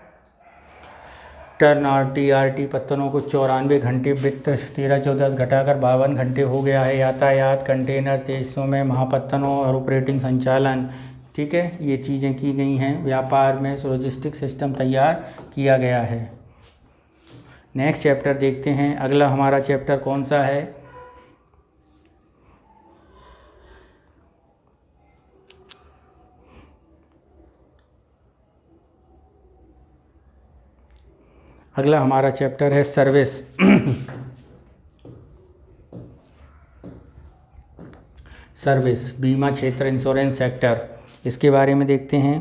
टर्न TRT पत्तनों को 94 घंटे वित्त 13-14 घटाकर 52 घंटे हो गया है। यातायात कंटेनर देशों में महापत्तनों और ऑपरेटिंग संचालन, ठीक है, ये चीज़ें की गई हैं। व्यापार में लॉजिस्टिक सिस्टम तैयार किया गया है। नेक्स्ट चैप्टर देखते हैं। अगला हमारा चैप्टर कौन सा है? अगला हमारा चैप्टर है सर्विस। सर्विस, बीमा क्षेत्र, इंश्योरेंस सेक्टर, इसके बारे में देखते हैं।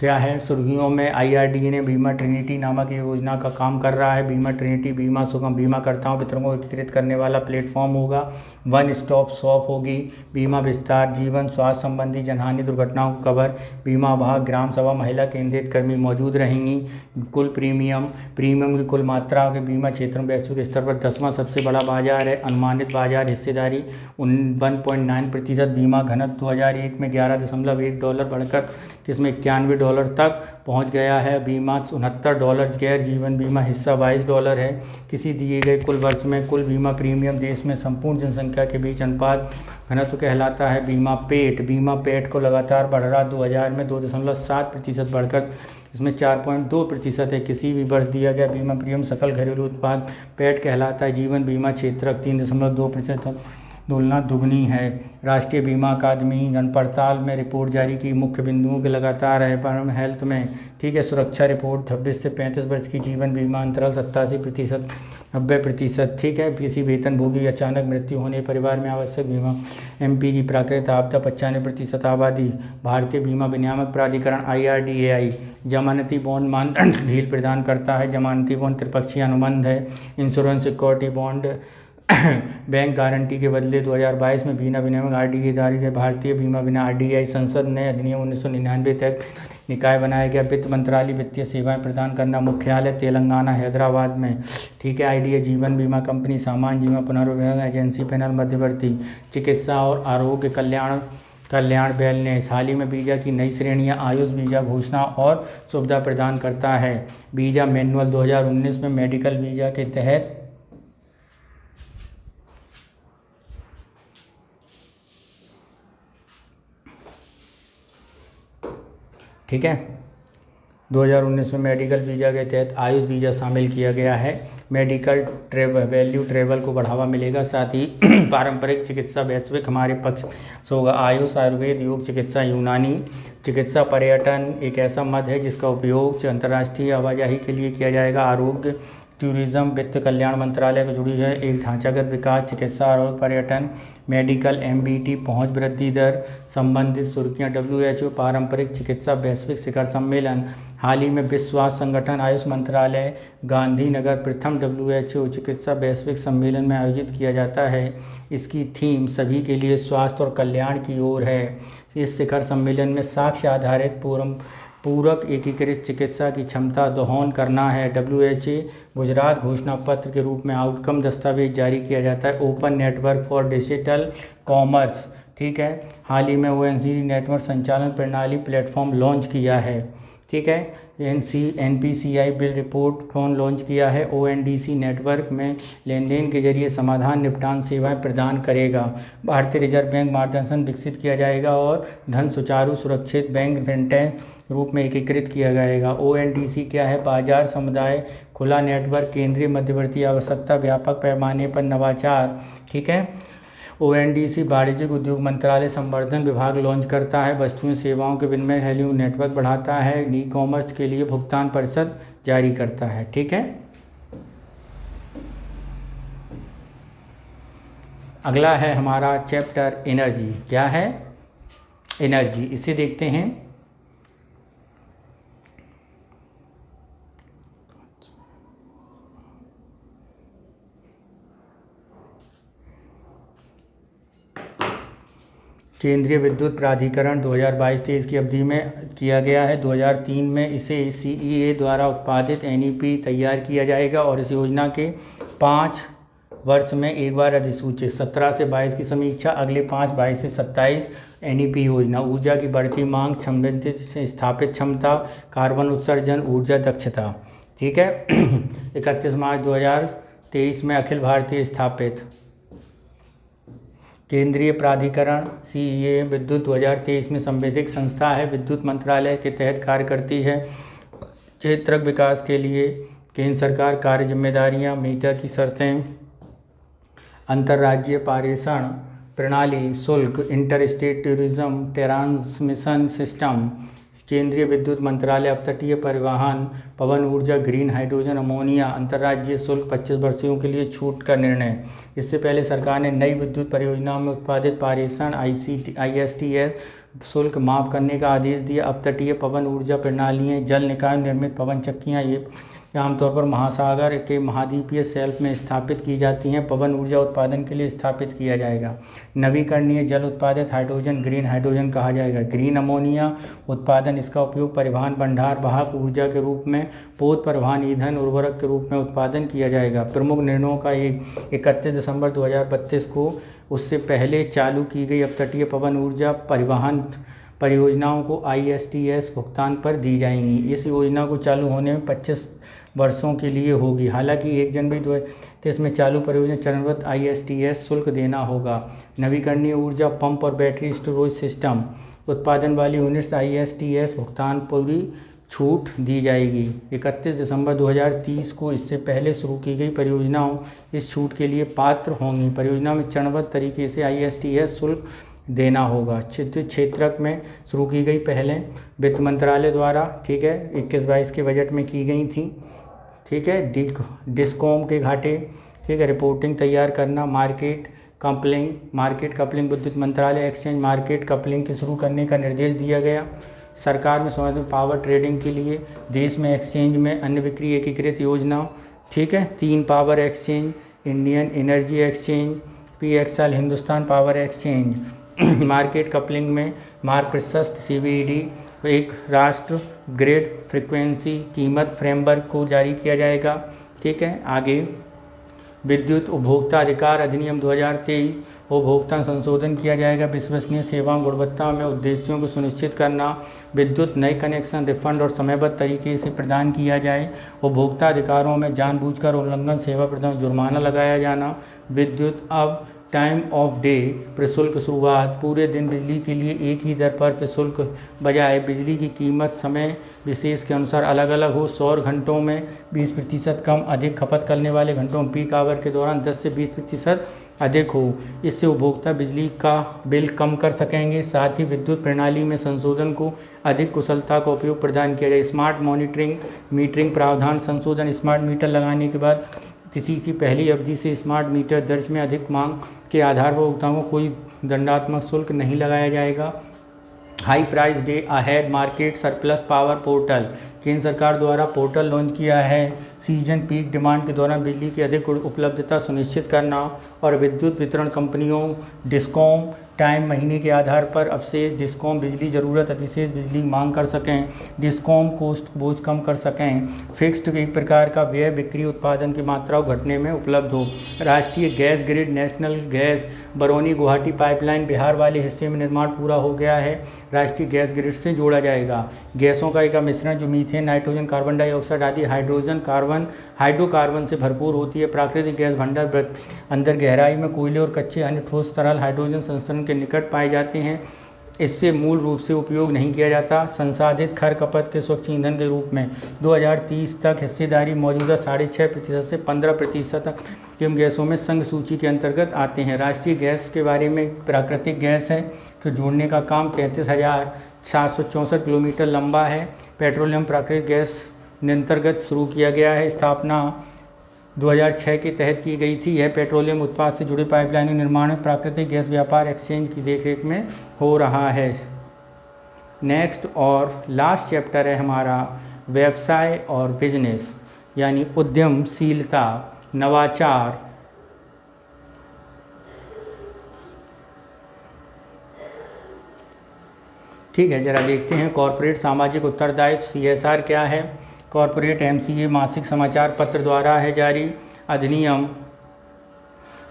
क्या है? सुर्खियों में IRDA ने बीमा ट्रिनिटी नामक योजना का काम कर रहा है। बीमा ट्रिनिटी बीमा सुगम बीमाकर्ताओं वितरणों को एकीकृत करने वाला प्लेटफॉर्म होगा। वन स्टॉप शॉप होगी। बीमा विस्तार, जीवन स्वास्थ्य संबंधी जनहानि दुर्घटनाओं को कवर, बीमा भाग, ग्राम सभा, महिला केंद्रित कर्मी मौजूद रहेंगी। कुल प्रीमियम की कुल मात्रा के बीमा क्षेत्र में वैश्विक स्तर पर 10वां सबसे बड़ा बाजार है। अनुमानित बाजार हिस्सेदारी 1.9%। बीमा घनत्व 2001 में $11.1 बढ़कर जिसमें $91 तक पहुंच गया है। बीमा $69। गैर जीवन बीमा हिस्सा $22 है। किसी दिए गए कुल वर्ष में कुल बीमा प्रीमियम देश में संपूर्ण जनसंख्या के बीच अनुपात घनत्व कहलाता है। बीमा पेट को लगातार बढ़ रहा, 2000 में 2.7% बढ़कर इसमें 4.2% है। किसी भी वर्ष दिया गया बीमा प्रीमियम सकल घरेलू उत्पाद पेट कहलाता है। जीवन बीमा क्षेत्र 3.2% तुलना दुगनी है। राष्ट्रीय बीमा अकादमी गणपड़ताल में रिपोर्ट जारी की। मुख्य बिंदुओं के लगातार है परम हेल्थ में, ठीक है। सुरक्षा रिपोर्ट 26 से 35 वर्ष की जीवन बीमा अंतराल 87%, 90%, ठीक है। किसी वेतनभोगी अचानक मृत्यु होने परिवार में आवश्यक बीमा। MPG प्राकृतिक आपदा 95% आबादी। भारतीय बीमा विनियामक प्राधिकरण IRDAI जमानती बॉन्ड मानदंड ढील प्रदान करता है। जमानती बॉन्ड त्रिपक्षीय अनुबंध है। Insurance security bond bank guarantee के बदले 2022 में बीमा विनियामक RDA जारी है। भारतीय बीमा विनियामक RDAI संसद ने अधिनियम 1999 तक निकाय बनाया गया। वित्त मंत्रालय वित्तीय सेवाएं प्रदान करना। मुख्यालय तेलंगाना हैदराबाद में, ठीक है। IDA जीवन बीमा कंपनी, सामान्य बीमा पुनर्वितरण एजेंसी, पैनल मध्यवर्ती चिकित्सा और आरोग्य कल्याण वेलनेस। हाल ही में वीजा की नई श्रेणियां आयुष वीजा घोषणा और सुविधा प्रदान करता है। वीजा मैनुअल 2019 में मेडिकल वीजा के तहत, ठीक है, 2019 में मेडिकल वीज़ा के तहत आयुष वीज़ा शामिल किया गया है। मेडिकल वैल्यू ट्रेवल को बढ़ावा मिलेगा। साथ ही पारंपरिक चिकित्सा वैश्विक हमारे पक्ष से होगा। आयुष, आयुर्वेद, योग चिकित्सा, यूनानी चिकित्सा, पर्यटन एक ऐसा मद है जिसका उपयोग अंतर्राष्ट्रीय आवाजाही के लिए किया जाएगा। आरोग्य, टूरिज्म वित्त कल्याण मंत्रालय से जुड़ी है। एक ढांचागत विकास, चिकित्सा, आरोग्य, पर्यटन, मेडिकल, MBT, पहुंच वृद्धि दर संबंधित सुर्खियां। WHO पारंपरिक चिकित्सा वैश्विक शिखर सम्मेलन। हाल ही में विश्व स्वास्थ्य संगठन, आयुष मंत्रालय, गांधीनगर प्रथम WHO चिकित्सा वैश्विक सम्मेलन में आयोजित किया जाता है। इसकी थीम सभी के लिए स्वास्थ्य और कल्याण की ओर है। इस शिखर सम्मेलन में साक्ष्य आधारित पूरक एकीकृत चिकित्सा की क्षमता दोहन करना है। WHO गुजरात घोषणा पत्र के रूप में आउटकम दस्तावेज जारी किया जाता है। Open network for digital commerce, ठीक है। हाल ही में ONCD नेटवर्क संचालन प्रणाली प्लेटफॉर्म लॉन्च किया है, ठीक है। NPCI bill report phone launch किया है। ONDC नेटवर्क में लेनदेन के जरिए समाधान निपटान सेवाएं प्रदान करेगा। भारतीय रिजर्व बैंक मार्गदर्शन विकसित किया जाएगा और धन सुचारू सुरक्षित बैंक फिनटेक रूप में एकीकृत किया जाएगा। ONDC क्या है? बाजार समुदाय खुला नेटवर्क, केंद्रीय मध्यवर्ती आवश्यकता, व्यापक पैमाने पर नवाचार, ठीक है। ONDC वाणिज्यिक उद्योग मंत्रालय संवर्धन विभाग लॉन्च करता है। वस्तुएं सेवाओं के विनिमय वैल्यू नेटवर्क बढ़ाता है। ई-कॉमर्स के लिए भुगतान परिषद जारी करता है, ठीक है। अगला है हमारा चैप्टर एनर्जी। क्या है? एनर्जी। इसे देखते हैं। केंद्रीय विद्युत प्राधिकरण 2022-23 की अवधि में किया गया है। 2003 में इसे CEA द्वारा उत्पादित NEP तैयार किया जाएगा और इस योजना के 5 वर्ष में एक बार अधिसूचित 17 से 22 की समीक्षा, अगले 5 22 से 27 NEP योजना। ऊर्जा की बढ़ती मांग, संबंधित से स्थापित क्षमता, कार्बन उत्सर्जन, ऊर्जा दक्षता। ठीक है। 31 मार्च 2023 में अखिल भारतीय स्थापित केंद्रीय प्राधिकरण CEA विद्युत 2023 में संवैधानिक संस्था है। विद्युत मंत्रालय के तहत कार्य करती है। क्षेत्रक विकास के लिए केंद्र सरकार कार्य जिम्मेदारियां, मीटर की शर्तें, अंतर्राज्यीय पारेषण प्रणाली, शुल्क, inter state tourism, transmission system. केंद्रीय विद्युत मंत्रालय अपतटीय परिवहन, पवन ऊर्जा, ग्रीन हाइड्रोजन, अमोनिया, अंतर्राज्यीय शुल्क 25 वर्षों के लिए छूट का निर्णय। इससे पहले सरकार ने नई विद्युत परियोजनाओं में उत्पादित पारेषण ISTS शुल्क माफ करने का आदेश दिया। अपतटीय पवन ऊर्जा प्रणालियाँ, जल निकाय निर्मित पवन चक्कियाँ ये आमतौर पर महासागर के महाद्वीपीय शेल्फ में स्थापित की जाती हैं। पवन ऊर्जा उत्पादन के लिए स्थापित किया जाएगा। नवीकरणीय जल उत्पादित हाइड्रोजन ग्रीन हाइड्रोजन कहा जाएगा। ग्रीन अमोनिया उत्पादन, इसका उपयोग परिवहन, भंडार, वाहक ऊर्जा के रूप में, पोत परिवहन ईंधन, उर्वरक के रूप में उत्पादन किया जाएगा। प्रमुख निर्णयों का 31 दिसंबर 2032 को उससे पहले चालू की गई अपतटीय पवन ऊर्जा परिवहन परियोजनाओं को ISTS भुगतान पर दी जाएंगी। इस योजना को चालू होने में 25 वर्षों के लिए होगी। हालांकि 1 जनवरी 2023 में चालू परियोजना चरणबद्ध ISTS शुल्क देना होगा। नवीकरणीय ऊर्जा पंप और बैटरी स्टोरेज सिस्टम उत्पादन वाली यूनिट्स ISTS भुगतान पूरी छूट दी जाएगी। 31 दिसंबर 2030 को इससे पहले शुरू की गई परियोजनाओं इस छूट के लिए पात्र होंगी। परियोजना में चरणबद्ध तरीके से ISTS शुल्क देना होगा। क्षेत्रक में शुरू की गई पहले वित्त मंत्रालय द्वारा, ठीक है, 21-22 के बजट में की गई थी। ठीक है। डिस्कॉम के घाटे, ठीक है, रिपोर्टिंग तैयार करना, मार्केट कपलिंग विद्युत मंत्रालय एक्सचेंज मार्केट कपलिंग के शुरू करने का निर्देश दिया गया। सरकार में संबंधित पावर ट्रेडिंग के लिए देश में एक्सचेंज में अन्य बिक्री एकीकृत योजना। ठीक है। 3 power exchange, Indian energy exchange, PXL Hindustan power exchange. Market coupling में मार्ग प्रशस्त CBD एक राष्ट्र ग्रिड फ्रीक्वेंसी कीमत फ्रेमवर्क को जारी किया जाएगा। ठीक है। आगे विद्युत उपभोक्ता अधिकार अधिनियम 2023 उपभोक्ता संशोधन किया जाएगा। विश्वसनीय सेवाओं गुणवत्ता में उद्देश्यों को सुनिश्चित करना, विद्युत नए कनेक्शन रिफंड और समयबद्ध तरीके से प्रदान किया जाए। उपभोक्ता अधिकारों में जानबूझकर उल्लंघन सेवा प्रदान जुर्माना लगाया जाना। विद्युत अब टाइम ऑफ डे प्रशुल्क शुरुआत, पूरे दिन बिजली के लिए एक ही दर पर प्रशुल्क बजाय बिजली की कीमत समय विशेष के अनुसार अलग अलग हो। सौर घंटों में 20% कम अधिक खपत करने वाले घंटों में पीक आवर के दौरान 10 से 20% अधिक हो। इससे उपभोक्ता बिजली का बिल कम कर सकेंगे। साथ ही विद्युत प्रणाली में संशोधन को अधिक कुशलता का उपयोग प्रदान किया जाए। स्मार्ट मीटरिंग प्रावधान संशोधन, स्मार्ट मीटर लगाने के बाद तिथि की पहली अवधि से स्मार्ट मीटर दर्ज में अधिक मांग के आधार पर उपभोक्ताओं को कोई दंडात्मक शुल्क नहीं लगाया जाएगा। High price day ahead market surplus power portal, केंद्र सरकार द्वारा पोर्टल लॉन्च किया है। सीजन पीक डिमांड के दौरान बिजली की अधिक उपलब्धता सुनिश्चित करना और विद्युत वितरण कंपनियों डिस्कॉम टाइम महीने के आधार पर अवशेष डिस्कॉम बिजली ज़रूरत अतिशेष बिजली मांग कर सकें, डिस्कॉम कोस्ट बोझ कम कर सकें। फिक्स्ड एक प्रकार का व्यय बिक्री उत्पादन की मात्रा घटने में उपलब्ध हो। राष्ट्रीय gas grid national gas Barauni Guwahati pipeline Bihar वाले हिस्से में निर्माण पूरा हो गया है, राष्ट्रीय गैस ग्रिड से जोड़ा जाएगा। गैसों का एक मिश्रण जो मीथेन, नाइट्रोजन, कार्बन डाइऑक्साइड आदि हाइड्रोकार्बन से भरपूर होती है। प्राकृतिक गैस भंडार अंदर गहराई में कोयले और कच्चे अन्य ठोस तरल हाइड्रोजन संस्करण के निकट पाए जाते हैं। इससे मूल रूप से उपयोग नहीं किया जाता। संसाधित खरखपत के स्वच्छ ईंधन के रूप में 2030 तक हिस्सेदारी मौजूदा 6.5% से 15% तक एवं गैसों में संघ सूची के अंतर्गत आते हैं। राष्ट्रीय गैस के बारे में प्राकृतिक गैस है तो जोड़ने का काम 33,764 किलोमीटर लंबा है। पेट्रोलियम प्राकृतिक गैस अंतर्गत शुरू किया गया है। स्थापना 2006 के तहत की गई थी। यह पेट्रोलियम उत्पाद से जुड़े पाइपलाइन निर्माण में प्राकृतिक गैस व्यापार एक्सचेंज की देखरेख में हो रहा है। नेक्स्ट और लास्ट चैप्टर है हमारा व्यवसाय और बिजनेस, यानी उद्यमशीलता, नवाचार। ठीक है, जरा देखते हैं कॉरपोरेट सामाजिक उत्तरदायित्व CSR क्या है। कॉरपोरेट MCA मासिक समाचार पत्र द्वारा है जारी। अधिनियम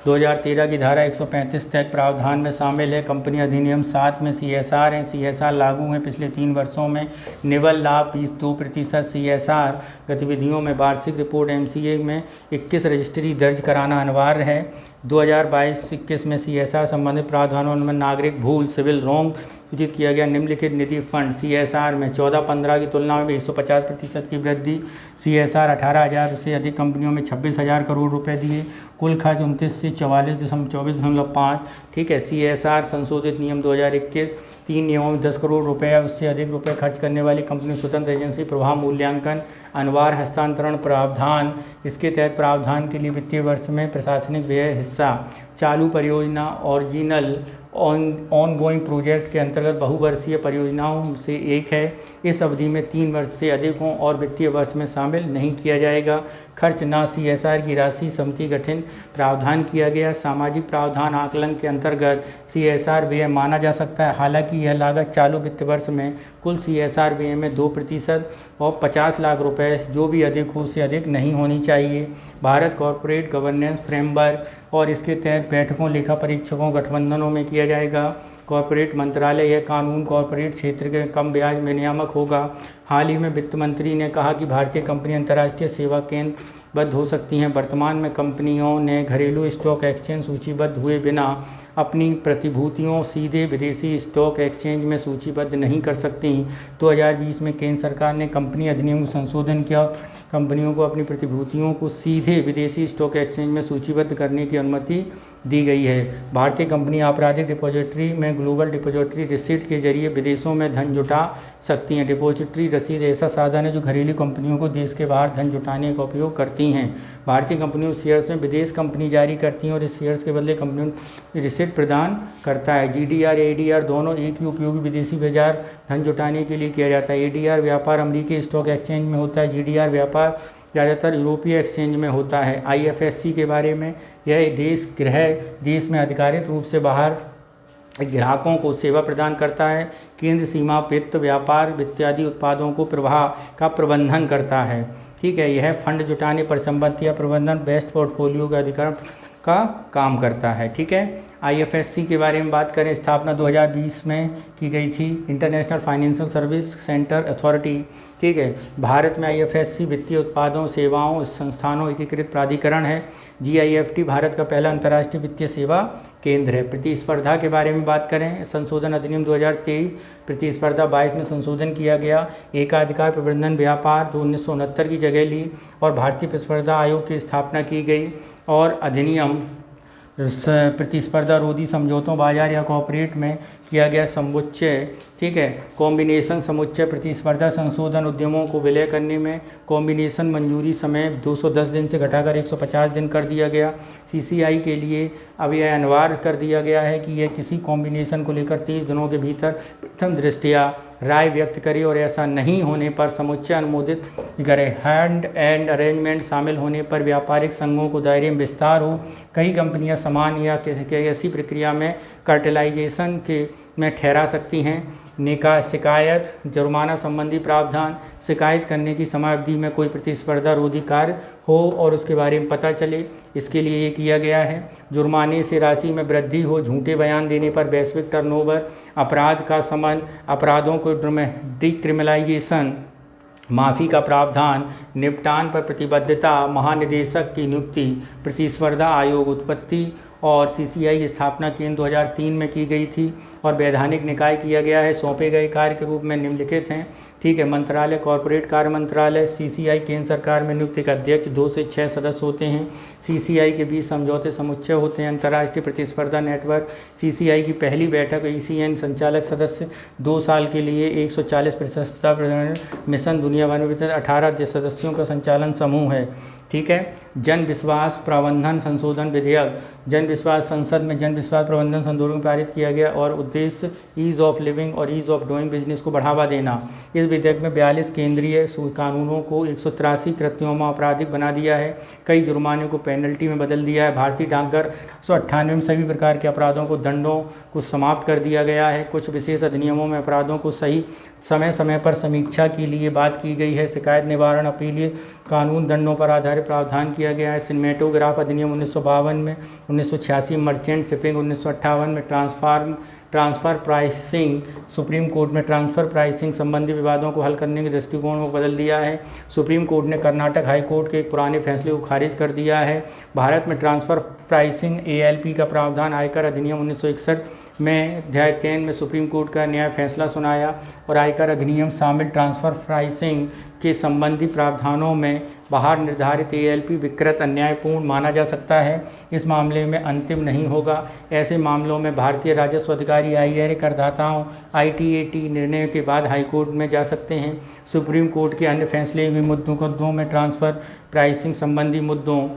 2013 की धारा 135 तक प्रावधान में शामिल है। कंपनी अधिनियम 7 में CSR है। CSR लागू है पिछले 3 वर्षों में। निवल लाभ 22% CSR गतिविधियों में वार्षिक रिपोर्ट MCA में 21 रजिस्ट्री दर्ज कराना अनिवार्य है। 2022-21 में CSR संबंधित प्रावधानों में नागरिक भूल सिविल रोंग सूचित किया गया। निम्नलिखित निधि फंड CSR में 14-15 की तुलना में 150% की वृद्धि। CSR 18,000 से अधिक कंपनियों में 26,000 करोड़ रुपए दिए। कुल खर्च 29 से 44.24.5। ठीक है, CSR संशोधित नियम 2021 3 नियमों में 10 करोड़ रुपए या उससे अधिक रुपए खर्च करने वाली कंपनी स्वतंत्र एजेंसी प्रभाव मूल्यांकन अनिवार्य हस्तांतरण प्रावधान। इसके तहत प्रावधान के लिए वित्तीय वर्ष में प्रशासनिक व्यय हिस्सा चालू परियोजना ओरिजिनल ऑनगोइंग प्रोजेक्ट के अंतर्गत बहुवर्षीय परियोजनाओं से एक है। इस अवधि में 3 वर्ष से अधिक हों और वित्तीय वर्ष में शामिल नहीं किया जाएगा। खर्च न CSR की राशि समिति गठन प्रावधान किया गया। सामाजिक प्रावधान आकलन के अंतर्गत CSR व्यय माना जा सकता है। हालांकि यह लागत चालू वित्त वर्ष में कुल CSR व्यय में 2% और 50 लाख रुपए जो भी अधिक हो उससे अधिक नहीं होनी चाहिए। भारत कॉरपोरेट गवर्नेंस फ्रेमवर्क और इसके तहत बैठकों लेखा परीक्षकों गठबंधनों में किया जाएगा। कॉरपोरेट मंत्रालय यह कानून कॉरपोरेट क्षेत्र के कम ब्याज में नियामक होगा। हाल ही में वित्त मंत्री ने कहा कि भारतीय कंपनी अंतर्राष्ट्रीय सेवा केंद्रबद्ध हो सकती हैं। वर्तमान में कंपनियों ने घरेलू स्टॉक एक्सचेंज सूचीबद्ध हुए बिना अपनी प्रतिभूतियों सीधे विदेशी स्टॉक एक्सचेंज में सूचीबद्ध नहीं कर सकती। 2020 में केंद्र सरकार ने कंपनी अधिनियम को संशोधन किया। कंपनियों को अपनी प्रतिभूतियों को सीधे विदेशी स्टॉक एक्सचेंज में सूचीबद्ध करने की अनुमति दी गई है। भारतीय कंपनी आपराधिक डिपॉजिटरी में ग्लोबल डिपॉजिटरी रिसीट के जरिए विदेशों में धन जुटा सकती हैं। डिपॉजिटरी रसीद ऐसा साधन है जो घरेलू कंपनियों को देश के बाहर धन जुटाने का उपयोग करती हैं। भारतीय कंपनियों शेयर्स में विदेश कंपनी जारी करती हैं और इस शेयर्स के बदले कंपनियों को रिसीट प्रदान करता है। GDR ADR दोनों एक ही उपयोगी विदेशी बाजार धन जुटाने के लिए किया जाता है। ADR व्यापार अमेरिकी स्टॉक एक्सचेंज में होता है। GDR व्यापार ज़्यादातर यूरोपीय एक्सचेंज में होता है। IFSC के बारे में, यह देश में अधिकारित रूप से बाहर ग्राहकों को सेवा प्रदान करता है। केंद्र सीमा वित्त व्यापार इत्यादि उत्पादों को प्रवाह का प्रबंधन करता है। ठीक है, यह फंड जुटाने पर संपत्ति या प्रबंधन बेस्ट पोर्टफोलियो के अधिकार का काम करता है। ठीक है, IFSC के बारे में बात करें, स्थापना 2020 में की गई थी। International financial service centre authority. ठीक है, भारत में IFSC वित्तीय उत्पादों सेवाओं संस्थानों एकीकृत प्राधिकरण है। GIFT भारत का पहला अंतर्राष्ट्रीय वित्तीय सेवा केंद्र है। प्रतिस्पर्धा के बारे में बात करें, संशोधन अधिनियम 2023 प्रतिस्पर्धा 22 में संशोधन किया गया। एकाधिकार प्रबंधन व्यापार 1969 की जगह ली और भारतीय प्रतिस्पर्धा आयोग की स्थापना की गई। और अधिनियम प्रतिस्पर्धा रोधी समझौतों बाजार या कॉर्पोरेट में किया गया समुच्चय। ठीक है, कॉम्बिनेशन समुच्चय प्रतिस्पर्धा संशोधन उद्यमों को विलय करने में कॉम्बिनेशन मंजूरी समय 210 दिन से घटाकर 150 दिन कर दिया गया। CCI के लिए अब यह अनिवार्य कर दिया गया है कि यह किसी कॉम्बिनेशन को लेकर 30 दिनों के भीतर प्रथम दृष्टया राय व्यक्त करे और ऐसा नहीं होने पर समुच्चय अनुमोदित करे। हैंड एंड अरेंजमेंट शामिल होने पर व्यापारिक संघों को दायरे में विस्तार हो। कई कंपनियां समान या ऐसी प्रक्रिया में कार्टेलाइजेशन के में ठहरा सकती हैं। निकाय शिकायत जुर्माना संबंधी प्रावधान, शिकायत करने की समयावधि में कोई प्रतिस्पर्धा रोधी कार्य हो और उसके बारे में पता चले, इसके लिए ये किया गया है। जुर्माने से राशि में वृद्धि हो, झूठे बयान देने पर वैश्विक टर्नओवर, अपराध का समन, अपराधों को डिक्रिमिनलाइजेशन, माफ़ी का प्रावधान, निपटान पर प्रतिबद्धता, महानिदेशक की नियुक्ति, प्रतिस्पर्धा आयोग उत्पत्ति और CCI की स्थापना केंद्र 2003 में की गई थी और वैधानिक निकाय किया गया है। सौंपे गए कार्य के रूप में निम्नलिखित हैं। ठीक है। मंत्रालय, कॉरपोरेट कार्य मंत्रालय, सीसीआई केंद्र सरकार में नियुक्त एक अध्यक्ष, 2 से 6 सदस्य होते हैं। सीसीआई के बीच समझौते समुच्चय होते हैं। अंतर्राष्ट्रीय प्रतिस्पर्धा नेटवर्क, सीसीआई की पहली बैठक ईसीएन संचालक सदस्य 2 साल के लिए 140 प्रतिस्पर्धा मिशन दुनिया भर में 18 सदस्यों का संचालन समूह है। ठीक है। जन विश्वास प्रबंधन संशोधन विधेयक, जन विश्वास संसद में जन विश्वास प्रबंधन संशोधन पारित किया गया और उद्देश्य ईज ऑफ लिविंग और ईज ऑफ डूइंग बिजनेस को बढ़ावा देना। इस विधेयक में 42 केंद्रीय कानूनों को 183 कृत्यों में आपराधिक बना दिया है। कई जुर्माने को पेनल्टी में बदल दिया है। भारतीय डाकघर 1998 में सभी प्रकार के अपराधों को दंडों को समाप्त कर दिया गया है। कुछ विशेष अधिनियमों में अपराधों को सही समय समय पर समीक्षा के लिए बात की गई है। शिकायत निवारण अपीलीय कानून दंडों पर आधारित प्रावधान किया गया है। सिनेमेटोग्राफ अधिनियम 1952 में, 1986 मर्चेंट शिपिंग, 1958 में ट्रांसफ़र प्राइसिंग, सुप्रीम कोर्ट में ट्रांसफ़र प्राइसिंग संबंधी विवादों को हल करने के दृष्टिकोण को बदल दिया है। सुप्रीम कोर्ट ने कर्नाटक हाई कोर्ट के एक पुराने फैसले को खारिज कर दिया है। भारत में ट्रांसफ़र प्राइसिंग एएलपी का प्रावधान, आयकर अधिनियम 1961 में अध्याय 3 में सुप्रीम कोर्ट का न्याय फैसला सुनाया और आयकर अधिनियम शामिल ट्रांसफ़र प्राइसिंग के संबंधी प्रावधानों में बाहर निर्धारित एएलपी विकृत अन्यायपूर्ण माना जा सकता है। इस मामले में अंतिम नहीं होगा। ऐसे मामलों में भारतीय राजस्व अधिकारी आईआरए करदाताओं आईटीएटी निर्णय के बाद हाईकोर्ट में जा सकते हैं। सुप्रीम कोर्ट के अन्य फैसले हुए मुद्दों में ट्रांसफ़र प्राइसिंग संबंधी मुद्दों,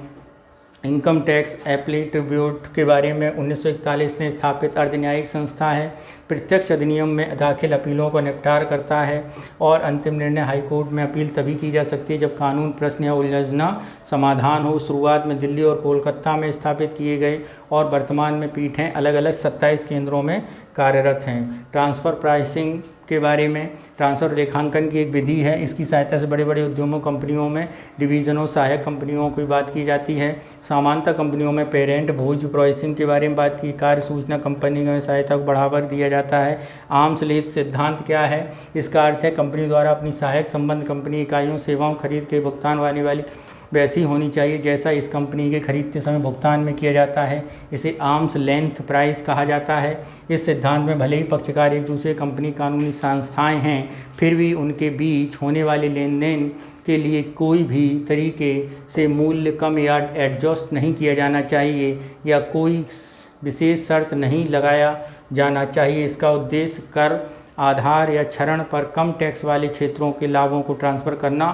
इनकम टैक्स एपीलेट ट्रिब्यूट के बारे में 1941 में स्थापित अर्ध न्यायिक संस्था है। प्रत्यक्ष अधिनियम में दाखिल अपीलों का निपटार करता है और अंतिम निर्णय हाईकोर्ट में अपील तभी की जा सकती है जब कानून प्रश्न या उलझना समाधान हो। शुरुआत में दिल्ली और कोलकाता में स्थापित किए गए और वर्तमान में पीठें अलग अलग 27 केंद्रों में कार्यरत हैं। ट्रांसफ़र प्राइसिंग के बारे में, ट्रांसफ़र लेखांकन की एक विधि है। इसकी सहायता से बड़े बड़े उद्यमों कंपनियों में डिवीज़नों सहायक कंपनियों की बात की जाती है। सामान्यतः कंपनियों में पेरेंट भोज प्राइसिंग के बारे में बात की। कार्य सूचना कंपनी में सहायता को बढ़ावा दिया जाता है। आर्म्स लेंथ सिद्धांत क्या है? इसका अर्थ है कंपनी द्वारा अपनी सहायक संबंध कंपनी इकाइयों सेवाओं खरीद के भुगतान होने वाली वैसी होनी चाहिए जैसा इस कंपनी के खरीदते समय भुगतान में किया जाता है। इसे आर्म्स लेंथ प्राइस कहा जाता है। इस सिद्धांत में भले ही पक्षकार एक दूसरे कंपनी कानूनी संस्थाएं हैं, फिर भी उनके बीच होने वाले लेन देन के लिए कोई भी तरीके से मूल्य कम या एडजस्ट नहीं किया जाना चाहिए या कोई विशेष शर्त नहीं लगाया जाना चाहिए। इसका उद्देश्य कर आधार या क्षरण पर कम टैक्स वाले क्षेत्रों के लाभों को ट्रांसफ़र करना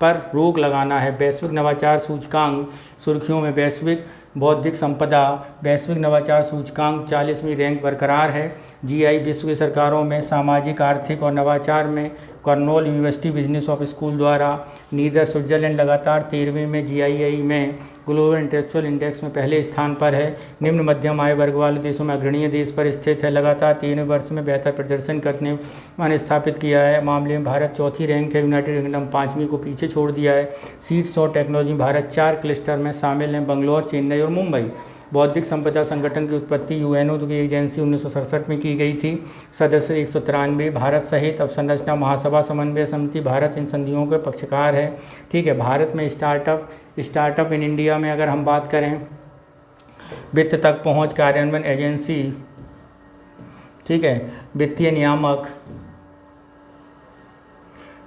पर रोक लगाना है। वैश्विक नवाचार सूचकांक सुर्खियों में वैश्विक बौद्धिक संपदा वैश्विक नवाचार सूचकांक 40वीं रैंक बरकरार है। जीआई विश्व की सरकारों में सामाजिक आर्थिक और नवाचार में कर्नोल यूनिवर्सिटी बिजनेस ऑफ स्कूल द्वारा नीदर स्विट्जरलैंड लगातार 13वें में जीआईआई में ग्लोबल इंटेलेक्चुअल इंडेक्स में पहले स्थान पर है। निम्न मध्यम आय वर्ग वाले देशों में अग्रणीय देश पर स्थित है। लगातार 3वें वर्ष में बेहतर प्रदर्शन करने वाले स्थापित किया है। मामले में भारत चौथी रैंक है। यूनाइटेड किंगडम 5वीं को पीछे छोड़ दिया है। सीड्स और टेक्नोलॉजी भारत 4 क्लस्टर में शामिल हैं, बंगलौर, चेन्नई और मुंबई। बौद्धिक संपदा संगठन की उत्पत्ति यूएनओ की एजेंसी 1967 में की गई थी। सदस्य 193। भारत सहित अवसंरचना महासभा समन्वय समिति भारत इन संधियों के पक्षकार है। ठीक है। भारत में स्टार्टअप इन इंडिया में अगर हम बात करें, वित्त तक पहुंच कार्यान्वयन एजेंसी, ठीक है, वित्तीय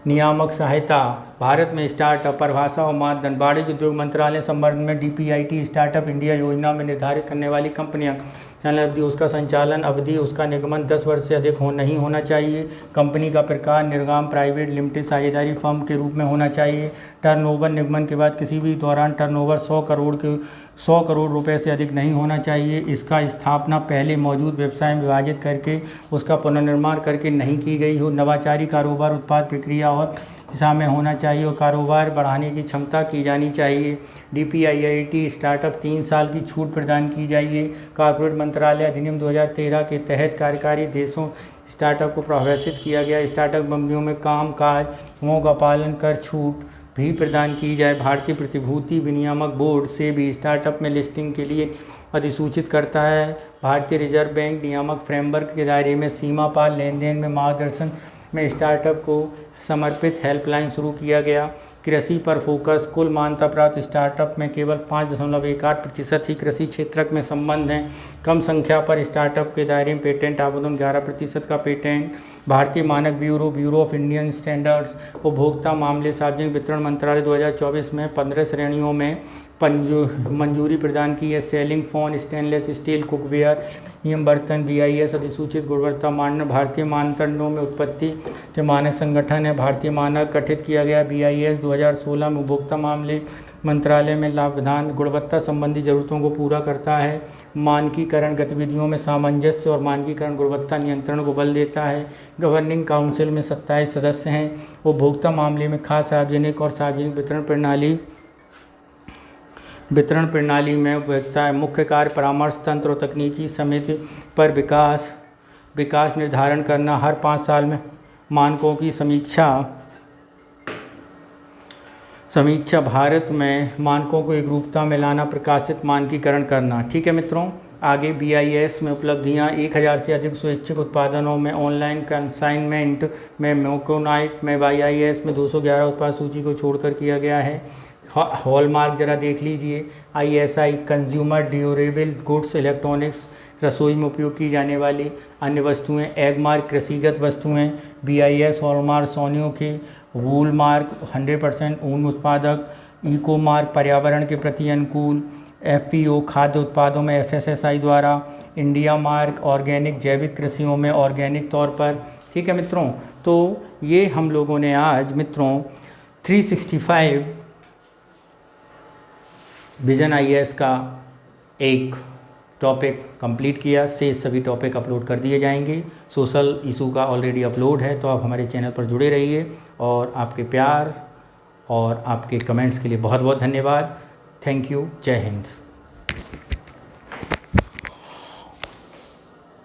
नियामक सहायता, भारत में स्टार्टअप परिभाषा और मानदंड, वाणिज्य उद्योग मंत्रालय संवर्ग में डीपीआईटी स्टार्टअप इंडिया योजना में निर्धारित करने वाली कंपनियां संचालन अवधि, उसका संचालन अवधि, उसका निगमन 10 वर्ष से अधिक नहीं होना चाहिए। कंपनी का प्रकार निर्गम प्राइवेट लिमिटेड साझेदारी फर्म के रूप में होना चाहिए। टर्नओवर निगमन के बाद किसी भी दौरान टर्नओवर 100 करोड़ रुपए से अधिक नहीं होना चाहिए। इसका स्थापना पहले मौजूद व्यवसाय में विभाजित करके उसका पुनर्निर्माण करके नहीं की गई हो। नवाचारी कारोबार उत्पाद प्रक्रिया और दिशा में होना चाहिए और कारोबार बढ़ाने की क्षमता की जानी चाहिए। डीपीआईआईटी स्टार्टअप 3 साल की छूट प्रदान की जाइए। कॉर्पोरेट मंत्रालय अधिनियम 2013 के तहत कार्यकारी देशों स्टार्टअप को प्रोत्साहित किया गया। स्टार्टअप कंपनियों में काम काज का पालन कर छूट भी प्रदान की जाए। भारतीय प्रतिभूति विनियामक बोर्ड से भी स्टार्टअप में लिस्टिंग के लिए अधिसूचित करता है। भारतीय रिजर्व बैंक नियामक फ्रेमवर्क के दायरे में सीमा पार लेन देन में मार्गदर्शन में स्टार्टअप को समर्पित हेल्पलाइन शुरू किया गया। कृषि पर फोकस, कुल मान्यता प्राप्त स्टार्टअप में केवल 5.18% ही कृषि क्षेत्र में संबंध हैं। कम संख्या पर स्टार्टअप के दायरे में पेटेंट आवेदन, 11% का पेटेंट। भारतीय मानक bureau, bureau of Indian standards, उपभोक्ता मामले, सार्वजनिक वितरण मंत्रालय 2024 में 15 श्रेणियों में मंजूरी प्रदान की है। Selling phone, stainless steel cookware, नियम बर्तन, BIS अधिसूचित गुणवत्ता मानक, भारतीय मानदंडों में उत्पत्ति के मानक संगठन है। भारतीय मानक गठित किया गया BIS 2016 में उपभोक्ता मामले मंत्रालय में लाभदान गुणवत्ता संबंधी जरूरतों को पूरा करता है। मानकीकरण गतिविधियों में सामंजस्य और मानकीकरण गुणवत्ता नियंत्रण को बल देता है। गवर्निंग काउंसिल में 27 सदस्य हैं। उपभोक्ता मामले में खास सार्वजनिक और सार्वजनिक वितरण प्रणाली में उपभोक्ता है। मुख्य कार्य परामर्श तंत्र और तकनीकी समिति पर विकास निर्धारण करना, हर 5 साल में मानकों की समीक्षा भारत में मानकों को एकरूपता में लाना, प्रकाशित मानकीकरण करना। ठीक है मित्रों, आगे BIS में उपलब्धियां, 1000 से अधिक स्वैच्छिक उत्पादनों में ऑनलाइन कंसाइनमेंट में मोकोनाइट में BIS में 211 उत्पाद सूची को छोड़कर किया गया है। हॉलमार्क जरा देख लीजिए, ISI consumer durable goods, electronics, रसोई में उपयोग की जाने वाली अन्य वस्तुएं। एगमार्क कृषिगत वस्तुएं। BIS हॉलमार्क सोनियों के। वूल मार्क 100% ऊन उत्पादक। इको मार्क पर्यावरण के प्रति अनुकूल। FEO खाद्य उत्पादों में FSSI द्वारा। इंडिया मार्क ऑर्गेनिक जैविक कृषियों में ऑर्गेनिक तौर पर। ठीक है मित्रों, तो ये हम लोगों ने आज मित्रों 365 विजन IAS का एक टॉपिक कंप्लीट किया। से सभी टॉपिक अपलोड कर दिए जाएंगे। सोशल इशू का ऑलरेडी अपलोड है, तो आप हमारे चैनल पर जुड़े रहिए। और आपके प्यार और आपके कमेंट्स के लिए बहुत बहुत धन्यवाद। Thank you. जय हिंद।